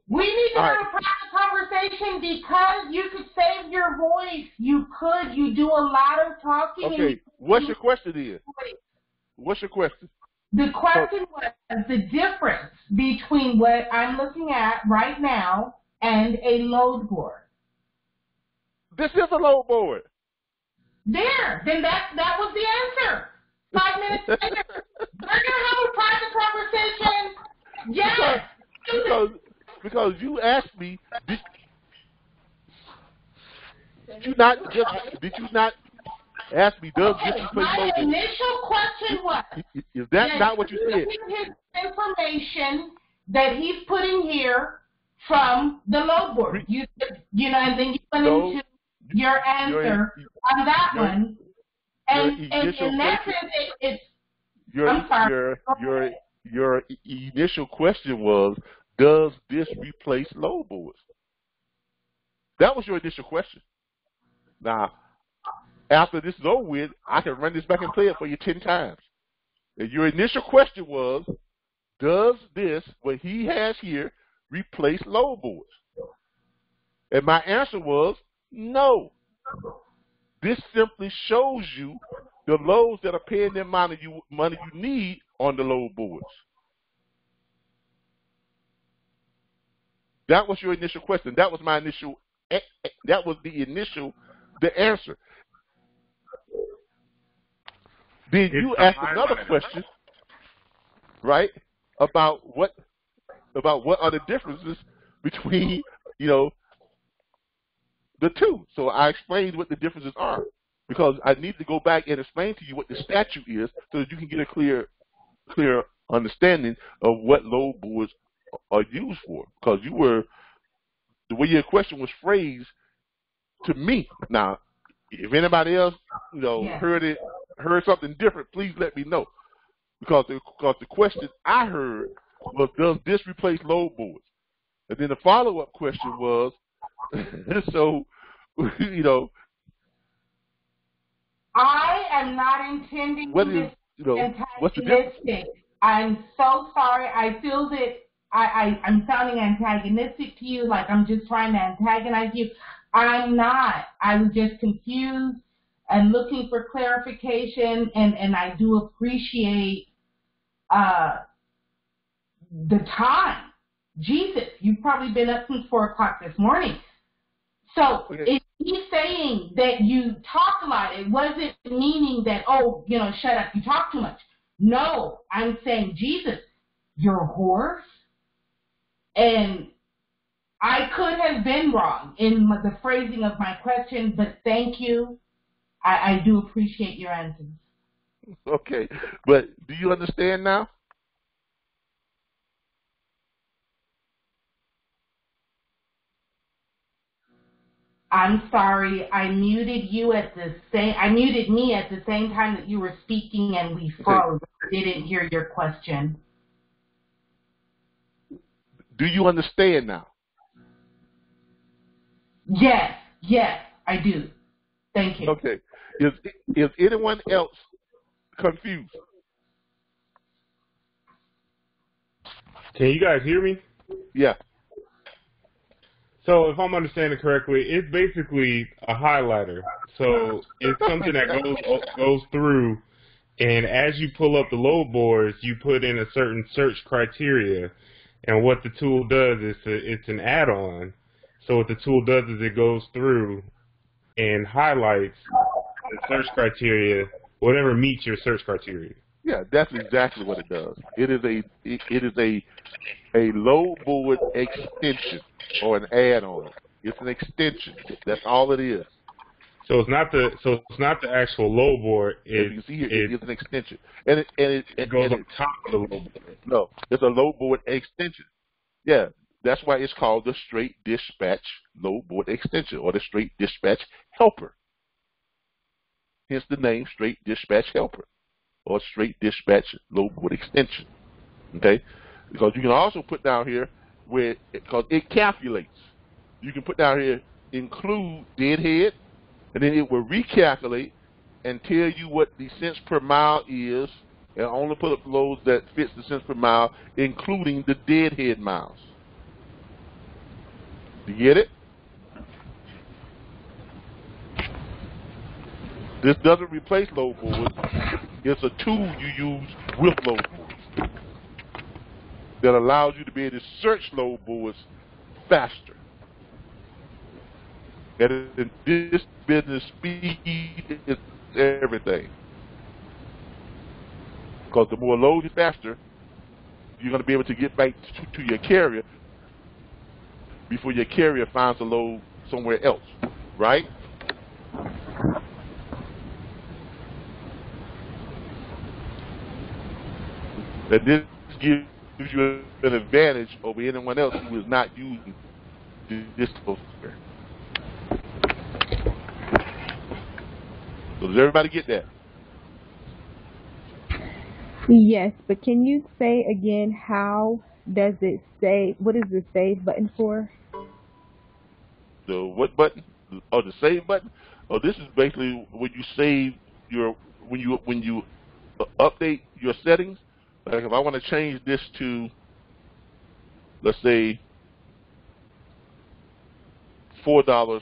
We need to have a private conversation because you could save your voice. You could. You do a lot of talking. Okay. What's your question then? What's your question? The question was the difference between what I'm looking at right now and a load board. This is a load board. There. Then that was the answer. 5 minutes later. We're going to have a private conversation. Yes. Because you asked me, did you not ask me, does this replace load board? My initial question was, is that not what you said? His information that he's putting here from the load board. You know, and then you went into your answer on that one. And in that sense, it's I'm sorry. Your initial question was, does this replace load boards? That was your initial question. Now, after this is over with, I can run this back and play it for you 10 times. And your initial question was, does this, what he has here, replace load boards? And my answer was, no. This simply shows you the loads that are paying the amount of money you need on the load boards. That was your initial question. That was my initial. That was the answer. Then you asked another question, right? About what are the differences between the two. So I explained what the differences are, because I need to go back and explain to you what the statute is so that you can get a clear understanding of what load boards are used for. Because the way your question was phrased to me. Now, if anybody else, heard something different, please let me know. Because the question I heard was, does this replace load boards? And then the follow-up question was, so, I am not intending to be antagonistic. I'm so sorry. I feel that I'm sounding antagonistic to you, like I'm just trying to antagonize you. I'm not. I'm just confused and looking for clarification, and I do appreciate the time. Jesus, you've probably been up since 4 o'clock this morning. So if he's saying that you talk a lot, it wasn't meaning that, oh, shut up, you talk too much. No, I'm saying, Jesus, you're hoarse. And I could have been wrong in the phrasing of my question, but thank you. I do appreciate your answers. Okay, but do you understand now? I'm sorry, I muted me at the same time that you were speaking, and we froze. I didn't hear your question. Do you understand now? Yes, I do. Thank you. Okay. Is anyone else confused? Can you guys hear me? Yeah. So if I'm understanding correctly, it's basically a highlighter. So it's something that goes through, and as you pull up the load boards, you put in a certain search criteria. And what the tool does is it's an add-on. So what the tool does is it goes through and highlights the search criteria, whatever meets your search criteria. Yeah, that's exactly what it does. It is a load board extension or an add-on. It's an extension. That's all it is. So it's not the actual load board. As you can see here, it is an extension, and it goes on top of the load board. No, it's a load board extension. Yeah, that's why it's called the straight dispatch load board extension or the straight dispatch helper. Hence the name straight dispatch helper or straight dispatch load board extension. Okay, because you can also put down here because it calculates. You can put down here include deadhead, and then it will recalculate and tell you what the cents per mile is, and only put up loads that fits the cents per mile, including the deadhead miles. You get it? This doesn't replace load boards. It's a tool you use with load boards that allows you to be able to search load boards faster. And in this business, speed is everything. Because the more load is faster, you're going to be able to get back to your carrier before your carrier finds a load somewhere else, right? And this gives you an advantage over anyone else who is not using this software. So does everybody get that? Yes, but can you say again, how does it save? What is the save button for? The what button? Oh, the save button? Oh, this is basically when you save when you update your settings. Like if I want to change this to, let's say, $4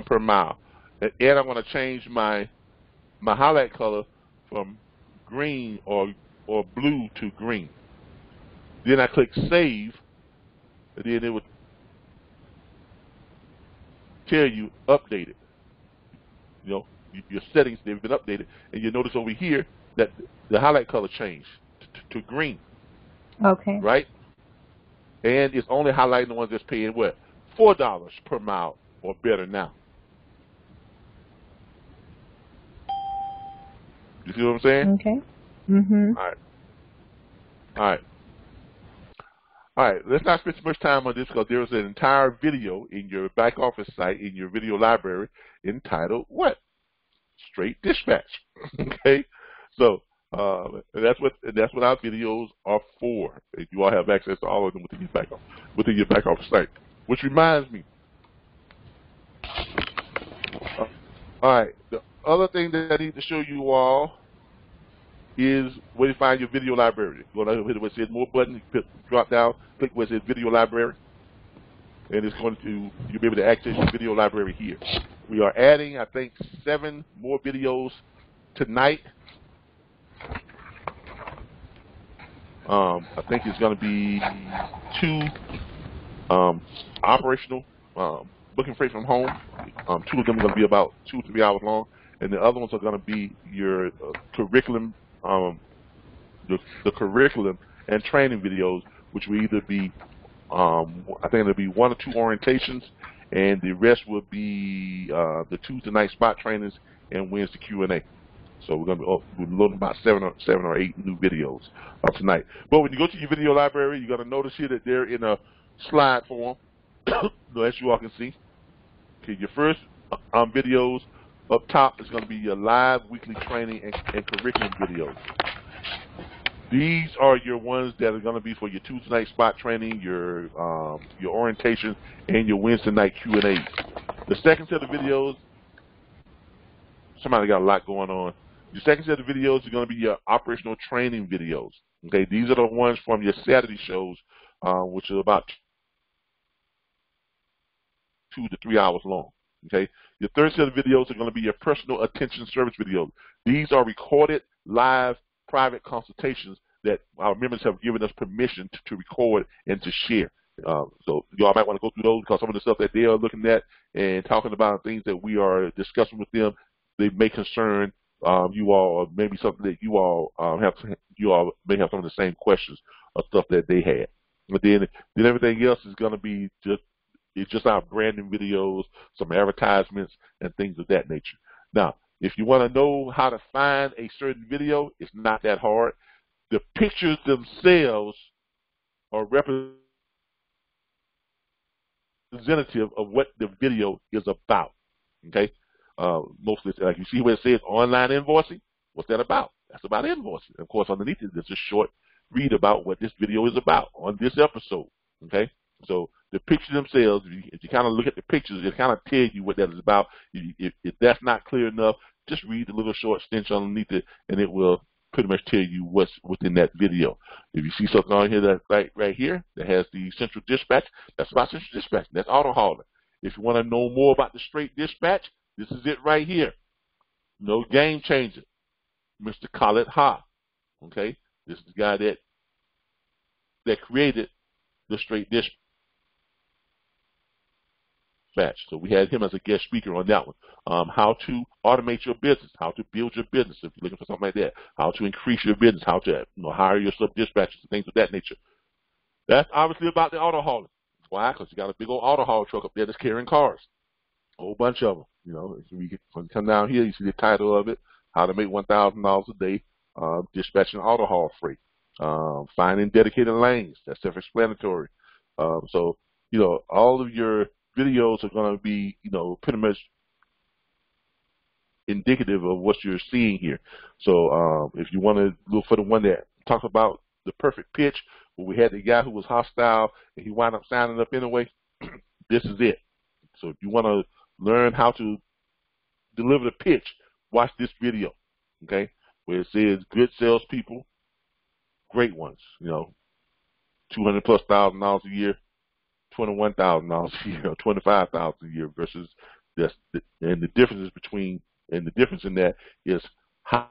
per mile, and I want to change my highlight color from green or blue to green. Then I click save, and then it would tell you update it. You know, your settings, they've been updated, and you notice over here that the highlight color changed to green. Okay. Right? And it's only highlighting the ones that's paying what? $4 per mile or better now. You see what I'm saying? Okay. Mhm. All right. Let's not spend too much time on this because there's an entire video in your back office site, in your video library, entitled what? Straight dispatch. Okay. So that's what our videos are for. You all have access to all of them within your back office site. Which reminds me. All right. The other thing that I need to show you all is where you find your video library. Go down here where it says more button, drop down, click where it says video library. and it's going to, you'll be able to access your video library here. We are adding, I think, 7 more videos tonight. I think it's going to be 2 operational booking freight from home. 2 of them are going to be about 2 to 3 hours long, and the other ones are going to be your curriculum, the curriculum and training videos, which will either be, I think it'll be 1 or 2 orientations, and the rest will be the Tuesday night spot trainings and Wednesday Q&A. So we're going to be loading about 7 or 8 new videos tonight. But when you go to your video library, you're going to notice here that they're in a slide form, as you all can see. Okay, your first videos up top is going to be your live weekly training and curriculum videos. These are your ones that are going to be for your Tuesday night spot training, your orientation, and your Wednesday night Q&As. The second set of videos, somebody got a lot going on. Your second set of videos are going to be your operational training videos. Okay, these are the ones from your Saturday shows, which are about 2 to 3 hours long. Okay, your third set of videos are going to be your personal attention service videos. These are recorded live private consultations that our members have given us permission to record and to share. So y'all might want to go through those, because some of the stuff that they are looking at and talking about, things that we are discussing with them, they may concern you all, or maybe something that you all may have some of the same questions or stuff that they had. But then everything else is going to be just our branding videos, some advertisements, and things of that nature. Now, if you want to know how to find a certain video, it's not that hard. The pictures themselves are representative of what the video is about. Okay, mostly, like you see where it says online invoicing. What's that about? That's about invoicing. Of course, underneath it, there's a short read about what this video is about on this episode. Okay, so the pictures themselves, if you kind of look at the pictures, it kind of tells you what that is about. If that's not clear enough, just read the little short extension underneath it, and it will pretty much tell you what's within that video. If you see something on here that right here that has the central dispatch, that's about central dispatch. That's auto hauler. If you want to know more about the straight dispatch, this is it right here. No game changer, Mr. Khaled Ha. Okay, this is the guy that created the straight dispatch. So we had him as a guest speaker on that one. How to automate your business, how to build your business if you're looking for something like that, how to increase your business, how to hire your sub-dispatchers and things of that nature. That's obviously about the auto hauler. Why? Because you got a big old auto haul truck up there that's carrying cars. A whole bunch of them. When you come down here, you see the title of it, How to Make $1,000 a Day Dispatching Auto Haul Freight. Finding dedicated lanes. That's self-explanatory. So, all of your videos are going to be, pretty much indicative of what you're seeing here. So if you want to look for the one that talks about the perfect pitch, where we had the guy who was hostile and he wound up signing up anyway, this is it. So if you want to learn how to deliver the pitch, watch this video, okay, where it says good salespeople, great ones, $200,000+ a year, $21,000 a year, or $25,000 a year versus this, and the difference in that is how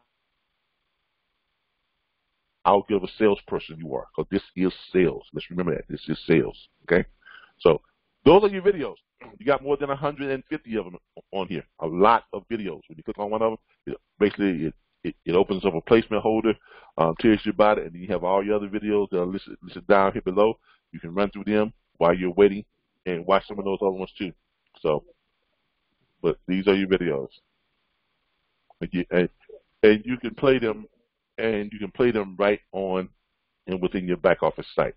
good of a salesperson you are, because this is sales. Let's remember that this is sales. Okay, so those are your videos. You got more than 150 of them on here. A lot of videos. When you click on one of them, basically it opens up a placement holder, tells you about it, and then you have all your other videos that are listed down here below. You can run through them while you're waiting and watch some of those other ones too. So, but these are your videos, and you can play them, right on and within your back office site.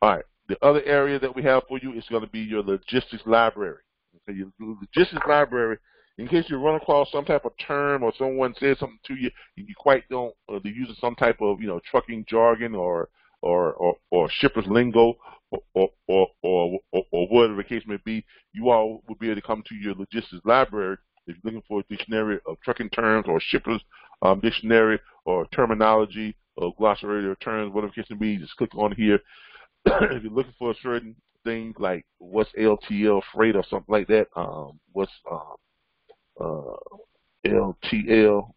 All right. The other area that we have for you is going to be your logistics library. Okay, your logistics library, in case you run across some type of term or someone says something to you, and you quite don't, they're using some type of trucking jargon or shipper's lingo or whatever the case may be, you all will be able to come to your logistics library if you're looking for a dictionary of trucking terms or shipper's dictionary or terminology or glossary of terms, whatever the case may be. Just click on here. If you're looking for a certain things like what's LTL freight or something like that. What's LTL,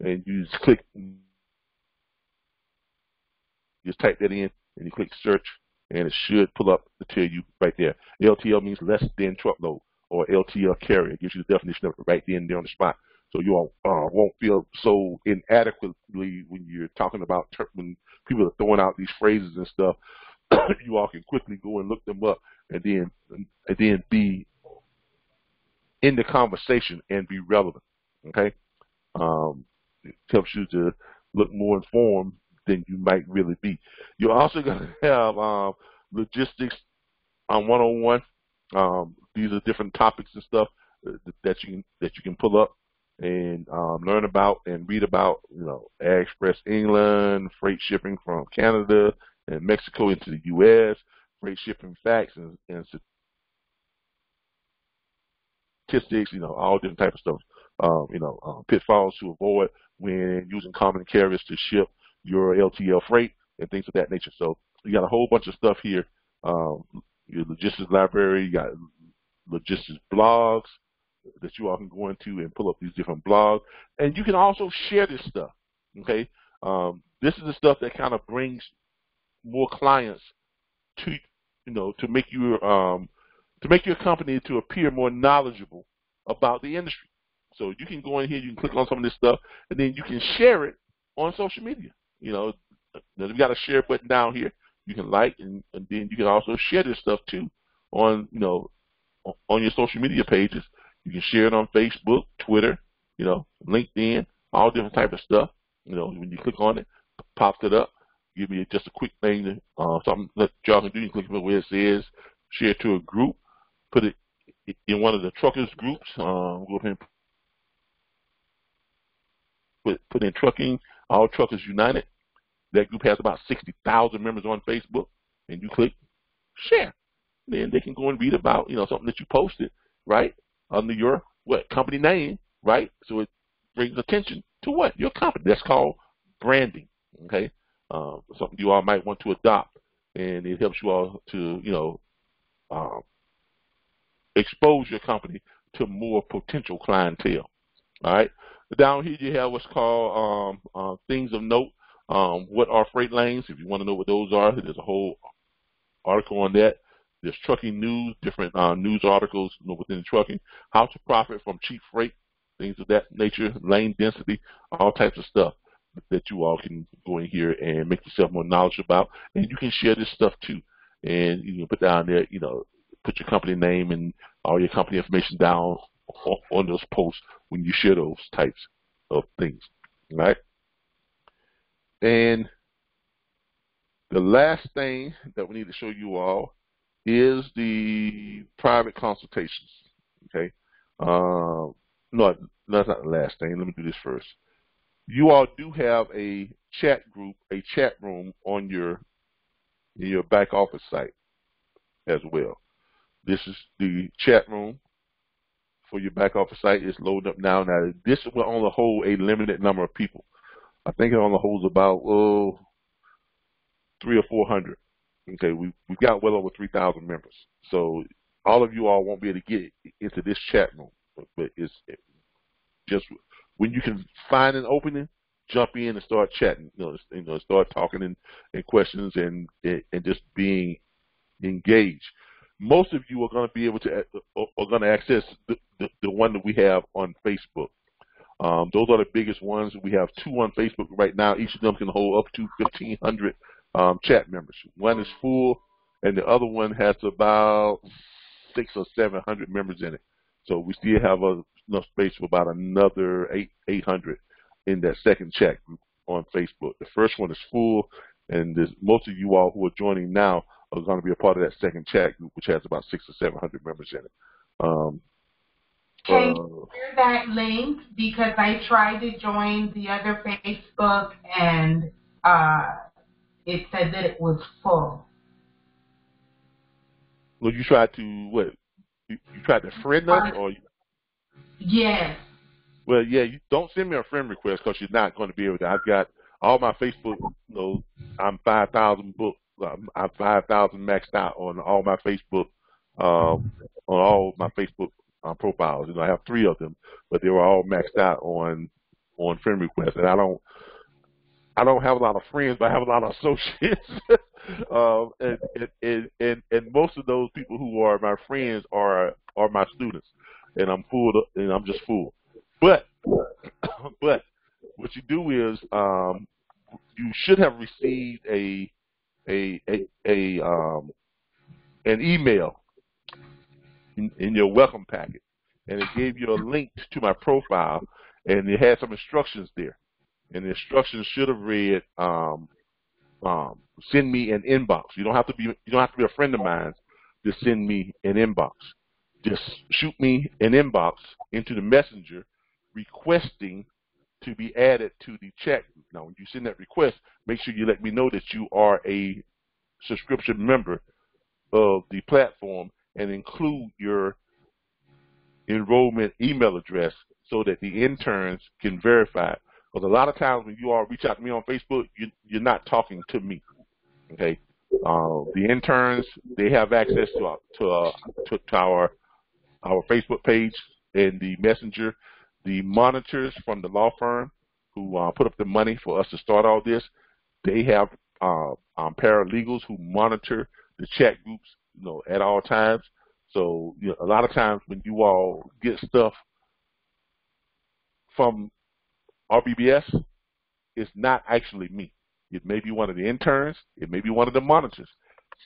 and you just click, just type that in, and you click search, and it should pull up to tell you right there. LTL means less than truckload, or LTL carrier. It gives you the definition of it right there on the spot. So you won't feel so inadequately when you're talking about when people are throwing out these phrases and stuff. You all can quickly go and look them up, and then be in the conversation and be relevant. Okay, it helps you to look more informed than you might really be. You're also going to have logistics 101. These are different topics and stuff that you can pull up and learn about and read about. You know, Air Express England, freight shipping from Canada and Mexico into the U.S., freight shipping facts and statistics. You know, all different type of stuff. Pitfalls to avoid when using common carriers to ship your LTL freight and things of that nature. So you got a whole bunch of stuff here. Your logistics library, you got logistics blogs that you all can go into and pull up these different blogs, and you can also share this stuff. Okay, this is the stuff that kind of brings more clients to to make your company to appear more knowledgeable about the industry. So you can go in here, you can click on some of this stuff, and then you can share it on social media. You know, we've got a share button down here. You can like, and then you can also share this stuff too on on your social media pages. You can share it on Facebook, Twitter, LinkedIn, all different type of stuff. When you click on it, pops it up. Give me just a quick thing, something that y'all can do. You click on where it says share to a group, put it in one of the truckers groups. Go ahead and put in trucking, all truckers united. That group has about 60,000 members on Facebook, and you click share. Then they can go and read about something that you posted right under your company name, right? So it brings attention to your company. That's called branding. Okay, something you all might want to adopt, and it helps you all to expose your company to more potential clientele. All right. Down here you have what's called things of note. What are freight lanes? If you want to know what those are, there's a whole article on that. There's trucking news, different news articles within trucking. How to profit from cheap freight, things of that nature, lane density, all types of stuff that you all can go in here and make yourself more knowledgeable about. And you can share this stuff too. And you can put down there, put your company name and all your company information down on those posts when you share those types of things. All right? And the last thing that we need to show you all is the private consultations. Okay? No, that's not the last thing. Let me do this first. You all do have a chat group, a chat room on your back office site as well. This is the chat room for your back office site. It's loading up now. Now, this will only hold a limited number of people. I think it only holds about 300 or 400. Okay, we've got well over 3,000 members. So all of you all won't be able to get into this chat room, but it's just when you can find an opening, jump in and start chatting. Start talking and questions and just being engaged. Most of you are going to be able to access the one that we have on Facebook. Those are the biggest ones. We have 2 on Facebook right now. Each of them can hold up to 1,500 chat members. One is full, and the other one has about 600 or 700 members in it. So we still have enough space for about another 800 in that second chat group on Facebook. The first one is full, and most of you all who are joining now are going to be a part of that second chat group, which has about 600 or 700 members in it. Can you share that link? Because I tried to join the other Facebook, and it said that it was full. Well, you tried to what? You tried to friend us, or? Yes. Well, yeah. You don't send me a friend request because you're not going to be able to. I've got all my Facebook. I'm 5,000 booked I'm 5,000 maxed out on all my Facebook, profiles. I have 3 of them, but they were all maxed out on friend requests. And I don't have a lot of friends, but I have a lot of associates. And most of those people who are my friends are my students, and I'm just full. But what you do is you should have received an email in your welcome packet, and it gave you a link to my profile, and it had some instructions there. And the instructions should have read, send me an inbox. You don't have to be a friend of mine to send me an inbox. Just shoot me an inbox into the messenger requesting to be added to the chat group. Now, when you send that request, make sure you let me know that you are a subscription member of the platform and include your enrollment email address so that the interns can verify it. Because a lot of times when you all reach out to me on Facebook, you're not talking to me. Okay, the interns, they have access to our Facebook page and the messenger. The monitors from the law firm who put up the money for us to start all this, they have paralegals who monitor the chat groups, at all times. So a lot of times when you all get stuff from RBBS, it's not actually me. It may be one of the interns. It may be one of the monitors.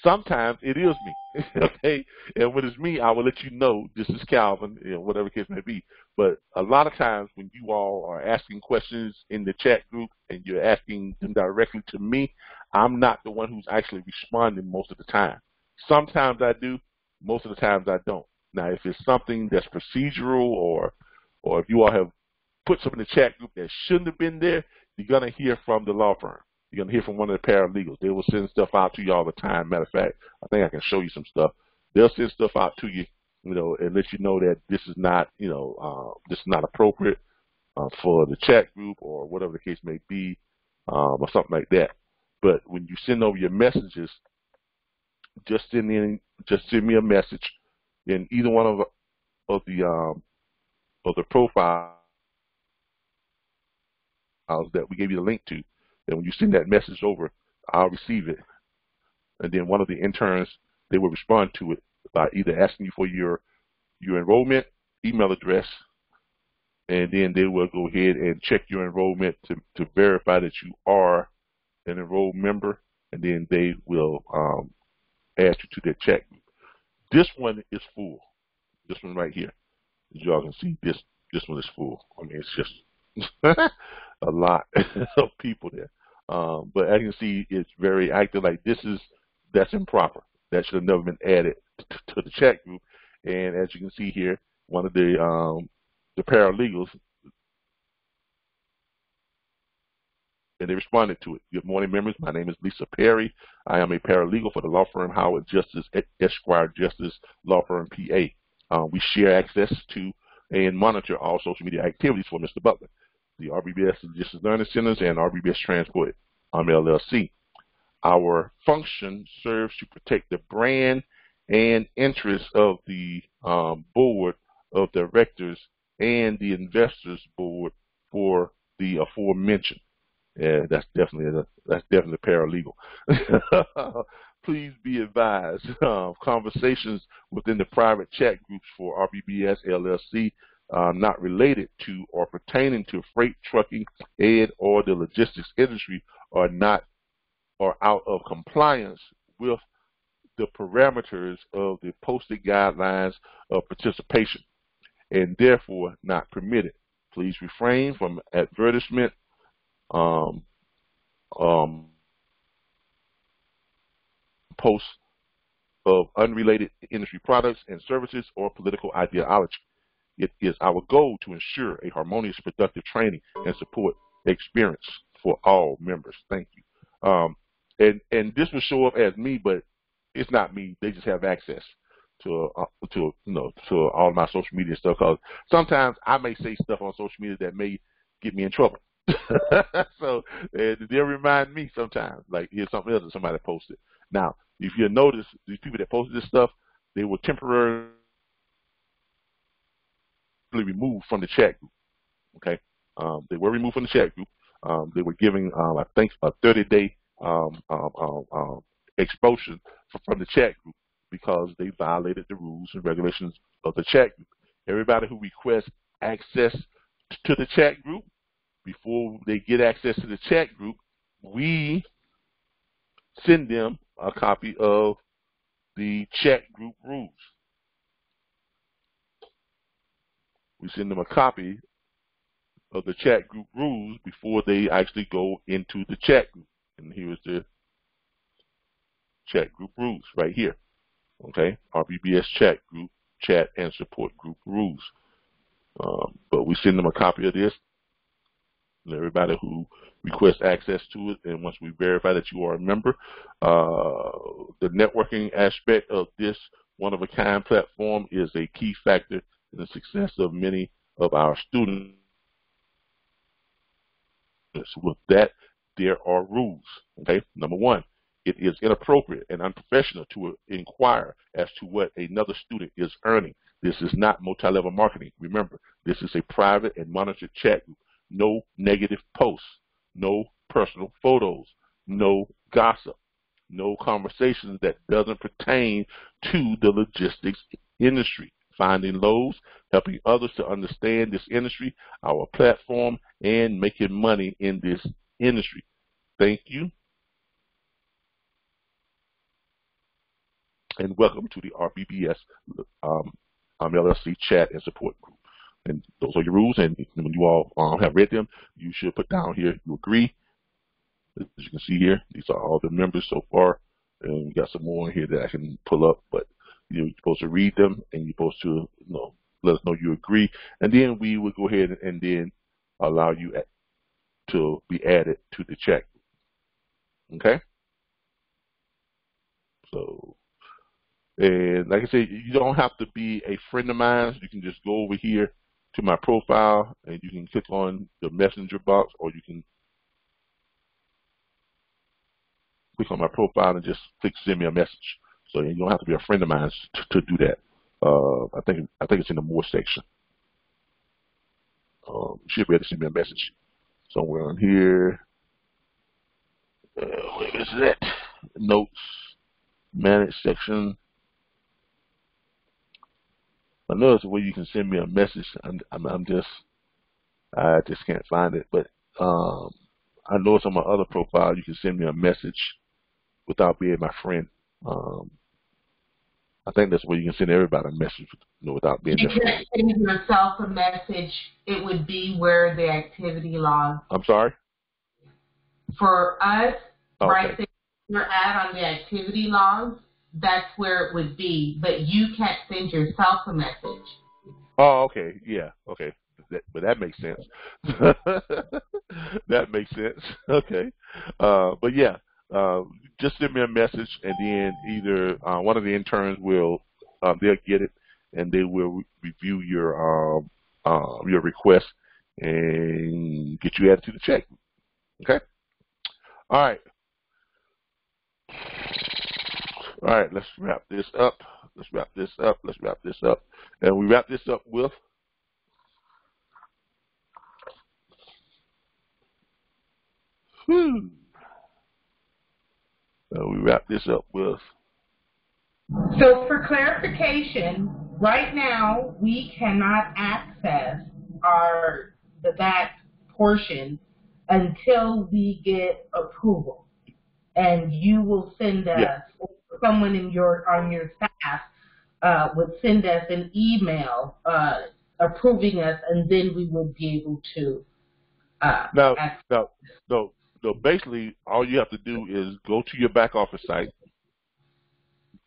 Sometimes it is me, okay? And when it's me, I will let you know this is Calvin, whatever case may be. But a lot of times when you all are asking questions in the chat group and you're asking them directly to me, I'm not the one who's actually responding most of the time. Sometimes I do. Most of the times I don't. Now, if it's something that's procedural or if you all have put something in the chat group that shouldn't have been there, you're going to hear from the law firm. You're going to hear from one of the paralegals. They will send stuff out to you all the time. Matter of fact, I think I can show you some stuff. They'll send stuff out to you, and let you know that this is not, this is not appropriate for the chat group or whatever the case may be, or something like that. But when you send over your messages, just send me a message in either one of the profiles that we gave you the link to. And when you send that message over, I'll receive it. And then one of the interns, they will respond to it by either asking you for your enrollment email address, and then they will go ahead and check your enrollment to verify that you are an enrolled member, and then they will add you to their chat group. This one is full. This one right here. As y'all can see, this one is full. I mean, it's just a lot of people there. But as you can see, it's very active. Like that's improper. That should have never been added to the chat group. And as you can see here, one of the paralegals, and they responded to it. Good morning, members. My name is Lisa Perry. I am a paralegal for the law firm Howard Justice Esquire Justice Law Firm PA. We share access to and monitor all social media activities for Mr. Butler, the RBBS Logistics Learning Centers, and RBBS Transport LLC. Our function serves to protect the brand and interests of the board of directors and the investors board for the aforementioned. Yeah, that's definitely paralegal. Please be advised, conversations within the private chat groups for RBBS LLC not related to or pertaining to freight, trucking, ed, or the logistics industry are out of compliance with the parameters of the posted guidelines of participation and therefore not permitted. Please refrain from advertisement, posts of unrelated industry products and services or political ideology. It is our goal to ensure a harmonious, productive training and support experience for all members. Thank you. And this will show up as me, but it's not me. They just have access to all of my social media stuff. Because sometimes I may say stuff on social media that may get me in trouble. So they'll remind me sometimes, like here's something else that somebody posted. Now, if you notice, these people that posted this stuff, they were temporarily removed from the chat group. Okay, they were removed from the chat group. They were giving, I think, a 30-day expulsion from the chat group because they violated the rules and regulations of the chat group. Everybody who requests access to the chat group, before they get access to the chat group, we send them a copy of the chat group rules. We send them a copy of the chat group rules before they actually go into the chat group. And here's the chat group rules right here. Okay, RBBS chat group, chat and support group rules. But we send them a copy of this. And everybody who requests access to it, and once we verify that you are a member, the networking aspect of this one-of-a-kind platform is a key factor in the success of many of our students. With that, there are rules. Okay, number one, it is inappropriate and unprofessional to inquire as to what another student is earning. This is not multi-level marketing. Remember, this is a private and monitored chat group. No negative posts, no personal photos, no gossip, no conversations that doesn't pertain to the logistics industry. Finding lows, helping others to understand this industry, our platform, and making money in this industry. Thank you. And welcome to the RBBS LLC chat and support group. And those are your rules, and when you all have read them, you should put down here you agree. As you can see here, these are all the members so far, and we got some more in here that I can pull up, but you're supposed to read them, and you're supposed to let us know you agree, and then we will go ahead and then allow you to be added to the chat group. Okay? So, and like I said, you don't have to be a friend of mine. You can just go over here to my profile, and you can click on the messenger box, or you can click on my profile and just click send me a message. So you don't have to be a friend of mine to do that. I think it's in the more section. You should be able to send me a message somewhere on here. Where is that? Notes, manage section. I know it's a way you can send me a message. I just can't find it. But I know it's on my other profile. You can send me a message without being my friend. I think that's where you can send everybody a message, without being their friend. If you send yourself a message, it would be where the activity log. I'm sorry? For us, okay. Right there, you're at on the activity logs, that's where it would be, but you can't send yourself a message. Oh, okay. Yeah, okay. But that makes sense. That makes sense. Okay. But yeah, just send me a message, and then either one of the interns will, they'll get it, and they will review your request and get you added to the chat. Okay. All right. All right. Let's wrap this up. And we wrap this up with. We wrap this up with. So for clarification, right now we cannot access that portion until we get approval, and you will send us, or someone on your staff would send us an email approving us, and then we would be able to. No, basically, all you have to do is go to your back office site,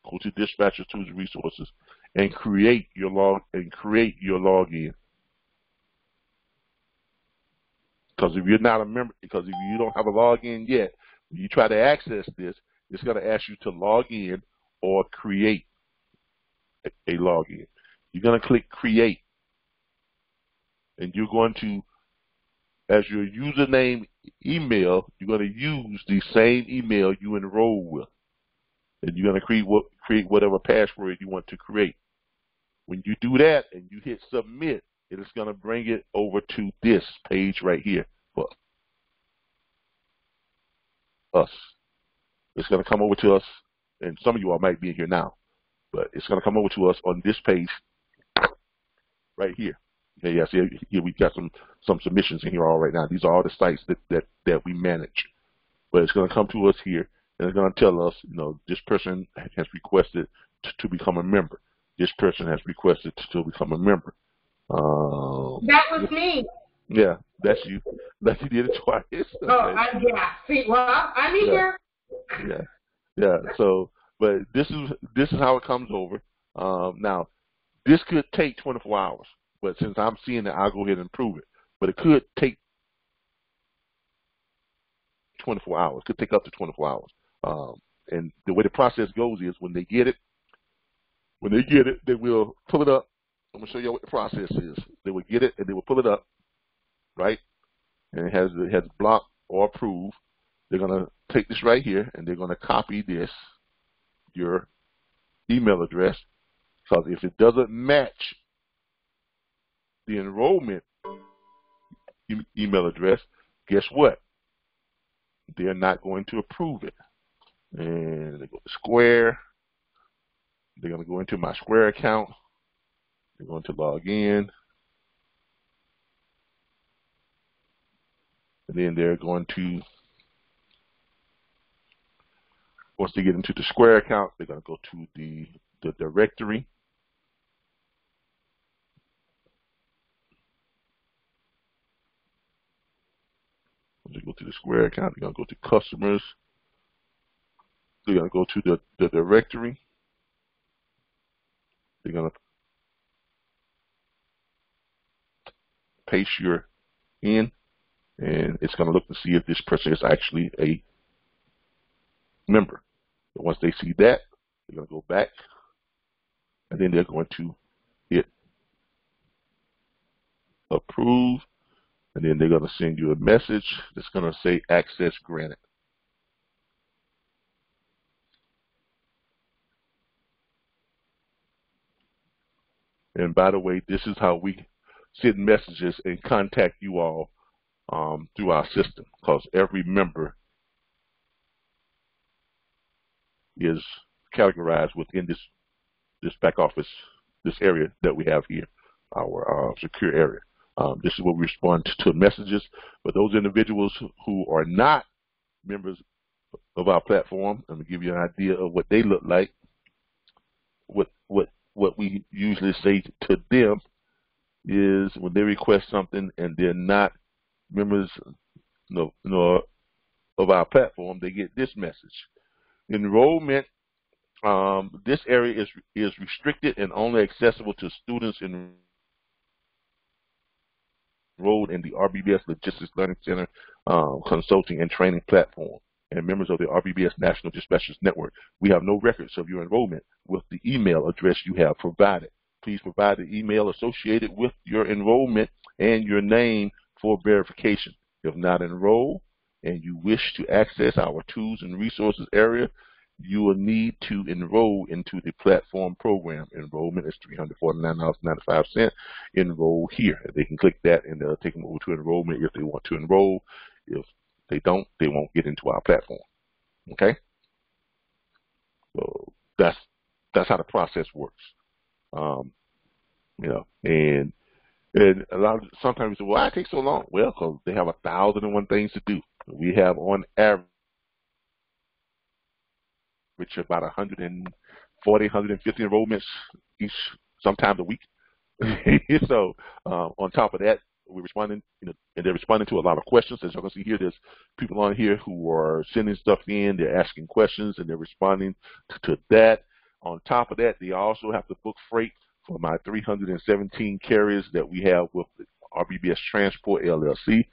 go to Dispatcher Tools and Resources, and create your login. Because if you're not a member, because if you don't have a login yet, when you try to access this, it's going to ask you to log in or create a login. You're going to click Create, and you're going to as your username email, you're going to use the same email you enroll with. And you're going to create whatever password you want to create. When you do that and you hit submit, it is going to bring it over to this page right here for us. It's going to come over to us, and some of you all might be in here now, but it's going to come over to us on this page right here. Okay, yeah, see here we've got some submissions in here all right now. These are all the sites that we manage. But it's going to come to us here, and it's going to tell us, you know, this person has requested to become a member. This person has requested to become a member. That was me. Yeah, that's you. That you did it twice. Okay. Oh, yeah. See, well, I'm here. Yeah. So, but this is how it comes over. Now, this could take 24 hours, but since I'm seeing it, I'll go ahead and improve it. But it could take 24 hours. It could take up to 24 hours. And the way the process goes is when they get it, they will pull it up. I'm gonna show you what the process is. They will get it and they will pull it up, right? And it has block or approve. They're gonna take this right here and they're gonna copy this, your email address, because if it doesn't match the enrollment email address, guess what? They're not going to approve it. And they go to Square. They're going to go into my Square account. They're going to log in. And then they're going to, once they get into the Square account, they're going to go to the directory. Once they go to the Square account, they're going to go to customers. They're going to go to the directory. They're going to paste your in, and it's going to look to see if this person is actually a member. But once they see that, they're going to go back, and then they're going to hit approve, and then they're going to send you a message that's going to say access granted. And by the way, this is how we send messages and contact you all through our system, because every member is categorized within this back office, this area that we have here, our secure area. This is where we respond to messages. But those individuals who are not members of our platform, I'm gonna give you an idea of what they look like. What we usually say to them is when they request something and they're not members of our platform, they get this message. Enrollment, this area is restricted and only accessible to students enrolled in the RBBS Logistics Learning Center consulting and training platform and members of the RBBS National Dispatchers Network. We have no records of your enrollment with the email address you have provided. Please provide the email associated with your enrollment and your name for verification. If not enrolled and you wish to access our tools and resources area, you will need to enroll into the platform program. Enrollment is $349.95. Enroll here. They can click that and they'll take them over to enrollment if they want to enroll. If they don't, they won't get into our platform. Okay? So that's how the process works. And a lot of sometimes you say, well, why it takes so long? Well, because they have 1,001 things to do. We have on average about 140, 150 enrollments each, sometimes a week. So on top of that, we're responding, and they're responding to a lot of questions. As you can see here, there's people on here who are sending stuff in, they're asking questions, and they're responding to that. On top of that, they also have to book freight for my 317 carriers that we have with RBBS Transport LLC.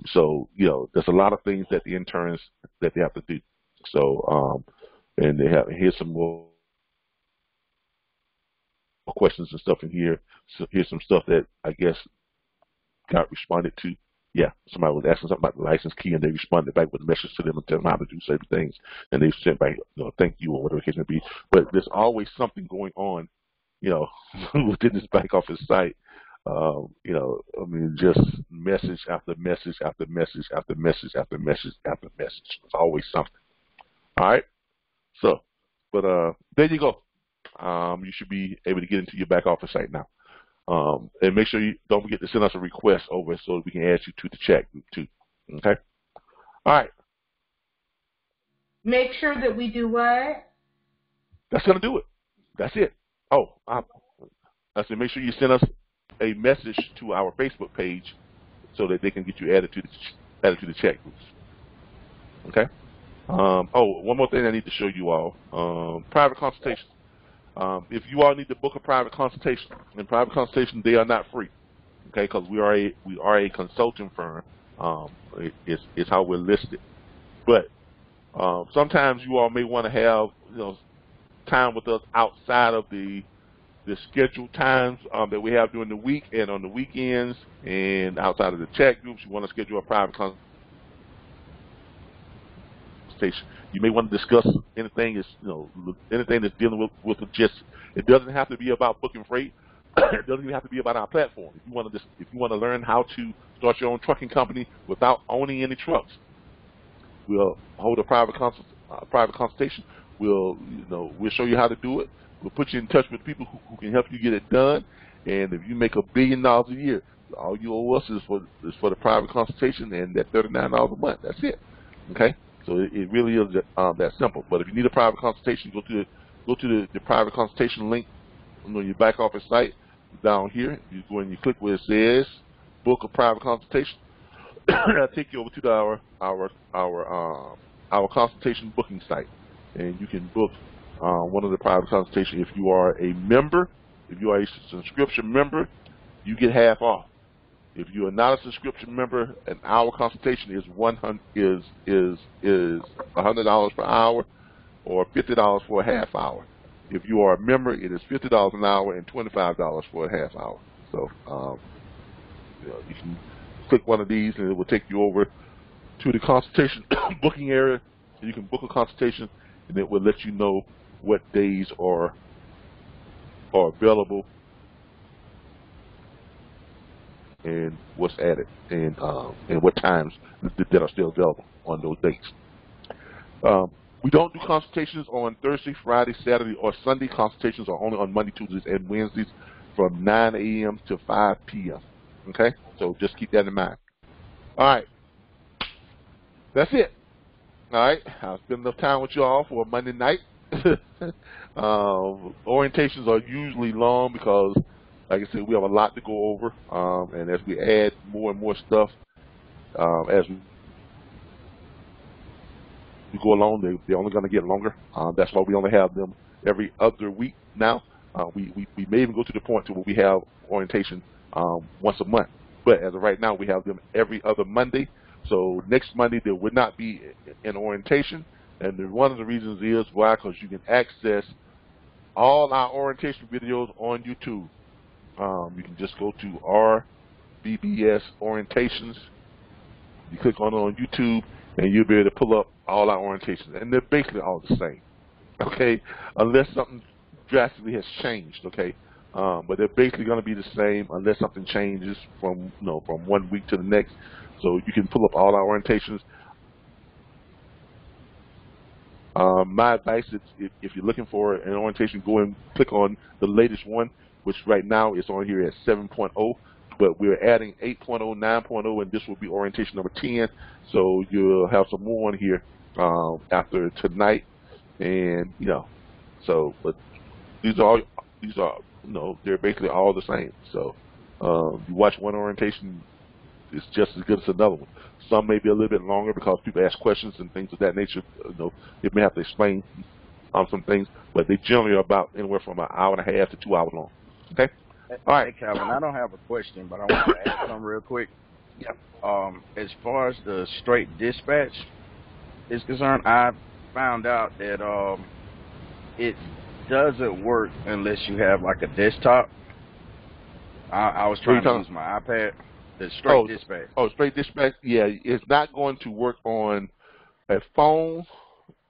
So, there's a lot of things that the interns that they have to do. So, and here's some more questions and stuff in here. So here's some stuff that I guess got responded to Yeah, somebody was asking something about the license key, and they responded back with a message to them and tell them how to do certain things, and they sent back, thank you or whatever the case may be. But there's always something going on, within this back office site. Just message after message after message after message after message after message. There's always something. All right. So, but there you go. You should be able to get into your back office site now. And make sure you don't forget to send us a request over so that we can add you to the chat group too. Okay? All right. Make sure that we do what? That's going to do it. That's it. Oh, I said make sure you send us a message to our Facebook page so that they can get you added to the chat groups. Okay? One more thing I need to show you all. Private consultations. If you all need to book a private consultation, and private consultations, they are not free, okay? Because we are a consulting firm. It's how we're listed. But sometimes you all may want to have time with us outside of the scheduled times that we have during the week and on the weekends, and outside of the chat groups. You want to schedule a private consultation. You may want to discuss anything anything that's dealing with logistics. It doesn't have to be about booking freight. It doesn't even have to be about our platform. If you want to learn how to start your own trucking company without owning any trucks, we'll hold a private consultation. We'll show you how to do it. We'll put you in touch with people who can help you get it done. And if you make $1 billion a year, all you owe us is for the private consultation and that $39 a month. That's it. Okay. So it really is that simple. But if you need a private consultation, go to the private consultation link on your back office site down here. You go and you click where it says book a private consultation. That'll take you over to our consultation booking site, and you can book one of the private consultations. If you are a member, if you are a subscription member, you get half off. If you are not a subscription member, an hour consultation is $100 per hour, or $50 for a half hour. If you are a member, it is $50 an hour and $25 for a half hour. So you can click one of these, and it will take you over to the consultation booking area. So you can book a consultation, and it will let you know what days are available and what's added, and what times that are still available on those dates. We don't do consultations on Thursday, Friday, Saturday, or Sunday. Consultations are only on Monday, Tuesdays, and Wednesdays from 9 a.m. to 5 p.m. Okay? So just keep that in mind. All right. That's it. All right. I'll spend enough time with you all for a Monday night. Orientations are usually long because, like I said, we have a lot to go over, and as we add more and more stuff, as we go along, they're only going to get longer. That's why we only have them every other week now. We may even go to the point to where we have orientation once a month, but as of right now, we have them every other Monday. So next Monday there would not be an orientation, and one of the reasons is why, because you can access all our orientation videos on YouTube. You can just go to RBBS Orientations. You click on it on YouTube, and you'll be able to pull up all our orientations. And they're basically all the same, okay? Unless something drastically has changed, okay? But they're basically going to be the same unless something changes from one week to the next. So you can pull up all our orientations. My advice is if you're looking for an orientation, go and click on the latest one, which right now is on here at 7.0, but we're adding 8.0, 9.0, and this will be orientation number 10. So you'll have some more on here after tonight, and but these are they're basically all the same. So you watch one orientation, it's just as good as another one. Some may be a little bit longer because people ask questions and things of that nature. It may have to explain some things, but they generally are about anywhere from an hour and a half to 2 hours long. Okay? All right. Hey, Calvin, I don't have a question, but I want to ask something real quick. Yep. As far as the straight dispatch is concerned, I found out that it doesn't work unless you have like a desktop. I was trying to use my iPad. The straight dispatch. Oh, straight dispatch. Yeah, it's not going to work on a phone.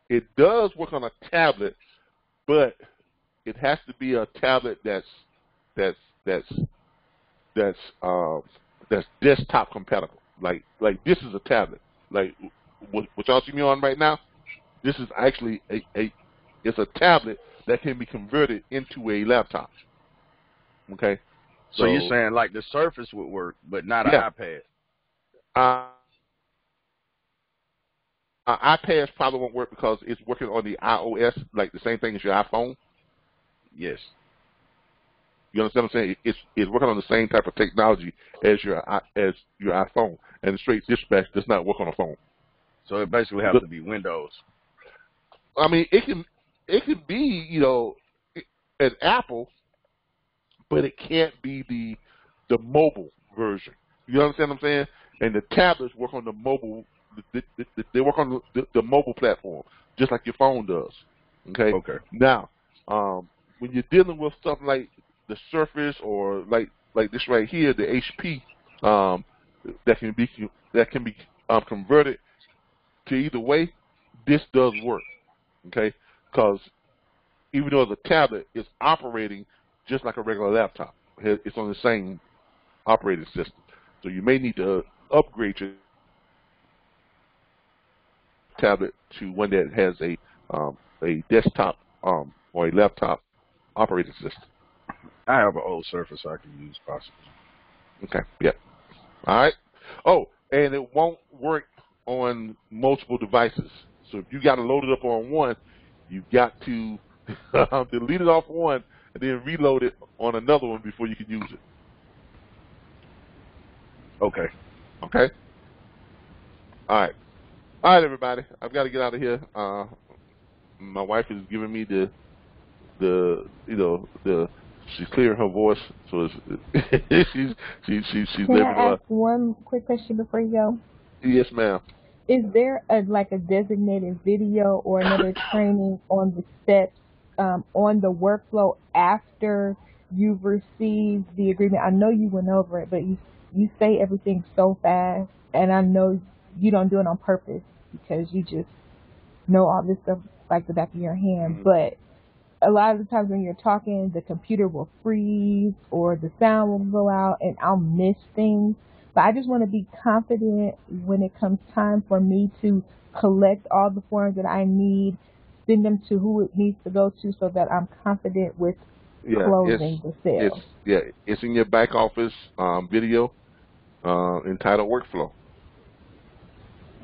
It does work on a tablet, but it has to be a tablet that's desktop compatible. Like this is a tablet. Like what y'all see me on right now. This is actually it's a tablet that can be converted into a laptop. Okay. So you're saying like the Surface would work, but not an iPad? iPads probably won't work because it's working on the iOS, like the same thing as your iPhone. Yes. You understand what I'm saying? It's working on the same type of technology as your iPhone, and the straight dispatch does not work on a phone. So it basically has to be Windows. I mean, it can be, you know, an Apple, but it can't be the mobile version. You understand what I'm saying? And the tablets work on the mobile. They work on the mobile platform, just like your phone does. Okay. Okay. Now, when you're dealing with stuff like the Surface or like this right here, the HP, that can be converted to either way, this does work. Okay, because even though the tablet is operating just like a regular laptop, it's on the same operating system. So you may need to upgrade your tablet to one that has a desktop or a laptop operating system. I have an old Surface I can use possibly. Okay. Yeah. All right. Oh, and it won't work on multiple devices. So if you got to load it up on one, you got to delete it off one and then reload it on another one before you can use it. Okay. Okay. All right. All right, everybody. I've got to get out of here. My wife is giving me she's clearing her voice, so she's Can I ask one quick question before you go? Yes, ma'am. Is there a designated video or another training on the steps on the workflow after you've received the agreement? I know you went over it, but you say everything so fast, and I know you don't do it on purpose because you just know all this stuff like the back of your hand. Mm-hmm. But a lot of the times when you're talking, the computer will freeze or the sound will go out, and I'll miss things. But I just want to be confident when it comes time for me to collect all the forms that I need, send them to who it needs to go to so that I'm confident with closing the sale. It's in your back office video entitled Workflow.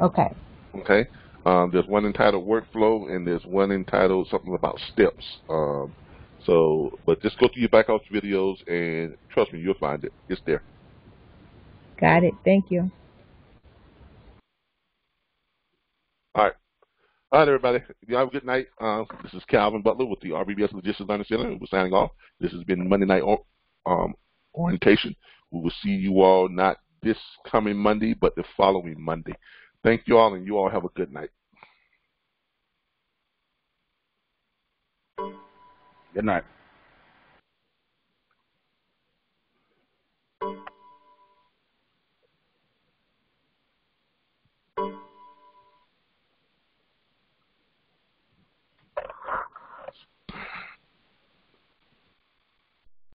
Okay. Okay. There's one entitled Workflow, and there's one entitled something about steps. But just go through your back office videos, and trust me, you'll find it. It's there. Got it. Thank you. All right. All right, everybody. You have a good night. This is Calvin Butler with the RBBS Logistics Learning Center. We're signing off. This has been Monday Night Orientation. We will see you all not this coming Monday, but the following Monday. Thank you all, and you all have a good night. Good night.